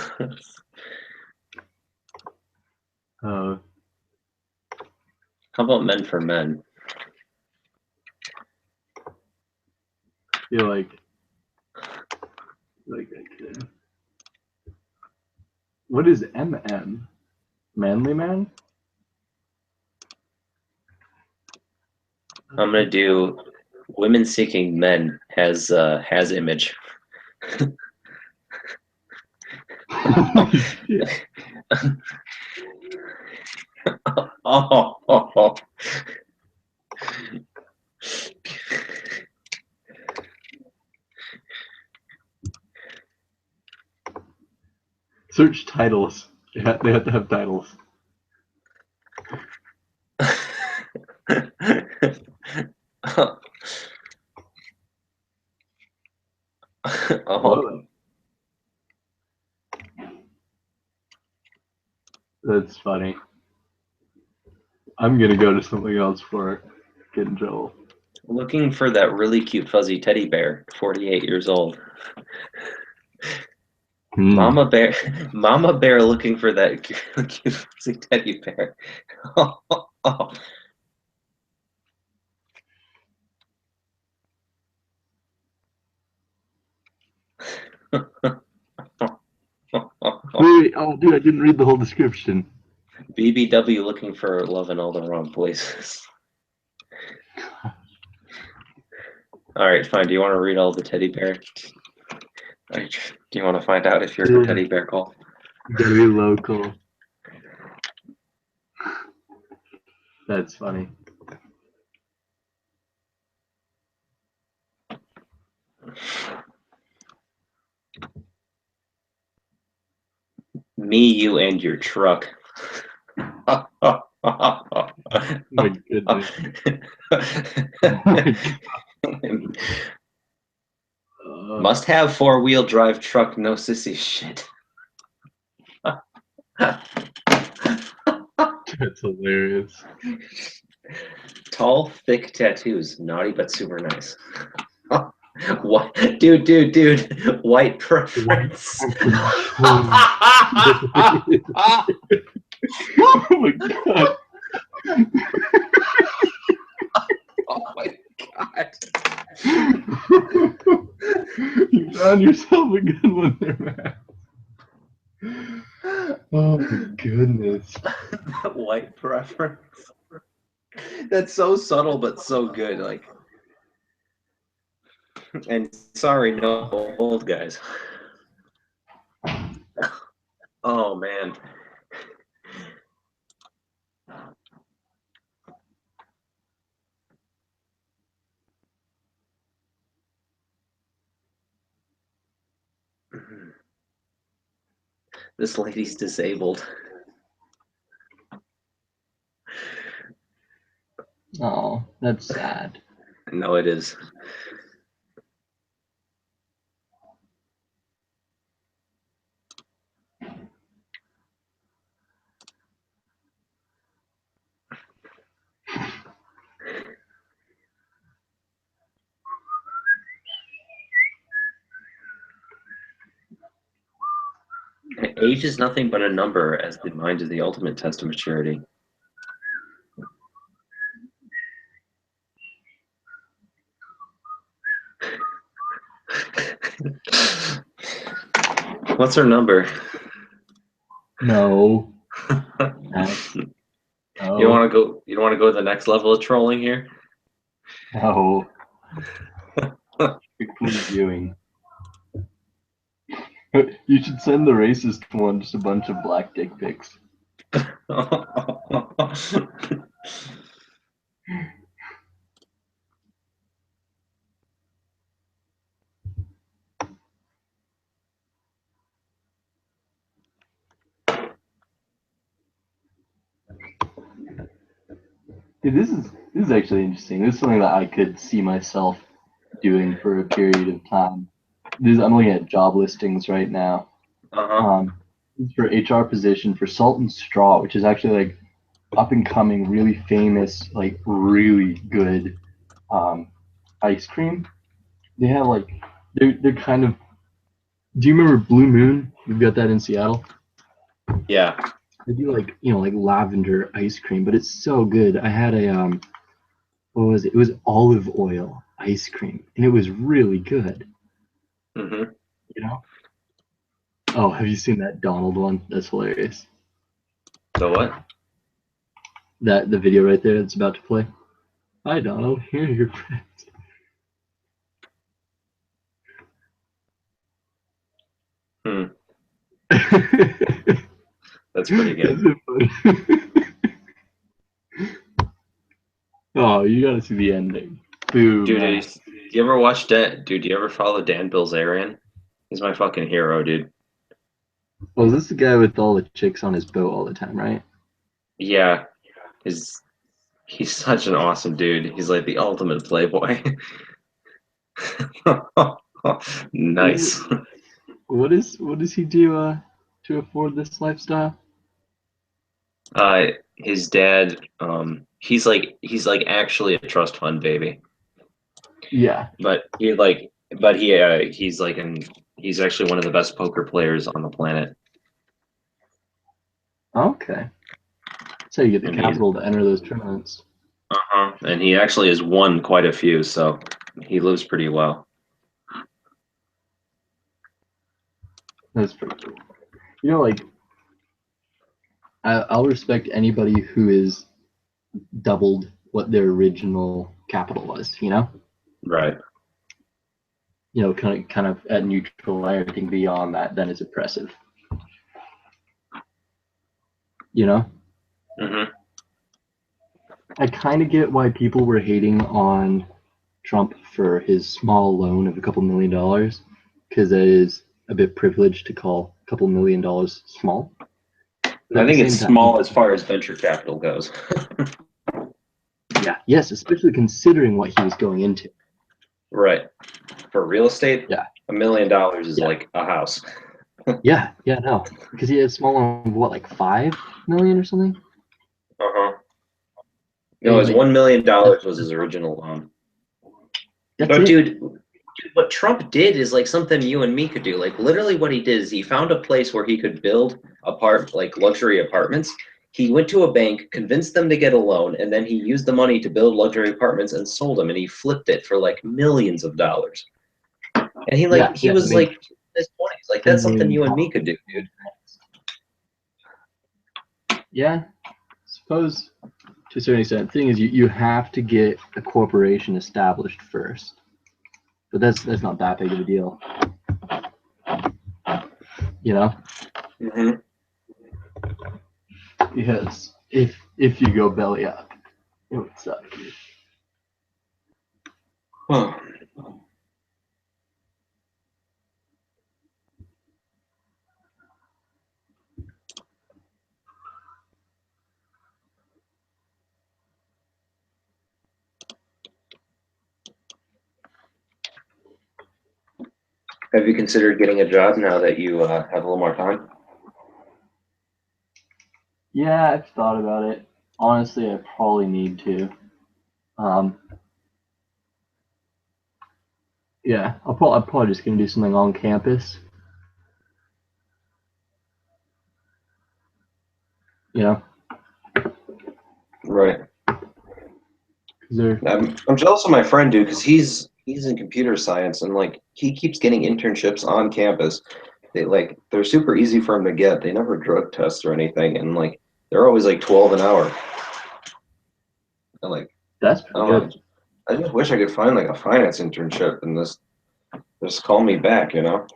Uh, How about men for men? feel like I could. What is MM? Manly man? I'm gonna do women seeking men has image. Holy shit. Oh. Search titles. They have to have titles. Oh. That's funny. I'm gonna go to something else for get in trouble. Looking for that really cute fuzzy teddy bear, 48 years old. Mama bear looking for that cute fuzzy teddy bear. Wait, oh dude, I didn't read the whole description. BBW looking for love in all the wrong places. All right, fine. Do you want to read all the teddy bear? Do you want to find out if you're a teddy bear call? You gotta be local. That's funny. Me, you, and your truck. My goodness. Must have 4-wheel drive truck, no sissy shit. That's hilarious. Tall, thick tattoos, naughty but super nice. What, dude, white preference. Oh my god. Oh my god. You found yourself a good one there, Matt. Oh my goodness. White preference. That's so subtle but so good. Like, and sorry, no old guys. Oh man. This lady's disabled. Oh, that's sad. No, it is. Age is nothing but a number, as the mind is the ultimate test of maturity. What's her number? No. Max. You No. don't want to go. You don't want to go to the next level of trolling here. No. Quickly viewing. You should send the racist one just a bunch of black dick pics. Dude, this is actually interesting. This is something that I could see myself doing for a period of time. I'm looking at job listings right now. Uh-huh. This is for HR position for Salt and Straw, which is actually like up and coming, really famous, like really good ice cream. They have like they're kind of. Do you remember Blue Moon? We've got that in Seattle. Yeah. They do like like lavender ice cream, but it's so good. I had a what was it? It was olive oil ice cream, and it was really good. Mm-hmm. You know? Oh, have you seen that Donald one? That's hilarious. The what? The video right there that's about to play. Hi Donald, here are your friends. Hmm. That's pretty good. Oh, you gotta see the ending. Boom. Dude, do you ever watch Dan? Dude, do you ever follow Dan Bilzerian? He's my fucking hero, dude. Well, is this the guy with all the chicks on his boat all the time, right? Yeah. He's such an awesome dude. He's like the ultimate playboy. Nice. What does he do to afford this lifestyle? His dad, he's like actually a trust fund baby. Yeah. But he's actually one of the best poker players on the planet. Okay. So you get the And capital to enter those tournaments. And he actually has won quite a few, so he lives pretty well. That's pretty cool. You know, like I'll respect anybody who is doubled what their original capital was. You know. Right. You know, kind of at neutral, everything beyond that then is impressive. You know. Mm-hmm. I kind of get why people were hating on Trump for his small loan of a couple $1 million, because it is a bit privileged to call a couple $1 million small. But I think it's small as far as venture capital goes. Yeah. Yes, especially considering what he was going into. Right. For real estate, Yeah. $1 million is like a house. Yeah, no, because he had a small loan of what, like 5 million or something. Uh-huh. No, his Like, $1 million was his original loan. that's But it. dude, what Trump did is like something you and me could do. Like literally what he did is he found a place where he could build like luxury apartments. He went to a bank, convinced them to get a loan, and then he used the money to build luxury apartments and sold them, and he flipped it for like millions of dollars. And he was made like in his 20s. Like 10 that's something million you and me could do, dude. Yeah, suppose to a certain extent. The thing is, you have to get a corporation established first, but that's not that big of a deal, you know. Mm-hmm. Because if you go belly up, it would suck. Oh. Have you considered getting a job now that you have a little more time? Yeah, I've thought about it. Honestly, I probably need to. Um, yeah, I'm probably just gonna do something on campus. You know, Right. 'cause they're I'm jealous of my friend, dude, because he's in computer science and like he keeps getting internships on campus. They're super easy for him to get. They never drug test or anything, and like they're always like 12 an hour. And like that's I pretty don't know, good. I just wish I could find like a finance internship and this just call me back, you know?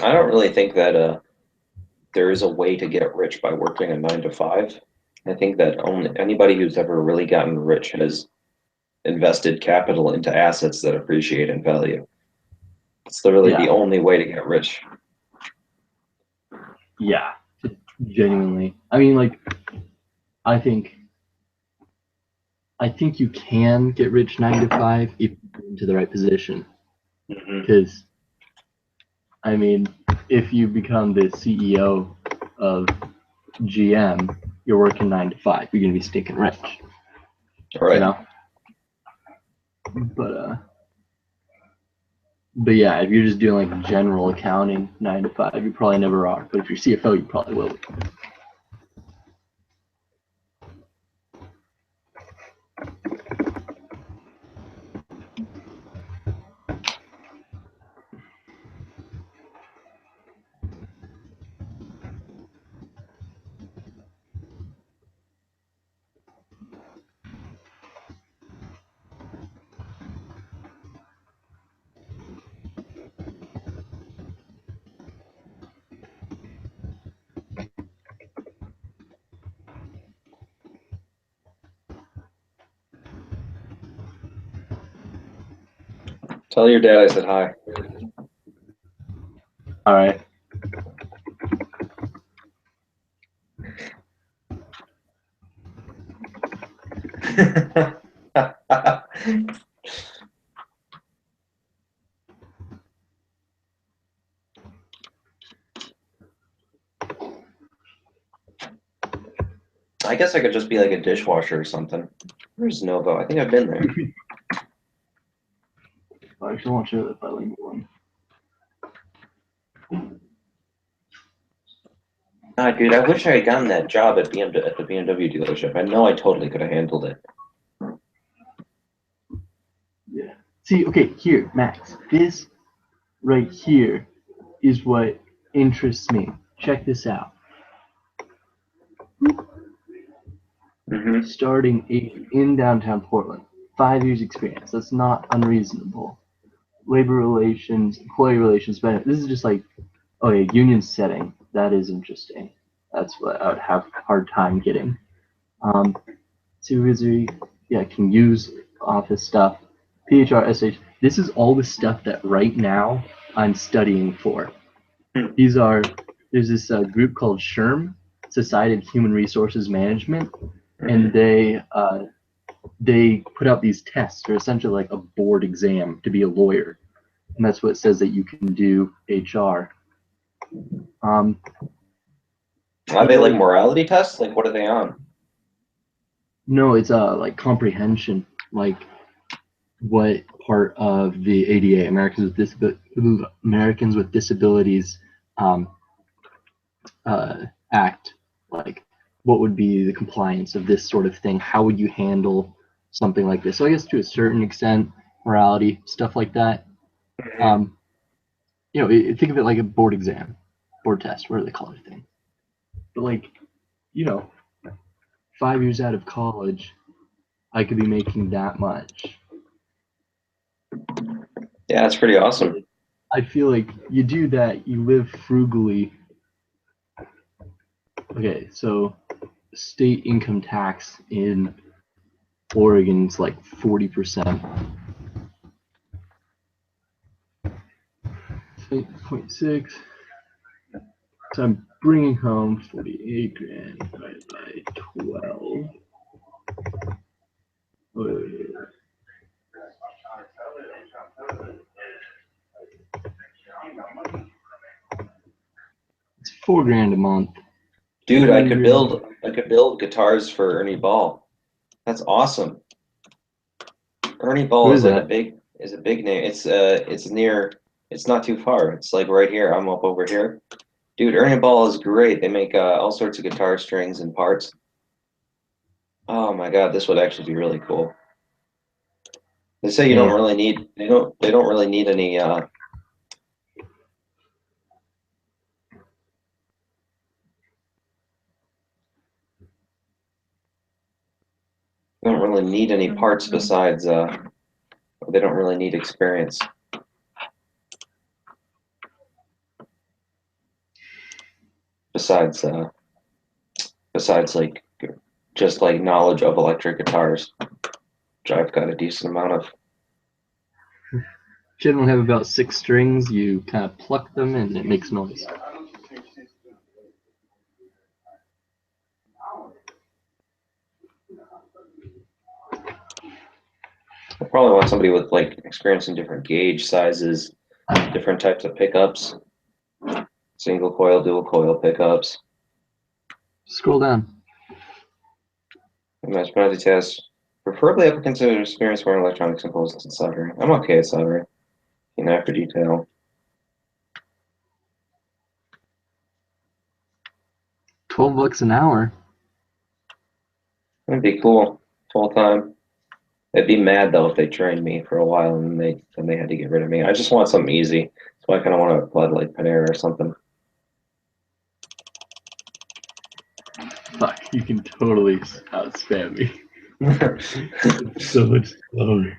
I don't really think that there is a way to get rich by working a 9 to 5. I think that only anybody who's ever really gotten rich has invested capital into assets that appreciate in value. It's literally the Yeah, only way to get rich. yeah, genuinely. I mean, like, I think I think you can get rich 9 to 5 if you get into the right position. Mm-hmm. Because, I mean, if you become the CEO of GM, you're working 9 to 5. You're gonna be stinking rich, Right. you know. But yeah, if you're just doing like general accounting 9 to 5, you probably never are. But if you're CFO, you probably will be. Tell your dad I said hi. All right. I guess I could just be like a dishwasher or something. Where's Novo? I think I've been there. I actually want to show the bilingual one. Dude, I wish I had gotten that job at at the BMW dealership. I know I totally could have handled it. Yeah. See, okay, here, Max. This right here is what interests me. Check this out. Mm-hmm. Starting in downtown Portland. 5 years experience. That's not unreasonable. Labor relations, employee relations, benefit. This is just like, okay, union setting. That is interesting. That's what I would have a hard time getting. Supervisory, yeah, can use office stuff. PHR, SH. This is all the stuff that right now I'm studying for. There's this group called SHRM, Society of Human Resources Management, and they put out these tests. They're essentially like a board exam to be a lawyer, and that's what says that you can do HR. Are they like morality tests? Like, what are they on? No, it's like comprehension, like what part of the ADA, Americans with Disabilities Act, like what would be the compliance of this sort of thing? How would you handle something like this? So I guess to a certain extent, morality, stuff like that. You know, think of it like a board exam, board test, whatever they call it thing. But like, you know, 5 years out of college, I could be making that much. Yeah, that's pretty awesome. I feel like you do that, you live frugally. Okay, so state income tax in Oregon's like 40%. 8.6. So I'm bringing home 48 grand divided by 12. It's 4 grand a month. Dude, I could build guitars for Ernie Ball. That's awesome. Ernie Ball is like a big name. It's not too far. It's like right here. I'm up over here. Dude, Ernie Ball is great. They make all sorts of guitar strings and parts. Oh my God, this would actually be really cool. They say you don't really need they don't really need any you don't really need any parts besides they don't really need experience. Besides like just like knowledge of electric guitars, which I've got a decent amount of. Generally have about 6 strings. You kind of pluck them and it makes noise. I probably want somebody with like experience in different gauge sizes, different types of pickups, single coil, dual coil pickups. Scroll down. Responsibility test. Preferably applicants who have experience wearing electronics components and soldering. I'm okay at soldering. For detail. $12 an hour. That'd be cool. Full time. It'd be mad though if they trained me for a while and they had to get rid of me. I just want something easy. So I kind of want to apply to like Panera or something. Fuck, you can totally out-spam me. It's so much slower.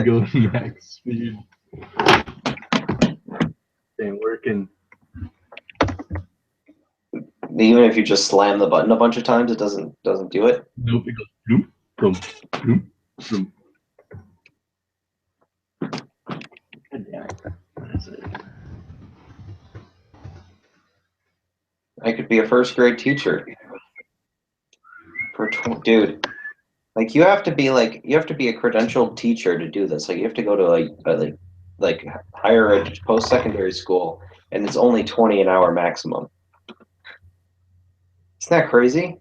Go max speed. Ain't working. Even if you just slam the button a bunch of times, it doesn't do it. Nope, it goes boom, boom, boom, boom. God damn it. That's it. I could be a first grade teacher. Dude, like you have to be a credentialed teacher to do this. Like you have to go to like higher ed post secondary school, and it's only 20 an hour maximum. Isn't that crazy?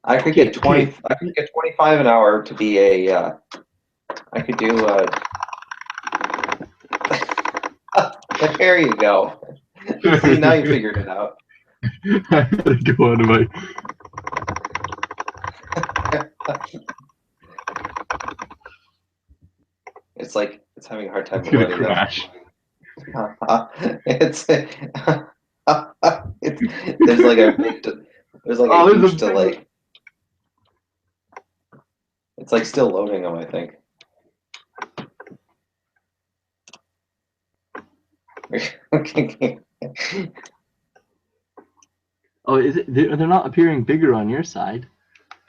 I could get 20. I could get 25 an hour to be a. I could do. There you go. See, now you figured it out. I gotta go on to my. It's like it's having a hard time It's gonna loading up. crash. It's there's like a big there's like Oh, a there's huge a big- delay. It's like still loading them, I think. Okay. Oh, is it? They're not appearing bigger on your side.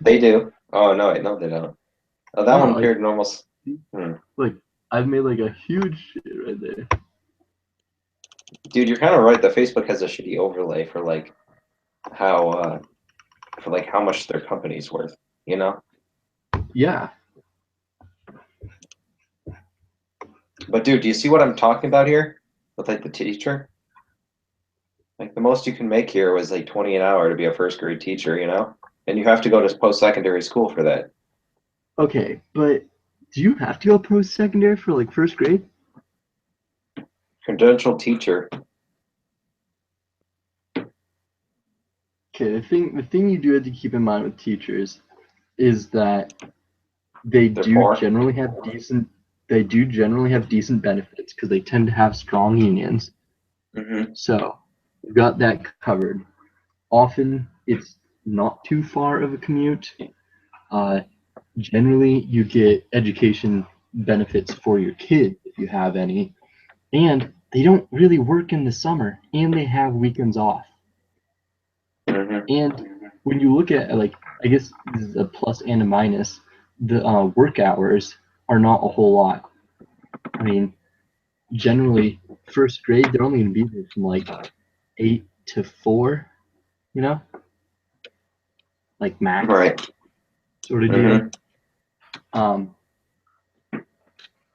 They do. Oh no, wait, no, they don't. Oh, that Oh, one like- appeared normal. Like I've made like a huge shit right there. Dude, you're kind of right. The Facebook has a shitty overlay for like how for like how much their company's worth. You know. Yeah. But dude, do you see what I'm talking about here with like the teacher? Like the most you can make here was like 20 an hour to be a first grade teacher, you know? And you have to go to post-secondary school for that. Okay, but do you have to go post-secondary for like first grade? Credentialed teacher. Okay, the thing you do have to keep in mind with teachers is that they They're do poor. generally have decent benefits because they tend to have strong unions. Mm-hmm. So we've got that covered. Often it's not too far of a commute. Generally, you get education benefits for your kids if you have any, and they don't really work in the summer, and they have weekends off. Mm-hmm. And when you look at, like, I guess this is a plus and a minus, the work hours are not a whole lot. I mean, generally, first grade, they're only going to be there from like 8 to 4, you know? Like max Right. sort of deal.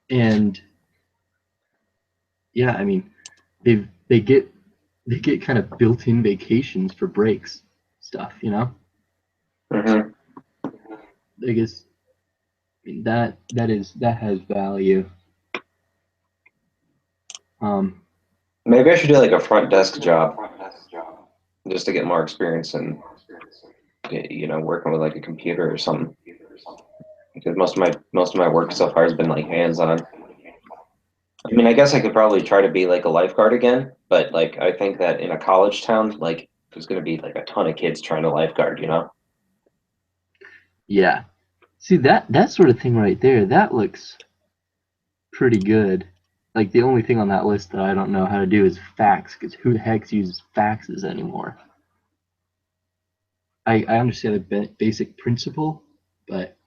And yeah, I mean, they get kind of built-in vacations for breaks stuff, you know? Mm-hmm. I guess I mean, that has value. Maybe I should do like a front desk job just to get more experience and you know, working with like a computer or something. Because most of my work so far has been like hands-on. I mean, I guess I could probably try to be like a lifeguard again, but like I think that in a college town, like there's gonna be like a ton of kids trying to lifeguard, you know? Yeah. See that sort of thing right there, that looks pretty good. Like the only thing on that list that I don't know how to do is fax, because who the heck uses faxes anymore? I understand the basic principle, but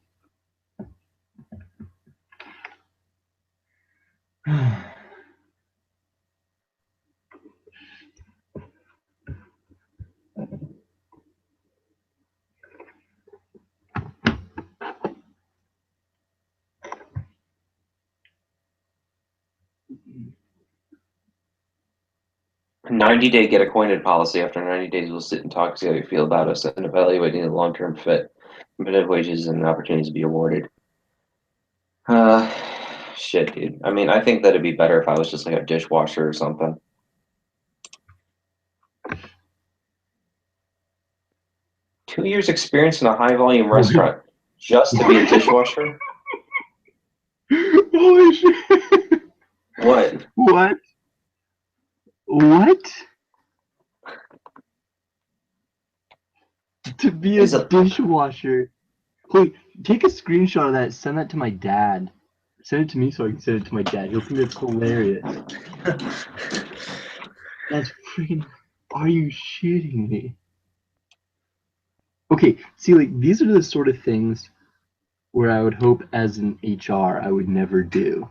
90-day get acquainted policy. After 90 days, we'll sit and talk, see how you feel about us, and evaluating the long-term fit, competitive wages, and opportunities to be awarded. Shit, dude. I mean, I think that'd be better if I was just like a dishwasher or something. Two years experience in a high-volume restaurant just to be a dishwasher? holy shit! What? What? What? To be a Is it- dishwasher? Wait, take a screenshot of that. Send that to my dad. Send it to me so I can send it to my dad. He'll think it's hilarious. That's freaking. Are you shitting me? Okay, see, like these are the sort of things where I would hope, as an HR, I would never do.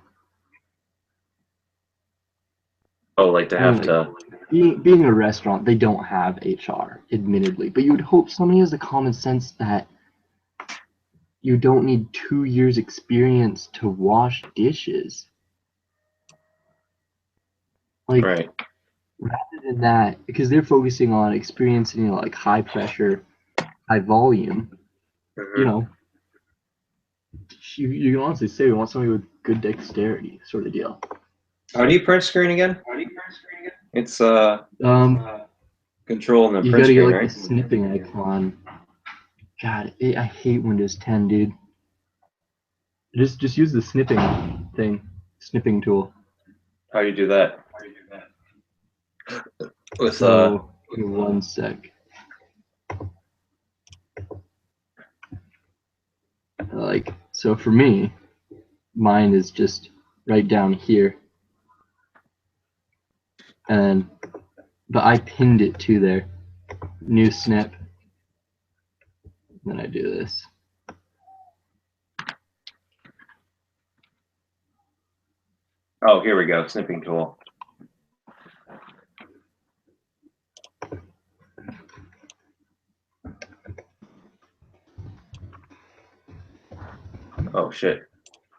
Oh, like to I mean, have to. being a restaurant, they don't have HR, admittedly, but you would hope somebody has the common sense that you don't need 2 years experience to wash dishes. Like, Right. rather than that, because they're focusing on experience in, like high pressure, high volume, you know, you can honestly say we want somebody with good dexterity, sort of deal. How do you print screen again? It's control and then You print gotta get screen, like right? the snipping icon. God, I hate Windows 10, dude. Just use the snipping tool. How do you do that? With So, give me one sec. Like, so for me, mine is just right down here. And, but I pinned it to there. New snip. Then I do this. oh, here we go, snipping tool. Oh shit,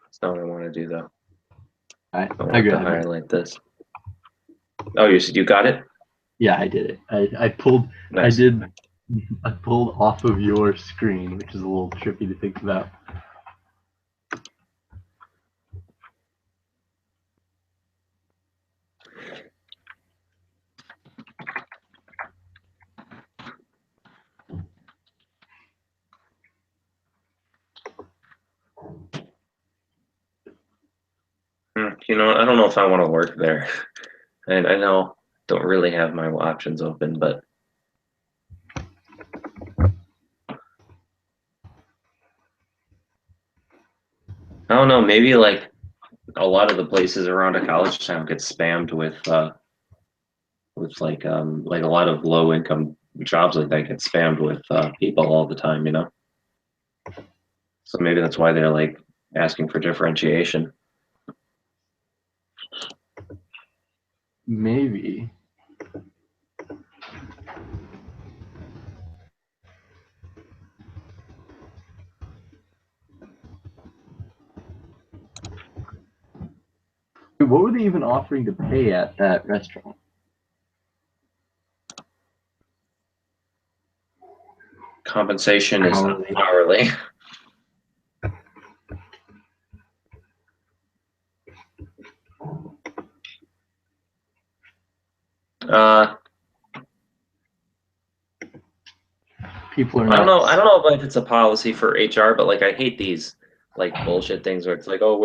that's not what I want to do though. I I want to grabbed it. highlight this. Oh, you got it? Yeah, I did it. I pulled. Nice. I pulled off of your screen, which is a little trippy to think about. You know, I don't know if I want to work there. And I know don't really have my options open, but I don't know, maybe like a lot of the places around a college town get spammed with like a lot of low income jobs like that get spammed with people all the time, you know? So maybe that's why they're like asking for differentiation. Maybe. Dude, what were they even offering to pay at that restaurant? Compensation is Hourly. hourly. People are I don't know. nuts. I don't know if it's a policy for HR, but like I hate these like bullshit things where it's like, oh,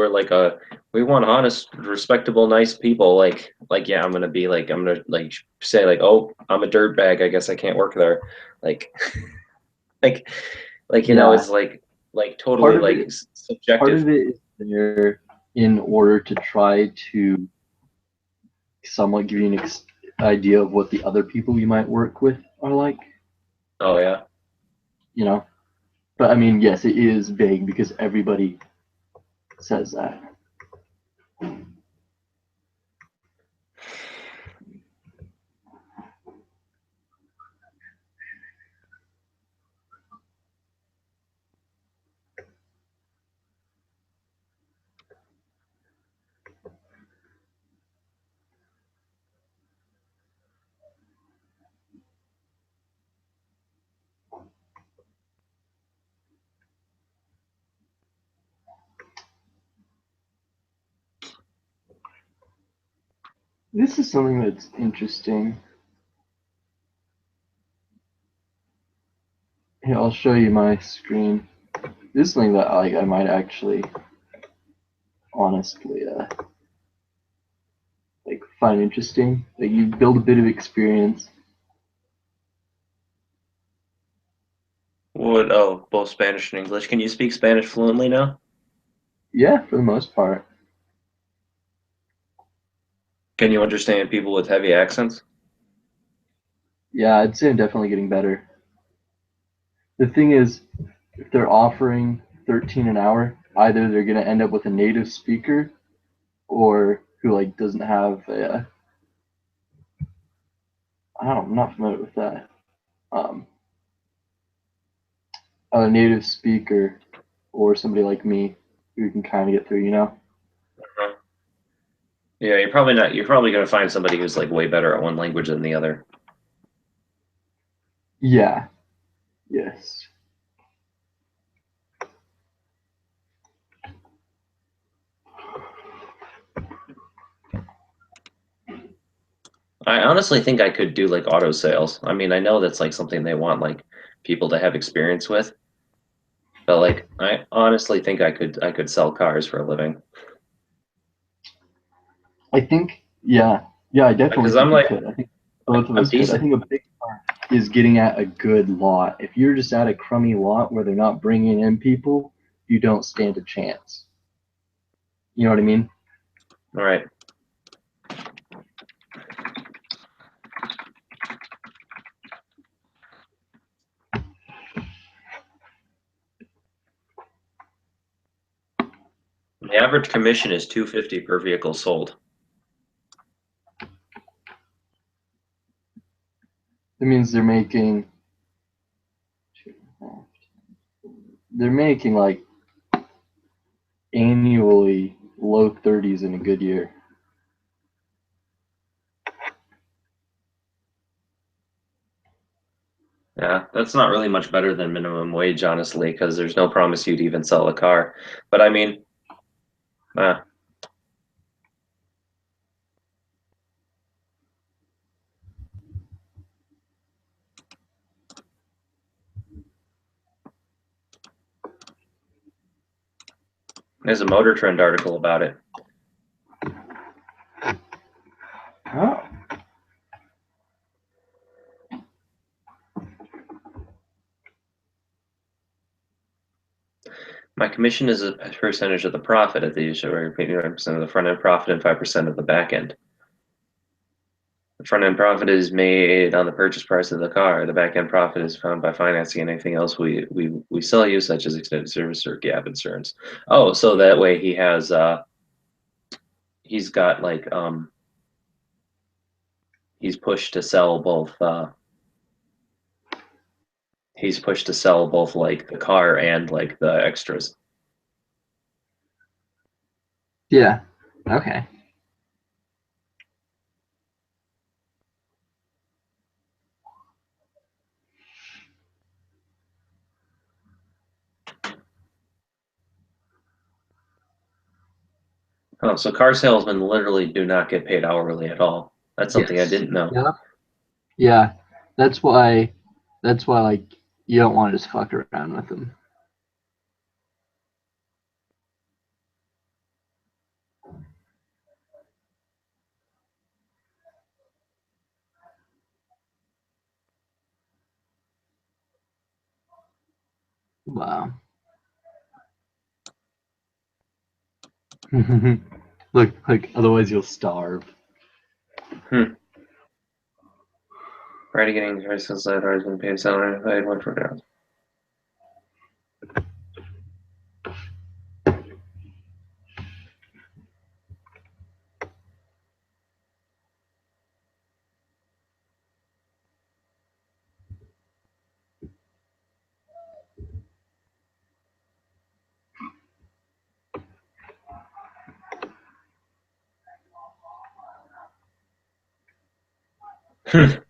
we want honest, respectable, nice people. Like yeah, I'm gonna say like, oh, I'm a dirtbag. I guess I can't work there. Like, like, you know, Yeah. it's like totally Part of like it, part subjective. of it is there in order to try to somewhat give you an idea of what the other people you might work with are like, Oh yeah. you know? But I mean, yes, it is vague because everybody says that. This is something that's interesting. Here, I'll show you my screen. This is something that I might actually honestly like find interesting. Like you build a bit of experience. What? Oh, both Spanish and English. Can you speak Spanish fluently now? Yeah, for the most part. Can you understand people with heavy accents? Yeah, I'd say I'm definitely getting better. The thing is, if they're offering 13 an hour, either they're gonna end up with a native speaker or who like doesn't have a I don't know, I'm not familiar with that. Um, a native speaker or somebody like me who can kind of get through, you know? Yeah, you're probably not. You're probably gonna find somebody who's like way better at one language than the other. Yeah. Yes. I honestly think I could do like auto sales. I mean, I know that's like something they want like people to have experience with, but like I honestly think I could sell cars for a living. I think, yeah, I definitely Because think I'm you like could. I think both of I'm us could. I decent. think a big part is getting at a good lot. If you're just at a crummy lot where they're not bringing in people, you don't stand a chance. You know what I mean? All right. The average commission is $250 per vehicle sold. It means they're making like annually low 30s in a good year. Yeah, that's not really much better than minimum wage, honestly, because there's no promise you'd even sell a car. But I mean, uh, there's a Motor Trend article about it. Oh. My commission is a percentage of the profit at the issue, where 5% of the front end profit and 5% of the back end. The front end profit is made on the purchase price of the car. The back end profit is found by financing and anything else we sell you, such as extended service or gap insurance. Oh, so that way he's got like he's pushed to sell both like the car and like the extras. Yeah. Okay. Oh, so car salesmen literally do not get paid hourly at all. That's something I Yes. didn't know. Yeah. Yeah. That's why. Like you don't want to just fuck around with them. Wow. Look. Otherwise you'll starve. Prior to getting versus that always been paid salary. I had one for girls.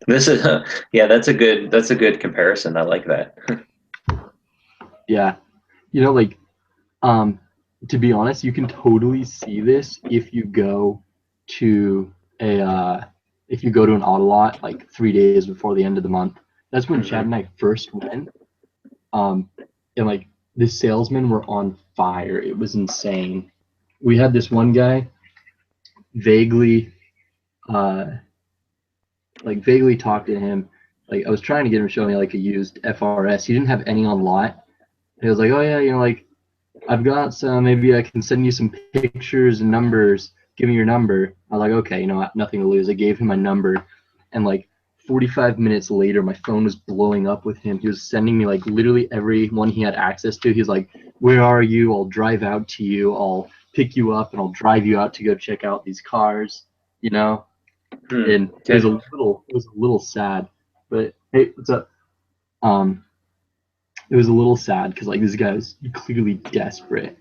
This is yeah, that's a good comparison. I like that. Yeah. You know, like, to be honest, you can totally see this if you go to if you go to an auto lot like 3 days before the end of the month. That's when Chad and I first went. And like the salesmen were on fire. It was insane. We had this one guy vaguely uh vaguely talk to him. Like I was trying to get him to show me like a used FRS. He didn't have any on lot. He was like, "Oh yeah, like I've got some. Maybe I can send you some pictures and numbers. Give me your number." I was like, "Okay, nothing to lose." I gave him my number, and like 45 minutes later, my phone was blowing up with him. He was sending me like literally every one he had access to. He's like, "Where are you? I'll drive out to you. I'll pick you up, and I'll drive you out to go check out these cars." You know, and it was a little sad. But hey, what's up? It was a little sad because like this guy was clearly desperate.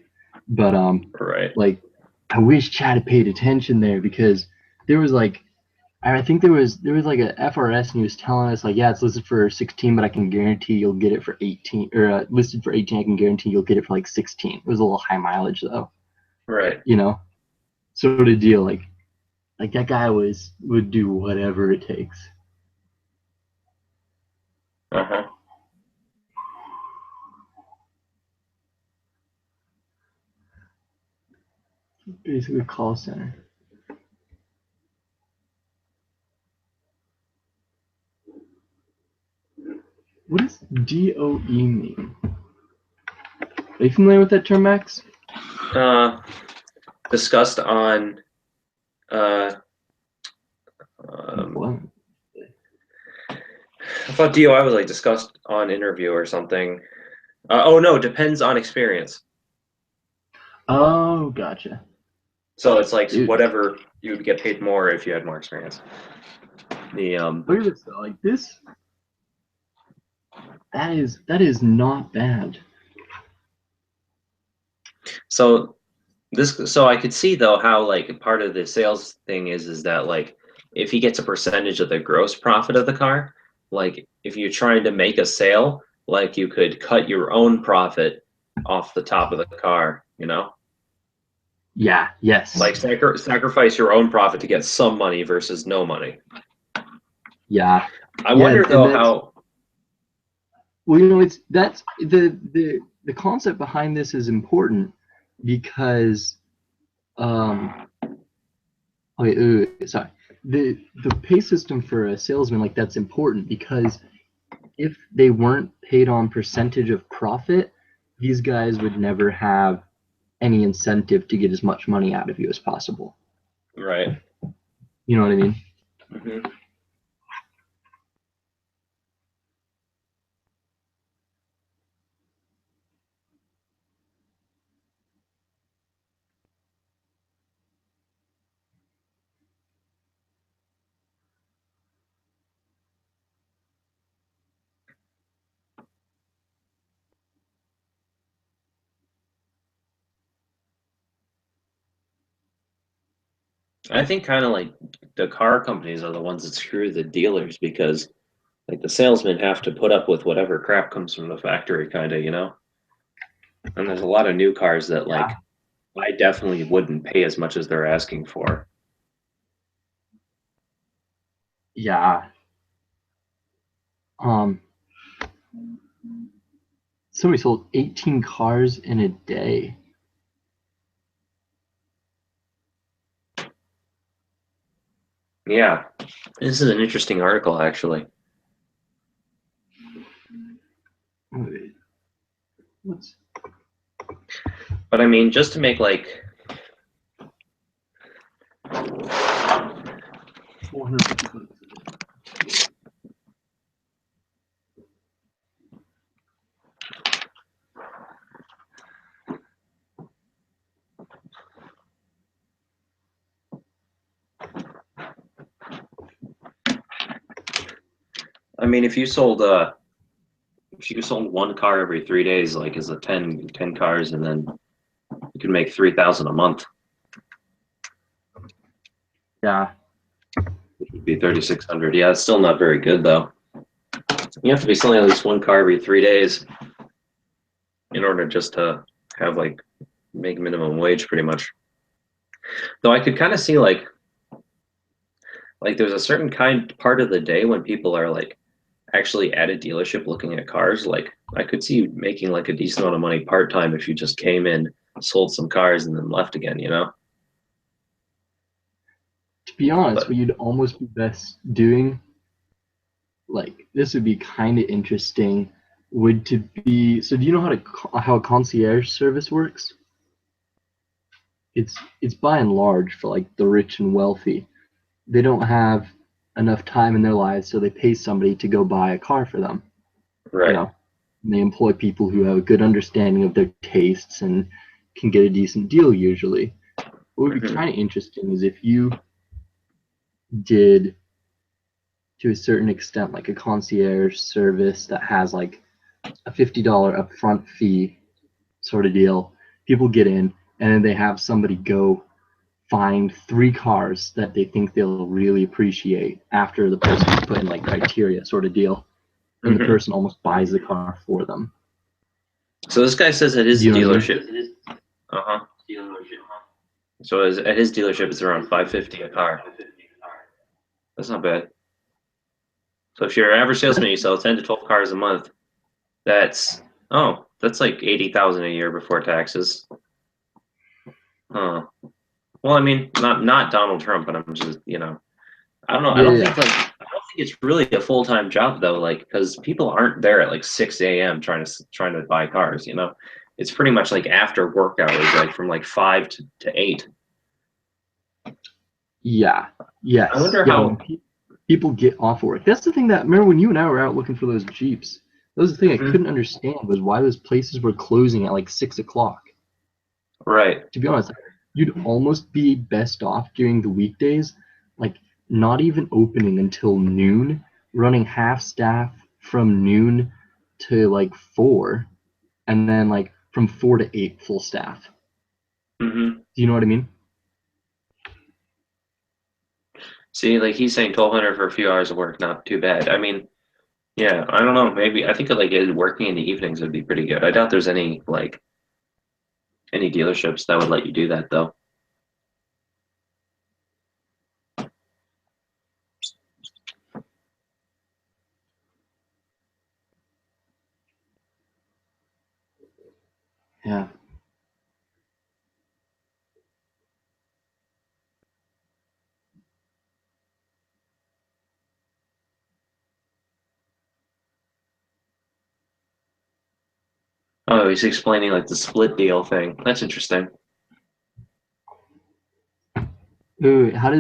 But Right. like I wish Chad had paid attention there because there was like I think there was like a FRS and he was telling us like, yeah, it's listed for 16, but I can guarantee you'll get it for 18, or listed for 18, I can guarantee you'll get it for like 16. It was a little high mileage though, Right. sort of deal. Like Like that guy would do whatever it takes. Uh-huh. Basically, a call center. What does DOE mean? Are you familiar with that term, Max? Discussed on What? I thought DOI was like discussed on interview or something. Oh no, depends on experience. Oh, gotcha. So it's like Dude. whatever you would get paid more if you had more experience. Look at this though, like this. That is not bad. So I could see though how like part of the sales thing is that like if he gets a percentage of the gross profit of the car, like if you're trying to make a sale, like you could cut your own profit off the top of the car, you know? Yeah, yes. Like sacrifice your own profit to get some money versus no money. Yeah. I wonder though how. Well, you know, that's the concept behind this is important because sorry. The pay system for a salesman, like, that's important because if they weren't paid on percentage of profit, these guys would never have any incentive to get as much money out of you as possible. Right. You know what I mean? Mm-hmm. I think kind of like the car companies are the ones that screw the dealers because like the salesmen have to put up with whatever crap comes from the factory, kind of, you know? And there's a lot of new cars that like I definitely wouldn't pay as much as they're asking for. Yeah. Somebody sold 18 cars in a day. Yeah. This is an interesting article, actually. Wait, what's But I mean, just to make like 450 bucks a day? I mean, if you sold one car every 3 days, like is a 10 cars, and then you could make 3,000 a month, Yeah. which would be 3,600. Yeah, it's still not very good though. You have to be selling at least one car every 3 days in order just to have like make minimum wage pretty much. Though I could kind of see like there's a certain part of the day when people are like actually at a dealership looking at cars. Like I could see you making like a decent amount of money part time if you just came in, sold some cars, and then left again, you know? To be honest, But what you'd almost be best doing, like, this would be kind of interesting, would to be, so do you know how a concierge service works? It's by and large for like the rich and wealthy. They don't have enough time in their lives, so they pay somebody to go buy a car for them. right. You know, and they employ people who have a good understanding of their tastes and can get a decent deal usually. What would be kind of interesting is if you did, to a certain extent, like a concierge service that has like a $50 upfront fee sort of deal. People get in, and then they have somebody go find 3 cars that they think they'll really appreciate after the person's put in like criteria sort of deal, and the person almost buys the car for them. So this guy says it is Do a you know what I mean? dealership. Uh-huh. So at his dealership, it's around $550 a car. That's not bad. So if you're an average salesman, you sell 10 to 12 cars a month. That's like 80,000 a year before taxes. Huh. Well, I mean, not Donald Trump, but I'm just, I don't know. I don't think it's really a full-time job though, like because people aren't there at like 6 a.m. trying to buy cars. It's pretty much like after work hours, like from like 5 to 8. Yeah. Yes. I wonder Yeah, how. when people get off work. That's the thing that, remember when you and I were out looking for those Jeeps? That was the thing I couldn't understand was why those places were closing at like 6 o'clock. Right. To be honest, you'd almost be best off during the weekdays, like not even opening until noon, running half staff from noon to like 4, and then like from 4 to 8 full staff. Mm-hmm. Do you know what I mean? See, like he's saying 1,200 for a few hours of work, not too bad. I mean, yeah, I don't know. Maybe I think like working in the evenings would be pretty good. I doubt there's any dealerships that would let you do that though. Yeah. Oh, he's explaining like the split deal thing. That's interesting. Ooh, how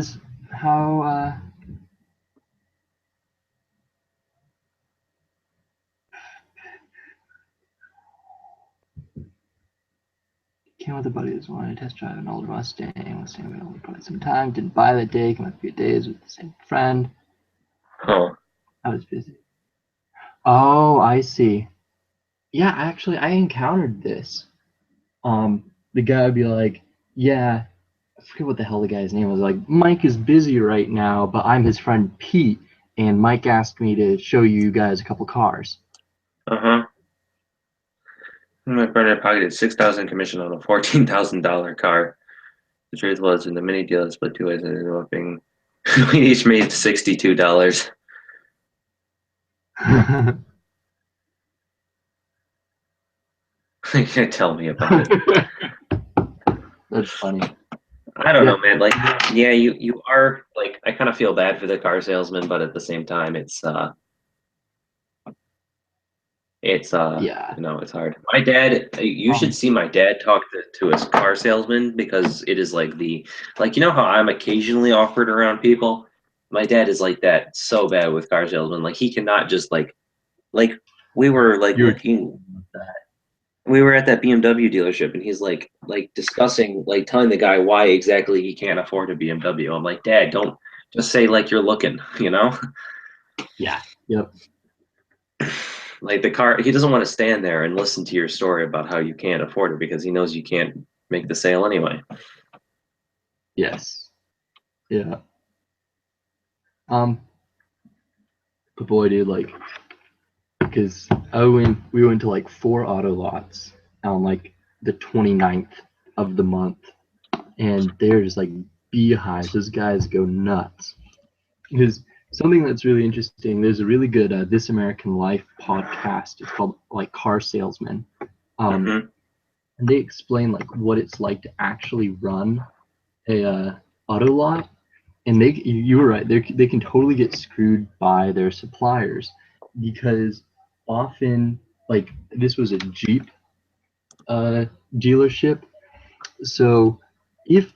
came with a buddy that wanted to test drive an old Mustang. Mustang we only put some time. Didn't buy that day. Came a few days with the same friend. Huh. I was busy. Oh, I see. Yeah, actually, I encountered this. The guy would be like, "Yeah, I forget what the hell the guy's name was. Like, Mike is busy right now, but I'm his friend Pete, and Mike asked me to show you guys a couple cars." Uh-huh. My brother pocketed $6,000 commission on a $14,000 car. The truth was, in the mini deal, it split two ways, and ended up being we each made $62. Tell me about it. That's funny. I don't know, man. Like, yeah, you are like. I kind of feel bad for the car salesman, but at the same time, it's Yeah. it's hard. My dad, you should see my dad talk to his car salesman because it is like how I'm occasionally awkward around people. My dad is like that so bad with car salesmen. Like he cannot just like we were like You were looking. We were at that BMW dealership and he's like discussing like telling the guy why exactly he can't afford a BMW. I'm like, Dad, don't just say like you're looking, Yeah. Yep. Like the car, he doesn't want to stand there and listen to your story about how you can't afford it because he knows you can't make the sale anyway. Yes. Yeah. But boy, dude, like, because we went to like 4 auto lots on like the 29th of the month, and they're just like beehives. Those guys go nuts. Because something that's really interesting, there's a really good This American Life podcast. It's called like Car Salesman. Mm-hmm. And they explain like what it's like to actually run a auto lot, and you were right, they can totally get screwed by their suppliers because often, like, this was a Jeep dealership, so if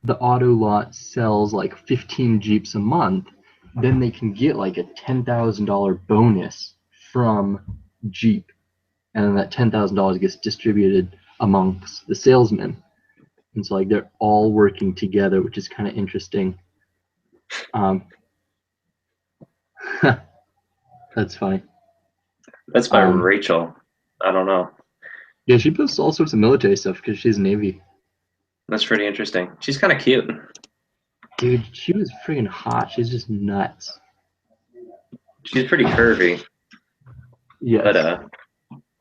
the auto lot sells like 15 Jeeps a month, then they can get like a $10,000 bonus from Jeep, and then that $10,000 gets distributed amongst the salesmen. And so like they're all working together, which is kind of interesting. That's funny. That's by Rachel. I don't know. Yeah, she posts all sorts of military stuff because she's Navy. That's pretty interesting. She's kind of cute. Dude, she was freaking hot. She's just nuts. She's pretty curvy. Yes. But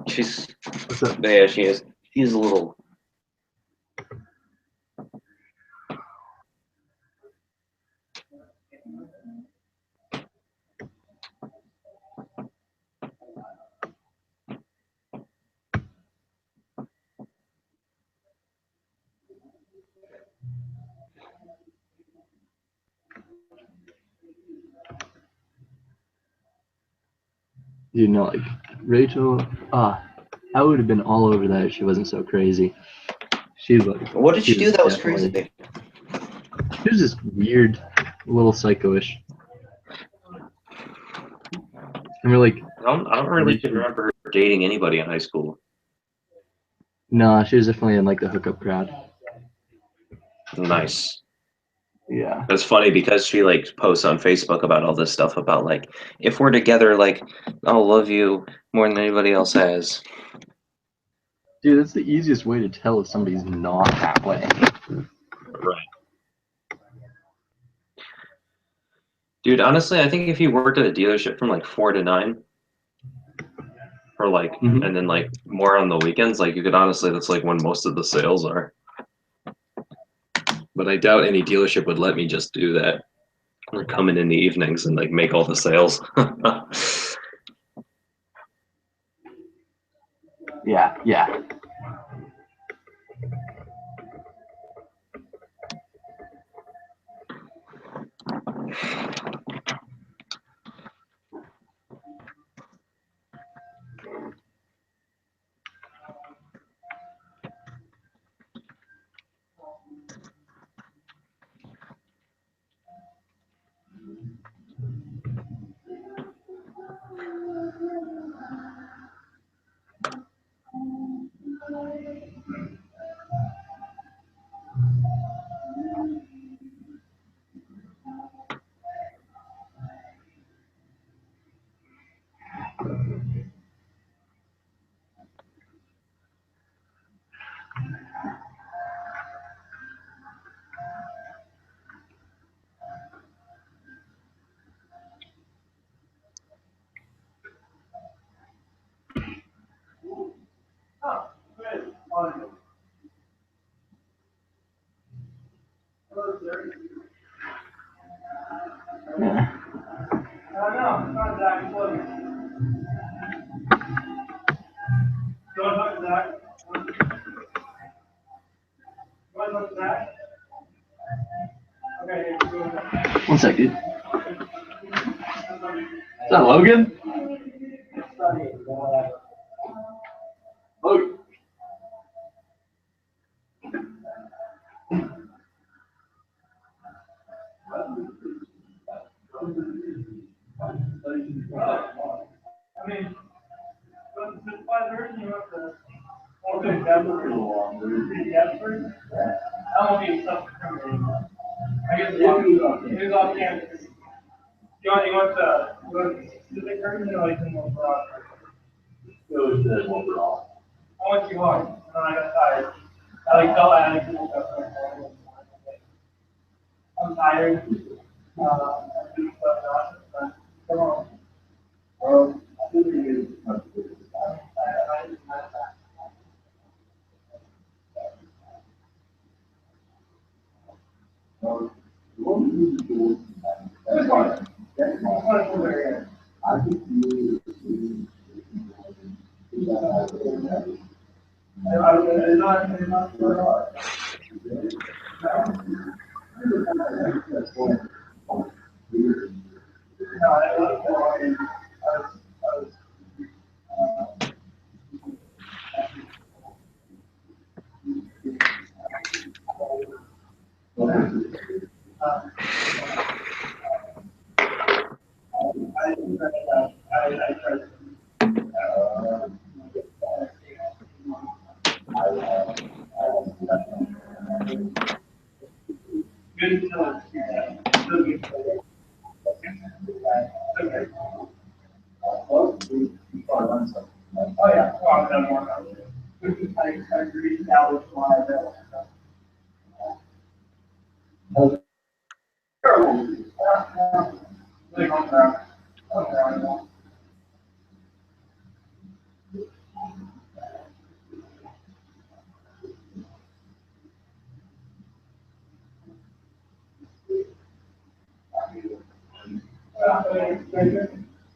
she's What's up? yeah, she is. She's a little. You know, like Rachel. I would have been all over that if she wasn't so crazy. She's like. What did she do that was definitely- crazy? She was just weird, a little psycho-ish. And we're like, I don't really remember her dating anybody in high school. nah, she was definitely in like the hookup crowd. Nice. Yeah. That's funny because she like posts on Facebook about all this stuff about like if we're together, like I'll love you more than anybody else has. Dude, that's the easiest way to tell if somebody's not that way. Right. Dude, honestly, I think if you worked at a dealership from like 4 to 9, or like, Mhm. and then like more on the weekends, like you could honestly, that's like when most of the sales are. But I doubt any dealership would let me just do that. Or come in the evenings and like make all the sales. Yeah, yeah. Yeah. One second. Is that Logan? Logan.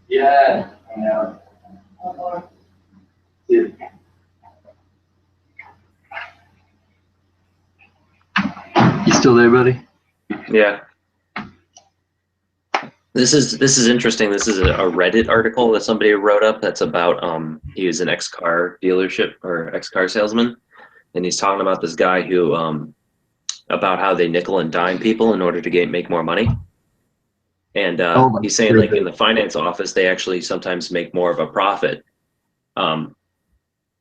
Yeah. Yeah. You still there, buddy? Yeah. This is interesting. This is a Reddit article that somebody wrote up that's about he was an ex-car dealership or ex-car salesman, and he's talking about this guy who about how they nickel and dime people in order to make more money. And Oh, like he's saying like in the finance office they actually sometimes make more of a profit,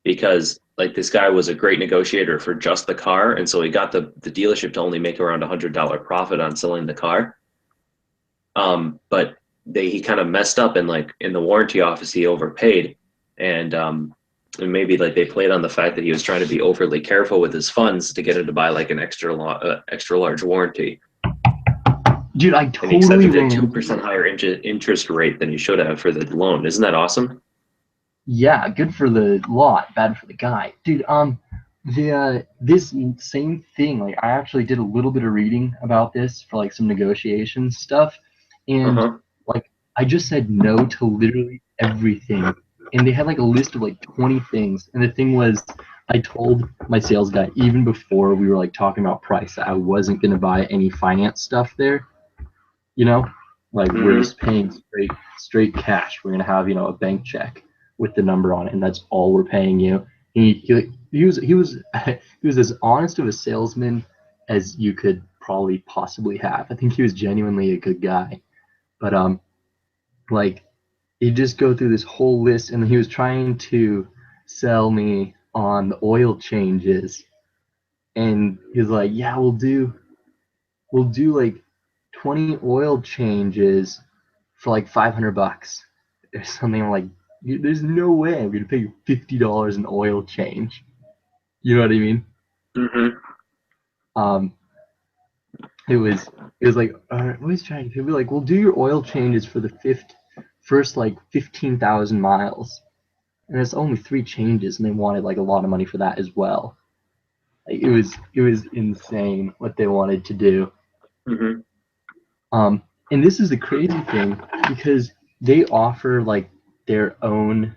because like this guy was a great negotiator for just the car, and so he got the dealership to only make around $100 profit on selling the car. But he kind of messed up, and like in the warranty office he overpaid, and maybe like they played on the fact that he was trying to be overly careful with his funds to get him to buy like an extra large warranty. dude, I And he totally accepted a ran. 2% higher interest rate than he should have for the loan. Isn't that awesome? Yeah, good for the lot, bad for the guy, dude. This same thing, like I actually did a little bit of reading about this for like some negotiation stuff, and Uh-huh. like I just said no to literally everything, and they had like a list of like 20 things, and the thing was, I told my sales guy even before we were like talking about price that I wasn't gonna buy any finance stuff there, you know, like we're just paying straight cash. We're gonna have a bank check with the number on it, and that's all we're paying you. He was he was as honest of a salesman as you could probably possibly have. I think he was genuinely a good guy, but like he'd just go through this whole list, and he was trying to sell me on the oil changes, and he's like, yeah, we'll do like 20 oil changes for like $500 or something. I'm like, there's no way I'm gonna pay you $50 an oil change. You know what I mean? Mm-hmm. Um, it was like, what was trying to be like, we'll do your oil changes for the first like 15,000 miles, and it's only 3 changes, and they wanted like a lot of money for that as well. Like, it was insane what they wanted to do. Mm-hmm. And this is the crazy thing, because they offer like their own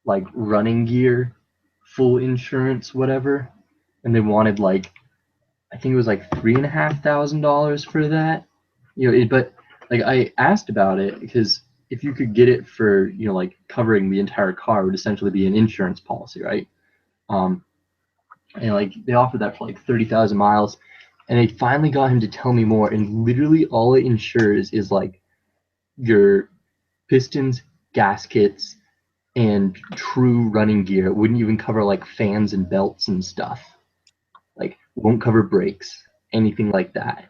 like running gear, full insurance, whatever, and they wanted like, I think it was like $3,500 for that. But like I asked about it, because if you could get it for like covering the entire car, it would essentially be an insurance policy, right? Um, and like they offered that for like 30,000 miles, and they finally got him to tell me more, and literally all it insures is like your pistons, gaskets, and true running gear. It wouldn't even cover like fans and belts and stuff. Like, won't cover brakes, anything like that.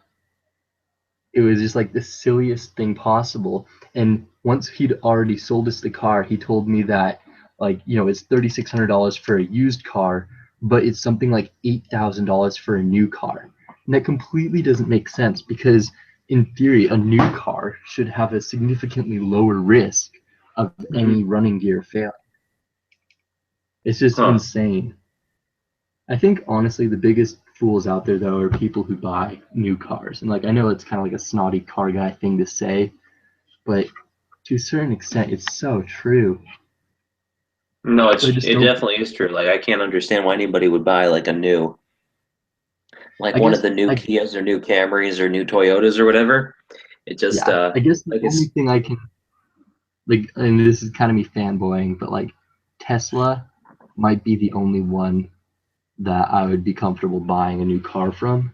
It was just like the silliest thing possible. And once he'd already sold us the car, he told me that like it's $3,600 for a used car, but it's something like $8,000 for a new car. And that completely doesn't make sense, because in theory a new car should have a significantly lower risk of any running gear failing. It's just Huh. insane. I think honestly the biggest fools out there though are people who buy new cars. And like I know it's kind of like a snotty car guy thing to say, but to a certain extent it's so true. No, So I just it don't. definitely is true. Like I can't understand why anybody would buy like a new, like I one of guess the new I Kias or new Camrys or new Toyotas or whatever. It just yeah, I guess the like only it's thing I can, like, and this is kind of me fanboying, but like Tesla might be the only one that I would be comfortable buying a new car from.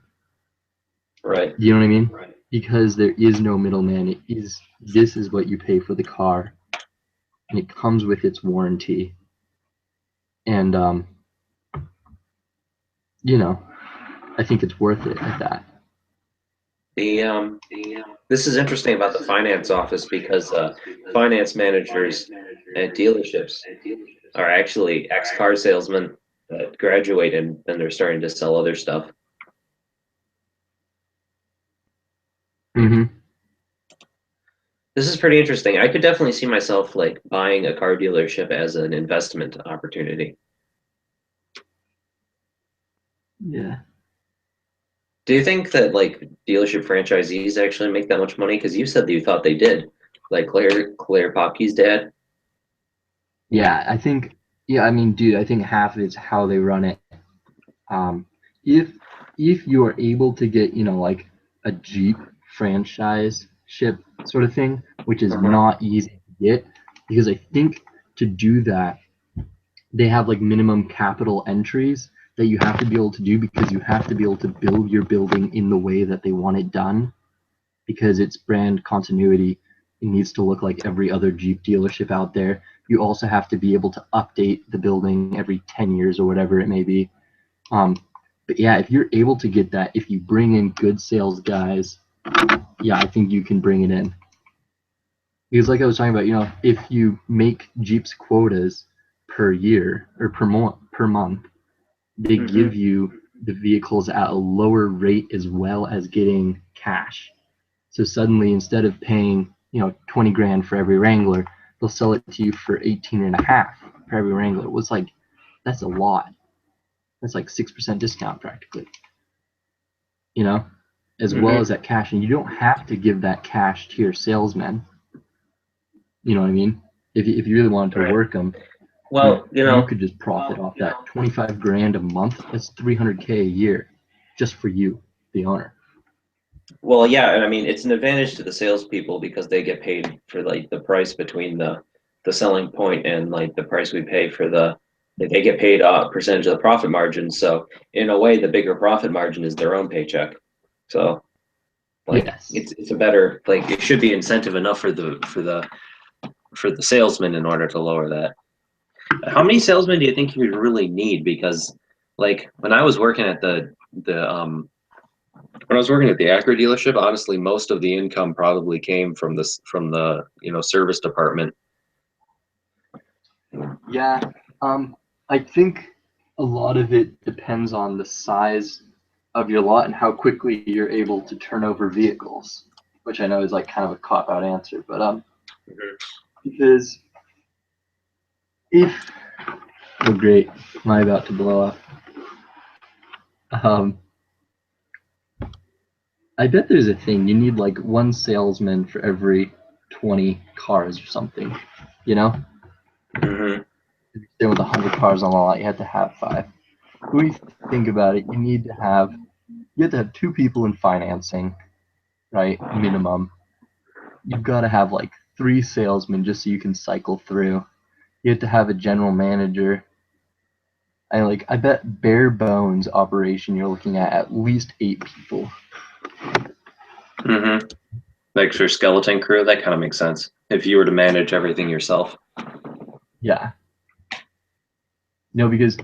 right. You know what I mean? Because there is no middleman. This is what you pay for the car, and it comes with its warranty. And I think it's worth it at that. This is interesting about the finance office because finance managers at dealerships are actually ex-car salesmen that graduate and then they're starting to sell other stuff. Mm-hmm. This is pretty interesting. I could definitely see myself like buying a car dealership as an investment opportunity. Yeah. Do you think that like dealership franchisees actually make that much money? Because you said that you thought they did, like Claire Popke's dad. Yeah, I think. Yeah, I mean, dude, I think half of it's how they run it. Um, if you are able to get like a Jeep franchise dealership sort of thing, which is Mhm. not easy to get because I think to do that they have like minimum capital entries that you have to be able to do because you have to be able to build your building in the way that they want it done because it's brand continuity. It needs to look like every other Jeep dealership out there. You also have to be able to update the building every 10 years or whatever it may be. But yeah, if you're able to get that, if you bring in good sales guys, yeah, I think you can bring it in. Because like I was talking about, if you make Jeep's quotas per year or per month, they give you the vehicles at a lower rate as well as getting cash. So suddenly, instead of paying 20 grand for every Wrangler, they'll sell it to you for 18 and a half for every Wrangler. It was like that's a lot. That's like 6% discount practically. As well as that cash, and you don't have to give that cash to your salesman. You know what I mean? If you really wanted to work them, Well, you could just profit off that 25 grand a month. That's 300K a year, just for you, the owner. well, yeah, and I mean it's an advantage to the salespeople because they get paid for like the price between the selling point and like the price we pay for they get paid a percentage of the profit margin. So in a way, the bigger profit margin is their own paycheck. So like Yes. it's a better like it should be incentive enough for the salesman in order to lower that. How many salesmen do you think you really need? Because like when I was working at the when I was working at the Acura dealership, honestly, most of the income probably came from the service department. Yeah. I think a lot of it depends on the size of your lot and how quickly you're able to turn over vehicles, which I know is like kind of a cop-out answer, but because if oh great, am I about to blow up? I bet there's a thing you need like one salesman for every 20 cars or something, you know? Mm-hmm. If you're with 100 cars on the lot, you have to have 5. When you think about it, you have to have 2 people in financing, right? Minimum. You've got to have like 3 salesmen just so you can cycle through. You have to have a general manager. I bet bare bones operation you're looking at least 8 people. Mm-hmm. Like for skeleton crew, that kind of makes sense. If you were to manage everything yourself. Yeah. No, because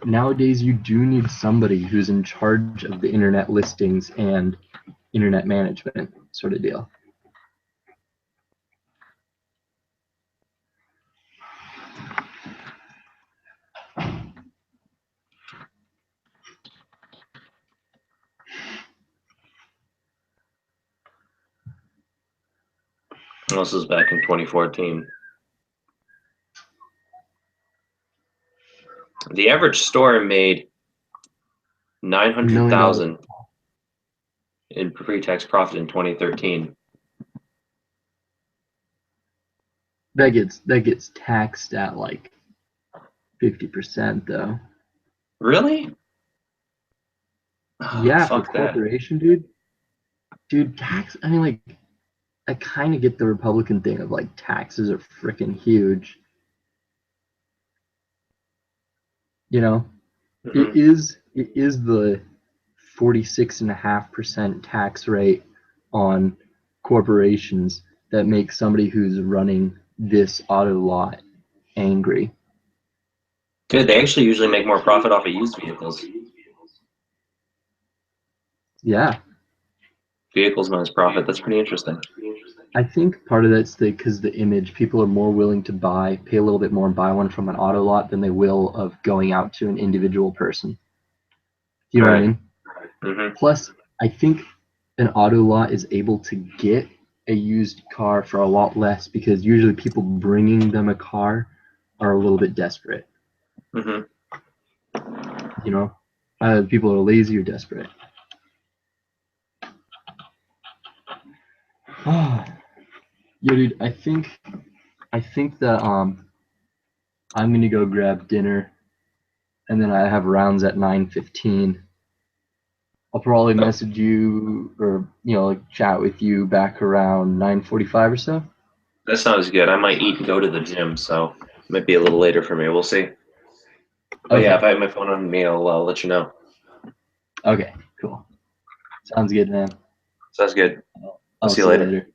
nowadays you do need somebody who's in charge of the internet listings and internet management sort of deal. This was back in 2014. The average store made $900,000 in pre-tax profit in 2013. That gets taxed at like 50% though. Really? Oh, Yeah, for fuck that. corporation, dude. Dude, tax. I mean, like, I kind of get the Republican thing of like taxes are freaking huge. Mm-hmm. It is the 46.5% tax rate on corporations that makes somebody who's running this auto lot angry. Dude, they actually usually make more profit off of used vehicles. Yeah, Vehicles minus profit. That's pretty interesting. I think part of that's because the image. People are more willing to pay a little bit more and buy one from an auto lot than they will of going out to an individual person. You know what I mean? Mm-hmm. Plus, I think an auto lot is able to get a used car for a lot less because usually people bringing them a car are a little bit desperate. Mm-hmm. People are lazy or desperate. Yeah, dude, I think that I'm gonna go grab dinner, and then I have rounds at 9:15. I'll probably message you or like chat with you back around 9:45 or so. That sounds good. I might eat and go to the gym, so it might be a little later for me. We'll see. But Okay. yeah, if I have my phone on me, I'll let you know. Okay. Cool. Sounds good, man. Sounds good. I'll see you later.